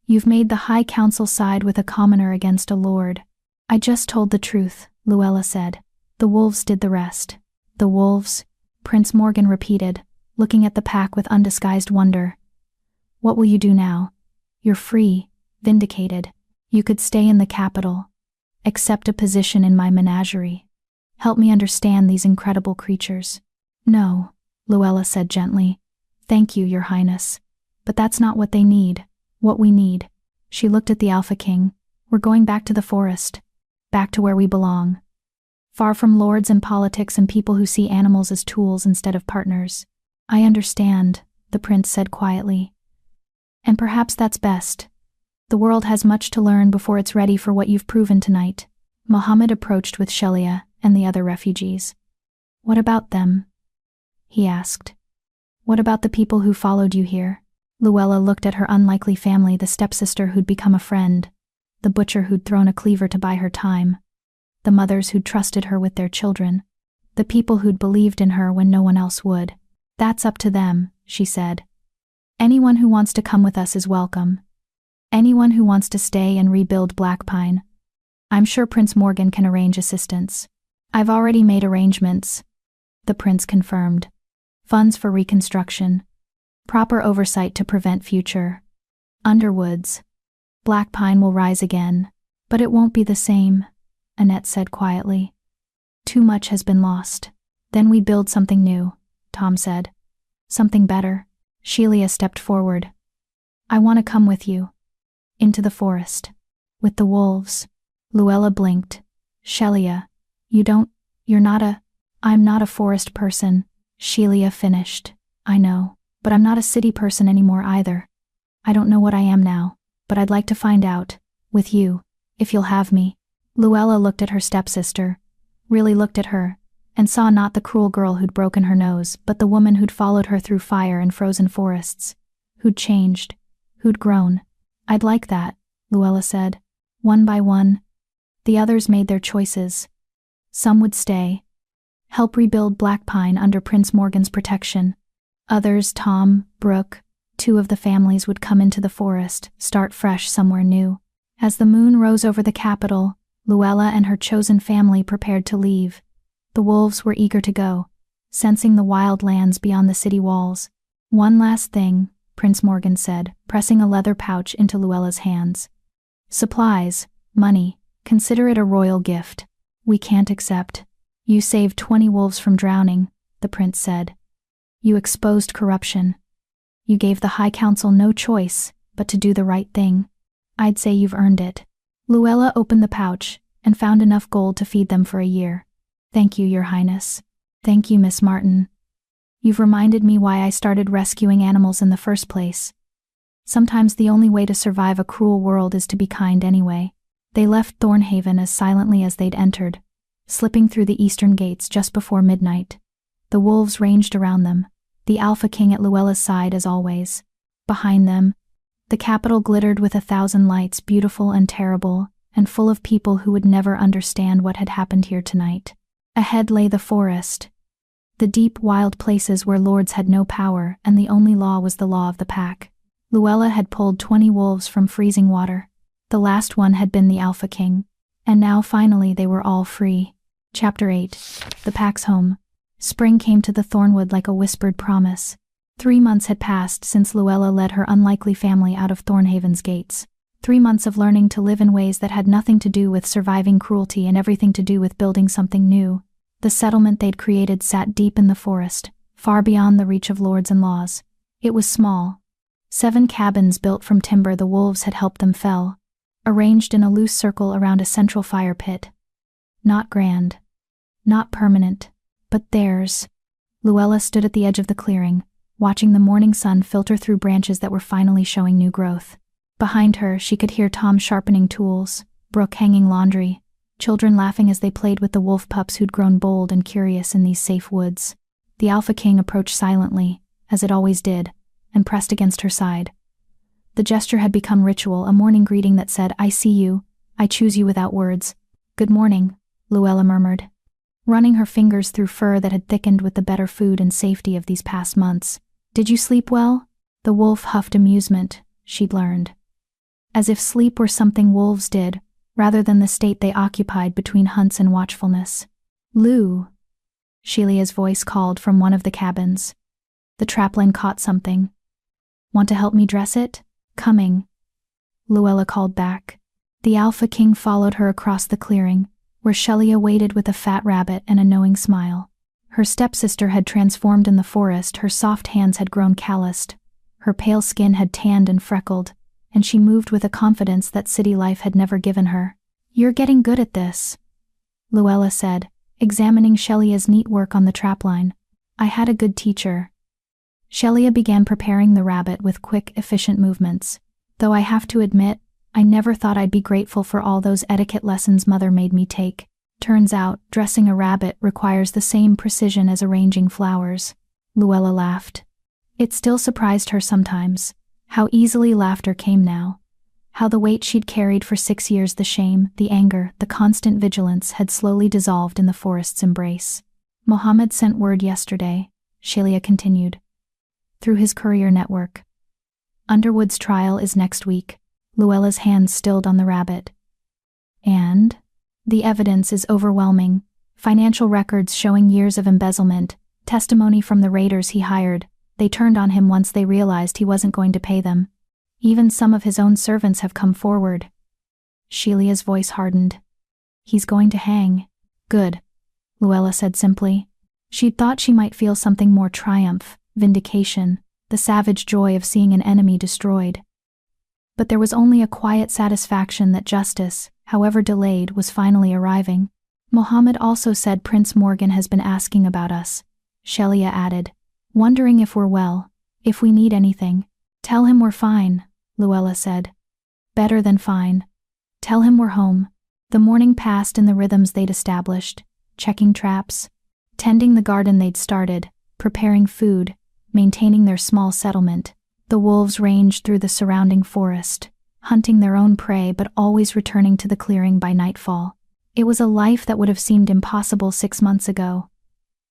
You've made the High Council side with a commoner against a lord. I just told the truth, Luella said. The wolves did the rest. The wolves? Prince Morgan repeated, looking at the pack with undisguised wonder. What will you do now? You're free, vindicated. You could stay in the capital. Accept a position in my menagerie. Help me understand these incredible creatures. No, Luella said gently. Thank you, Your Highness. But that's not what they need. What we need. She looked at the Alphaking. We're going back to the forest. Back to where we belong. far from lords and politics and people who see animals as tools instead of partners. I understand, the prince said quietly. And perhaps that's best. The world has much to learn before it's ready for what you've proven tonight. Mohammed approached with Shelia and the other refugees. What about them? He asked. What about the people who followed you here? Luella looked at her unlikely family, the stepsister who'd become a friend, the butcher who'd thrown a cleaver to buy her time, the mothers who'd trusted her with their children, the people who'd believed in her when no one else would. That's up to them, she said. Anyone who wants to come with us is welcome. Anyone who wants to stay and rebuild Blackpine. I'm sure Prince Morgan can arrange assistance. I've already made arrangements, the prince confirmed. Funds for reconstruction. Proper oversight to prevent future underwoods. Blackpine will rise again, but it won't be the same, Annette said quietly. Too much has been lost. Then we build something new, Tom said. Something better. Shelia stepped forward. I want to come with you. Into the forest. With the wolves. Luella blinked. Shelia, I'm not a forest person, Shelia finished. I know, but I'm not a city person anymore either. I don't know what I am now, but I'd like to find out, with you, if you'll have me. Luella looked at her stepsister, really looked at her, and saw not the cruel girl who'd broken her nose, but the woman who'd followed her through fire and frozen forests, who'd changed, who'd grown. I'd like that, Luella said. One by one, the others made their choices. Some would stay, help rebuild Blackpine under Prince Morgan's protection. Others, Tom, Brooke, 2 of the families would come into the forest, start fresh somewhere new. As the moon rose over the capital, Luella and her chosen family prepared to leave. The wolves were eager to go, sensing the wild lands beyond the city walls. One last thing, Prince Morgan said, pressing a leather pouch into Luella's hands. Supplies, money, consider it a royal gift. We can't accept. You saved 20 wolves from drowning, the prince said. You exposed corruption. You gave the High Council no choice but to do the right thing. I'd say you've earned it. Luella opened the pouch and found enough gold to feed them for a year. Thank you, Your Highness. Thank you, Miss Martin. You've reminded me why I started rescuing animals in the first place. Sometimes the only way to survive a cruel world is to be kind anyway. They left Thornhaven as silently as they'd entered, slipping through the eastern gates just before midnight. The wolves ranged around them, the Alphaking at Luella's side as always. Behind them, the capital glittered with 1,000 lights, beautiful and terrible, and full of people who would never understand what had happened here tonight. Ahead lay the forest, the deep, wild places where lords had no power and the only law was the law of the pack. Luella had pulled 20 wolves from freezing water. The last one had been the Alphaking, and now finally they were all free. Chapter 8. The Pack's Home. Spring came to the Thornwood like a whispered promise. 3 months had passed since Luella led her unlikely family out of Thornhaven's gates. 3 months of learning to live in ways that had nothing to do with surviving cruelty and everything to do with building something new. The settlement they'd created sat deep in the forest, far beyond the reach of lords and laws. It was small. 7 cabins built from timber the wolves had helped them fell, arranged in a loose circle around a central fire pit. Not grand, not permanent, but theirs. Luella stood at the edge of the clearing, watching the morning sun filter through branches that were finally showing new growth. Behind her, she could hear Tom sharpening tools, Brooke hanging laundry, children laughing as they played with the wolf pups who'd grown bold and curious in these safe woods. The Alphaking approached silently, as it always did, and pressed against her side. The gesture had become ritual, a morning greeting that said, I see you, I choose you without words. Good morning, Luella murmured, running her fingers through fur that had thickened with the better food and safety of these past months. Did you sleep well? The wolf huffed amusement, she'd learned. As if sleep were something wolves did, rather than the state they occupied between hunts and watchfulness. Lou, Shelia's voice called from one of the cabins. The trapline caught something. Want to help me dress it? Coming, Luella called back. The Alphaking followed her across the clearing, where Shelia waited with a fat rabbit and a knowing smile. Her stepsister had transformed in the forest, her soft hands had grown calloused, her pale skin had tanned and freckled, and she moved with a confidence that city life had never given her. You're getting good at this, Luella said, examining Shelia's neat work on the trapline. I had a good teacher. Shelia began preparing the rabbit with quick, efficient movements. Though I have to admit, I never thought I'd be grateful for all those etiquette lessons Mother made me take. Turns out, dressing a rabbit requires the same precision as arranging flowers. Luella laughed. It still surprised her sometimes, how easily laughter came now. How the weight she'd carried for 6 years, the shame, the anger, the constant vigilance, had slowly dissolved in the forest's embrace. Mohammed sent word yesterday, Shelia continued. Through his courier network. Underwood's trial is next week. Luella's hands stilled on the rabbit. And? The evidence is overwhelming. Financial records showing years of embezzlement, testimony from the raiders he hired. They turned on him once they realized he wasn't going to pay them. Even some of his own servants have come forward. Shelia's voice hardened. He's going to hang. Good, Luella said simply. She'd thought she might feel something more: triumph, vindication, the savage joy of seeing an enemy destroyed. But there was only a quiet satisfaction that justice, however delayed, was finally arriving. Mohammed also said Prince Morgan has been asking about us, Shelia added, wondering if we're well, if we need anything. Tell him we're fine, Luella said. Better than fine. Tell him we're home. The morning passed in the rhythms they'd established, checking traps, tending the garden they'd started, preparing food, maintaining their small settlement. The wolves ranged through the surrounding forest, hunting their own prey but always returning to the clearing by nightfall. It was a life that would have seemed impossible 6 months ago.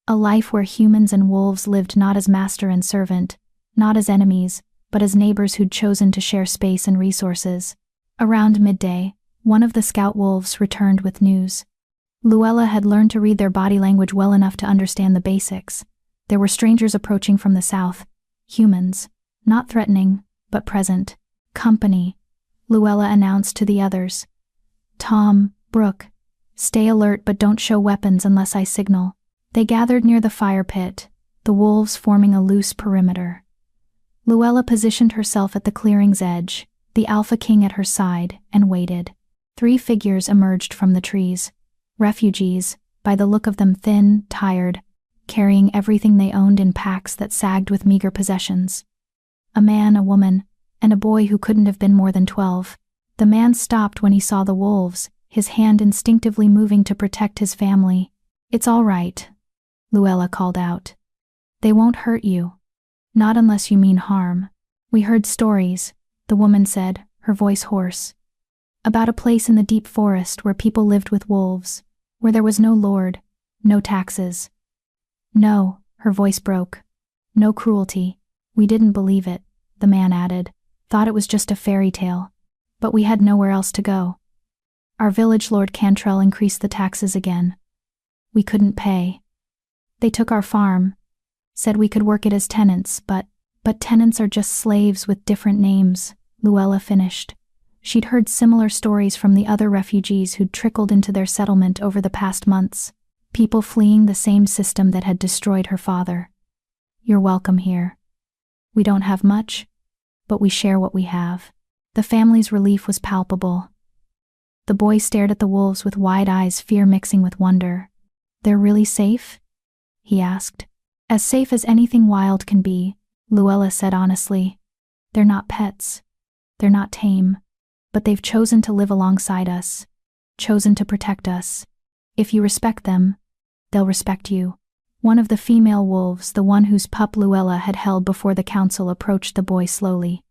A life where humans and wolves lived not as master and servant, not as enemies, but as neighbors who'd chosen to share space and resources. Around midday, one of the scout wolves returned with news. Luella had learned to read their body language well enough to understand the basics. There were strangers approaching from the south. Humans. Not threatening, but present. Company, Luella announced to the others. Tom, Brooke, stay alert but don't show weapons unless I signal. They gathered near the fire pit, the wolves forming a loose perimeter. Luella positioned herself at the clearing's edge, the Alphaking at her side, and waited. 3 figures emerged from the trees. Refugees, by the look of them thin, tired, carrying everything they owned in packs that sagged with meager possessions. A man, a woman, and a boy who couldn't have been more than 12. The man stopped when he saw the wolves, his hand instinctively moving to protect his family. It's all right, Luella called out. They won't hurt you. Not unless you mean harm. We heard stories, the woman said, her voice hoarse. About a place in the deep forest where people lived with wolves, where there was no lord, no taxes. No, her voice broke. No cruelty. We didn't believe it, the man added. Thought it was just a fairy tale. But we had nowhere else to go. Our village lord Cantrell increased the taxes again. We couldn't pay. They took our farm. Said we could work it as tenants, but tenants are just slaves with different names, Luella finished. She'd heard similar stories from the other refugees who'd trickled into their settlement over the past months. People fleeing the same system that had destroyed her father. You're welcome here. We don't have much, but we share what we have. The family's relief was palpable. The boy stared at the wolves with wide eyes, fear mixing with wonder. They're really safe? He asked. As safe as anything wild can be, Luella said honestly. They're not pets. They're not tame. But they've chosen to live alongside us. Chosen to protect us. If you respect them, they'll respect you. One of the female wolves, the one whose pup Luella had held before the council, approached the boy slowly.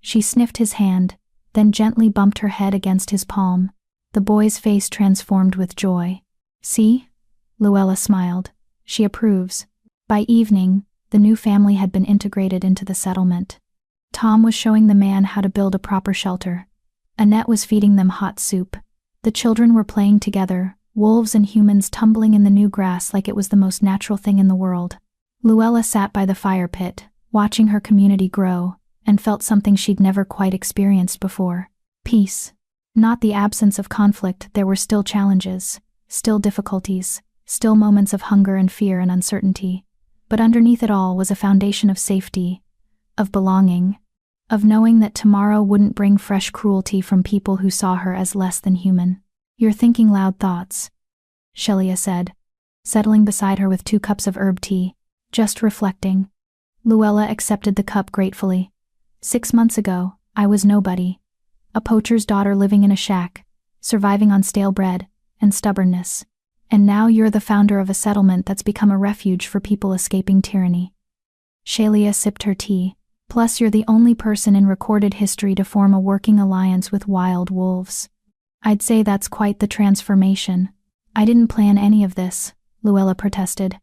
She sniffed his hand, then gently bumped her head against his palm. The boy's face transformed with joy. See? Luella smiled. She approves. By evening, the new family had been integrated into the settlement. Tom was showing the man how to build a proper shelter. Annette was feeding them hot soup. The children were playing together, wolves and humans tumbling in the new grass like it was the most natural thing in the world. Luella sat by the fire pit, watching her community grow, and felt something she'd never quite experienced before. Peace. Not the absence of conflict. There were still challenges, still difficulties, still moments of hunger and fear and uncertainty. But underneath it all was a foundation of safety, of belonging, of knowing that tomorrow wouldn't bring fresh cruelty from people who saw her as less than human. You're thinking loud thoughts, Shelia said. settling beside her with 2 cups of herb tea. Just reflecting. Luella accepted the cup gratefully. 6 months ago, I was nobody. A poacher's daughter living in a shack, surviving on stale bread and stubbornness. And now you're the founder of a settlement that's become a refuge for people escaping tyranny. Shelia sipped her tea. Plus you're the only person in recorded history to form a working alliance with wild wolves. I'd say that's quite the transformation. I didn't plan any of this, Luella protested.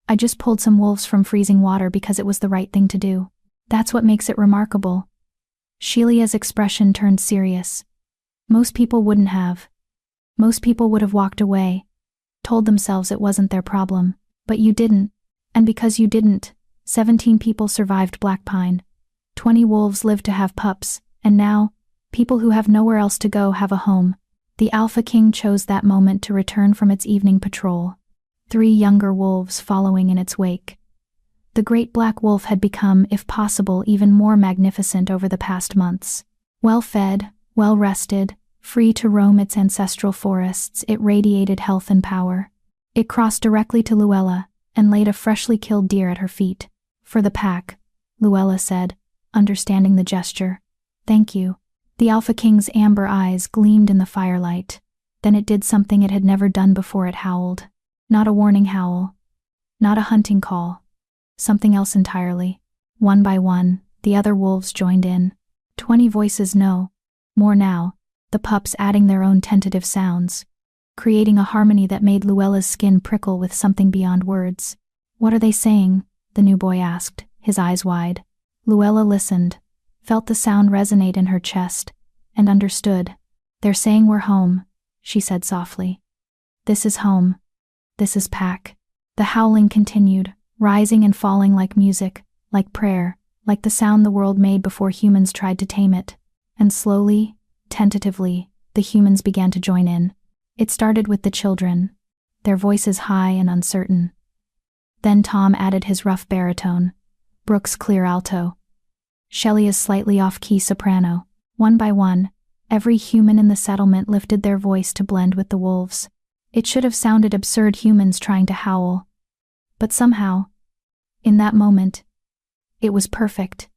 I just pulled some wolves from freezing water because it was the right thing to do. That's what makes it remarkable. Shelia's expression turned serious. Most people wouldn't have. Most people would have walked away, told themselves it wasn't their problem. But you didn't. And because you didn't, 17 people survived Black Pine. 20 wolves lived to have pups, and now, people who have nowhere else to go have a home. The Alphaking chose that moment to return from its evening patrol, 3 younger wolves following in its wake. The great black wolf had become, if possible, even more magnificent over the past months. Well-fed, well-rested, free to roam its ancestral forests, it radiated health and power. It crossed directly to Luella and laid a freshly killed deer at her feet. For the pack, Luella said, understanding the gesture. Thank you. The Alphaking's amber eyes gleamed in the firelight. Then it did something it had never done before. It howled. Not a warning howl. Not a hunting call. Something else entirely. One by one, the other wolves joined in. 20 voices, no. More now, the pups adding their own tentative sounds, creating a harmony that made Luella's skin prickle with something beyond words. What are they saying? The new boy asked, his eyes wide. Luella listened, felt the sound resonate in her chest, and understood. They're saying we're home, she said softly. This is home. This is pack. The howling continued, rising and falling like music, like prayer, like the sound the world made before humans tried to tame it. And slowly, tentatively, the humans began to join in. It started with the children, their voices high and uncertain. Then Tom added his rough baritone, Brooke's clear alto, Shelia's slightly off-key soprano. One by one, every human in the settlement lifted their voice to blend with the wolves. It should have sounded absurd, humans trying to howl. But somehow, in that moment, it was perfect.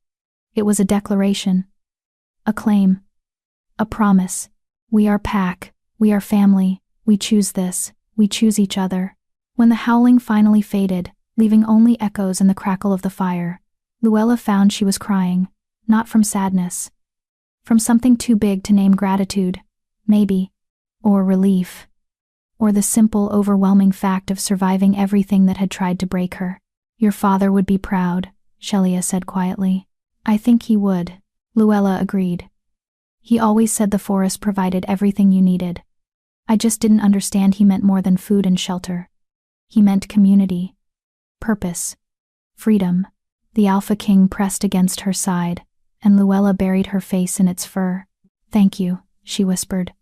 It was a declaration. A claim. A promise. We are pack. We are family. We choose this. We choose each other. When the howling finally faded, leaving only echoes in the crackle of the fire, Luella found she was crying, not from sadness. From something too big to name: gratitude, maybe, or relief, or the simple, overwhelming fact of surviving everything that had tried to break her. Your father would be proud, Shelia said quietly. I think he would, Luella agreed. He always said the forest provided everything you needed. I just didn't understand he meant more than food and shelter. He meant community, purpose, freedom. The Alphaking pressed against her side, and Luella buried her face in its fur. Thank you, she whispered.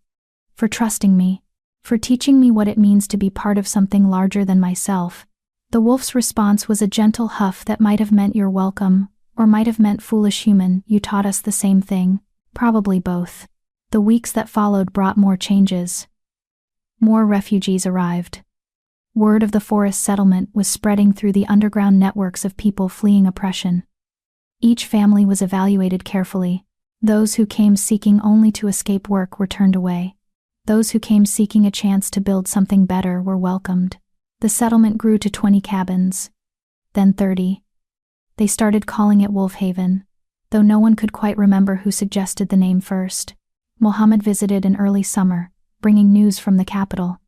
For trusting me. For teaching me what it means to be part of something larger than myself. The wolf's response was a gentle huff that might have meant you're welcome, or might have meant foolish human, you taught us the same thing. Probably both. The weeks that followed brought more changes. More refugees arrived. Word of the forest settlement was spreading through the underground networks of people fleeing oppression. Each family was evaluated carefully. Those who came seeking only to escape work were turned away. Those who came seeking a chance to build something better were welcomed. The settlement grew to 20 cabins. Then 30. They started calling it Wolf Haven, though no one could quite remember who suggested the name first. Mohammed visited in early summer, bringing news from the capital.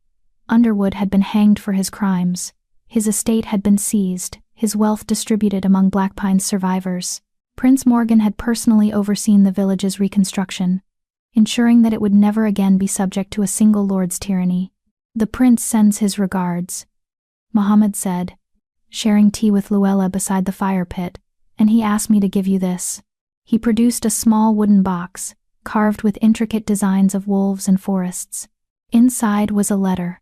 Underwood had been hanged for his crimes. His estate had been seized, his wealth distributed among Black Pine's survivors. Prince Morgan had personally overseen the village's reconstruction, ensuring that it would never again be subject to a single lord's tyranny. The prince sends his regards, Mohammed said, sharing tea with Luella beside the fire pit, and he asked me to give you this. He produced a small wooden box, carved with intricate designs of wolves and forests. Inside was a letter,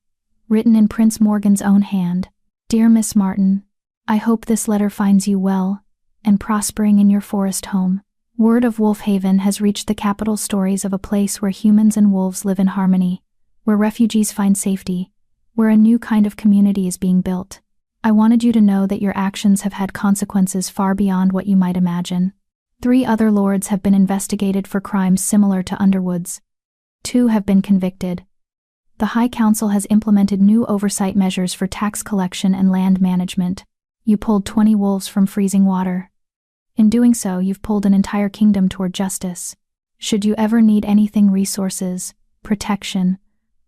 written in Prince Morgan's own hand. Dear Miss Martin, I hope this letter finds you well and prospering in your forest home. Word of Wolf Haven has reached the capital, stories of a place where humans and wolves live in harmony, where refugees find safety, where a new kind of community is being built. I wanted you to know that your actions have had consequences far beyond what you might imagine. 3 other lords have been investigated for crimes similar to Underwood's. 2 have been convicted. The High Council has implemented new oversight measures for tax collection and land management. You pulled 20 wolves from freezing water. In doing so, you've pulled an entire kingdom toward justice. Should you ever need anything, resources, protection,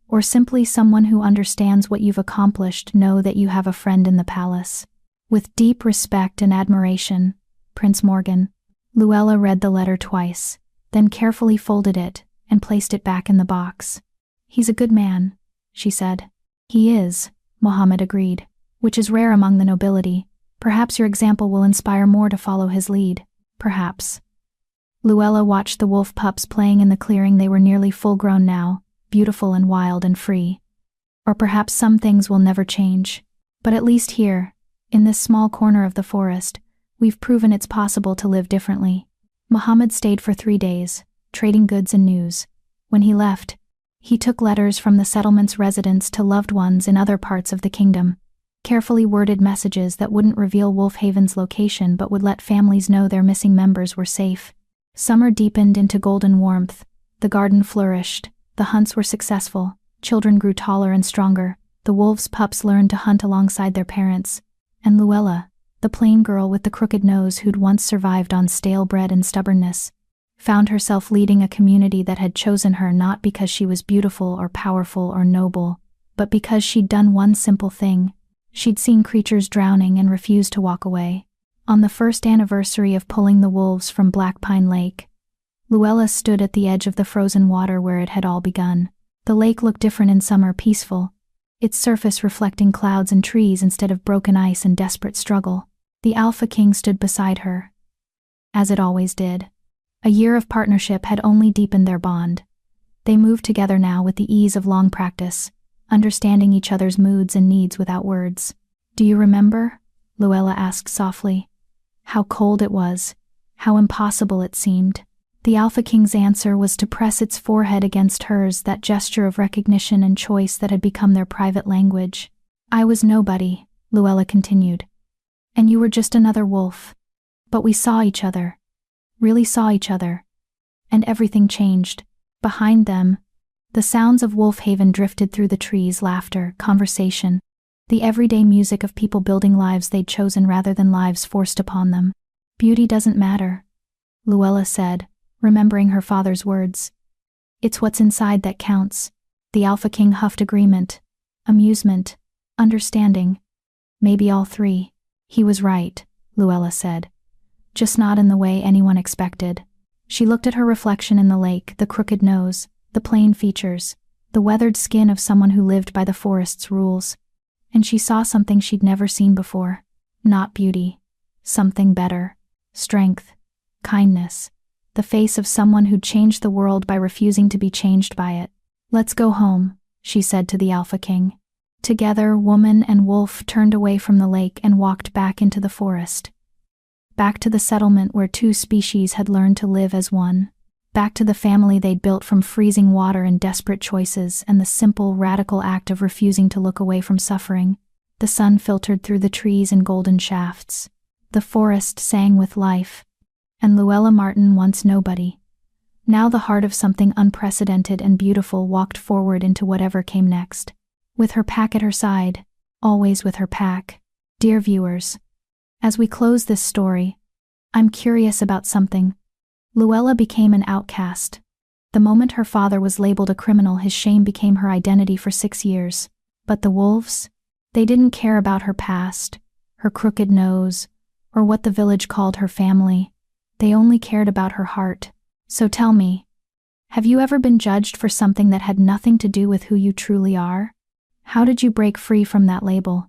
or simply someone who understands what you've accomplished, know that you have a friend in the palace. With deep respect and admiration, Prince Morgan. Luella read the letter twice, then carefully folded it and placed it back in the box. He's a good man, she said. He is, Mohammed agreed, which is rare among the nobility. Perhaps your example will inspire more to follow his lead. Perhaps. Luella watched the wolf pups playing in the clearing. They were nearly full-grown now, beautiful and wild and free. Or perhaps some things will never change. But at least here, in this small corner of the forest, we've proven it's possible to live differently. Mohammed stayed for 3 days, trading goods and news. When he left, he took letters from the settlement's residents to loved ones in other parts of the kingdom. Carefully worded messages that wouldn't reveal Wolfhaven's location but would let families know their missing members were safe. Summer deepened into golden warmth. The garden flourished. The hunts were successful. Children grew taller and stronger. The wolves' pups learned to hunt alongside their parents. And Luella, the plain girl with the crooked nose who'd once survived on stale bread and stubbornness, found herself leading a community that had chosen her not because she was beautiful or powerful or noble, but because she'd done one simple thing. She'd seen creatures drowning and refused to walk away. On the first anniversary of pulling the wolves from Black Pine Lake, Luella stood at the edge of the frozen water where it had all begun. The lake looked different in summer, peaceful, its surface reflecting clouds and trees instead of broken ice and desperate struggle. The Alphaking stood beside her, as it always did. A year of partnership had only deepened their bond. They moved together now with the ease of long practice, understanding each other's moods and needs without words. "Do you remember?" Luella asked softly. How cold it was, how impossible it seemed. The Alphaking's answer was to press its forehead against hers, that gesture of recognition and choice that had become their private language. "I was nobody," Luella continued. "And you were just another wolf. But we saw each other. Really saw each other. And everything changed. Behind them, the sounds of Wolfhaven drifted through the trees, laughter, conversation, the everyday music of people building lives they'd chosen rather than lives forced upon them. "Beauty doesn't matter," Luella said, remembering her father's words. "It's what's inside that counts." The Alphaking huffed agreement, amusement, understanding. Maybe all 3. He was right, Luella said. Just not in the way anyone expected. She looked at her reflection in the lake, the crooked nose, the plain features, the weathered skin of someone who lived by the forest's rules. And she saw something she'd never seen before. Not beauty. Something better. Strength. Kindness. The face of someone who'd changed the world by refusing to be changed by it. "Let's go home," she said to the Alphaking. Together, woman and wolf turned away from the lake and walked back into the forest. Back to the settlement where 2 species had learned to live as one. Back to the family they'd built from freezing water and desperate choices and the simple, radical act of refusing to look away from suffering. The sun filtered through the trees in golden shafts. The forest sang with life. And Luella Martin, once nobody, now the heart of something unprecedented and beautiful, walked forward into whatever came next. With her pack at her side, always with her pack. Dear viewers, as we close this story, I'm curious about something. Luella became an outcast. The moment her father was labeled a criminal, his shame became her identity for 6 years. But the wolves? They didn't care about her past, her crooked nose, or what the village called her family. They only cared about her heart. So tell me, have you ever been judged for something that had nothing to do with who you truly are? How did you break free from that label?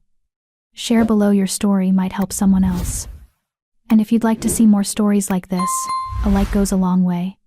Share below. Your story might help someone else. And if you'd like to see more stories like this, a like goes a long way.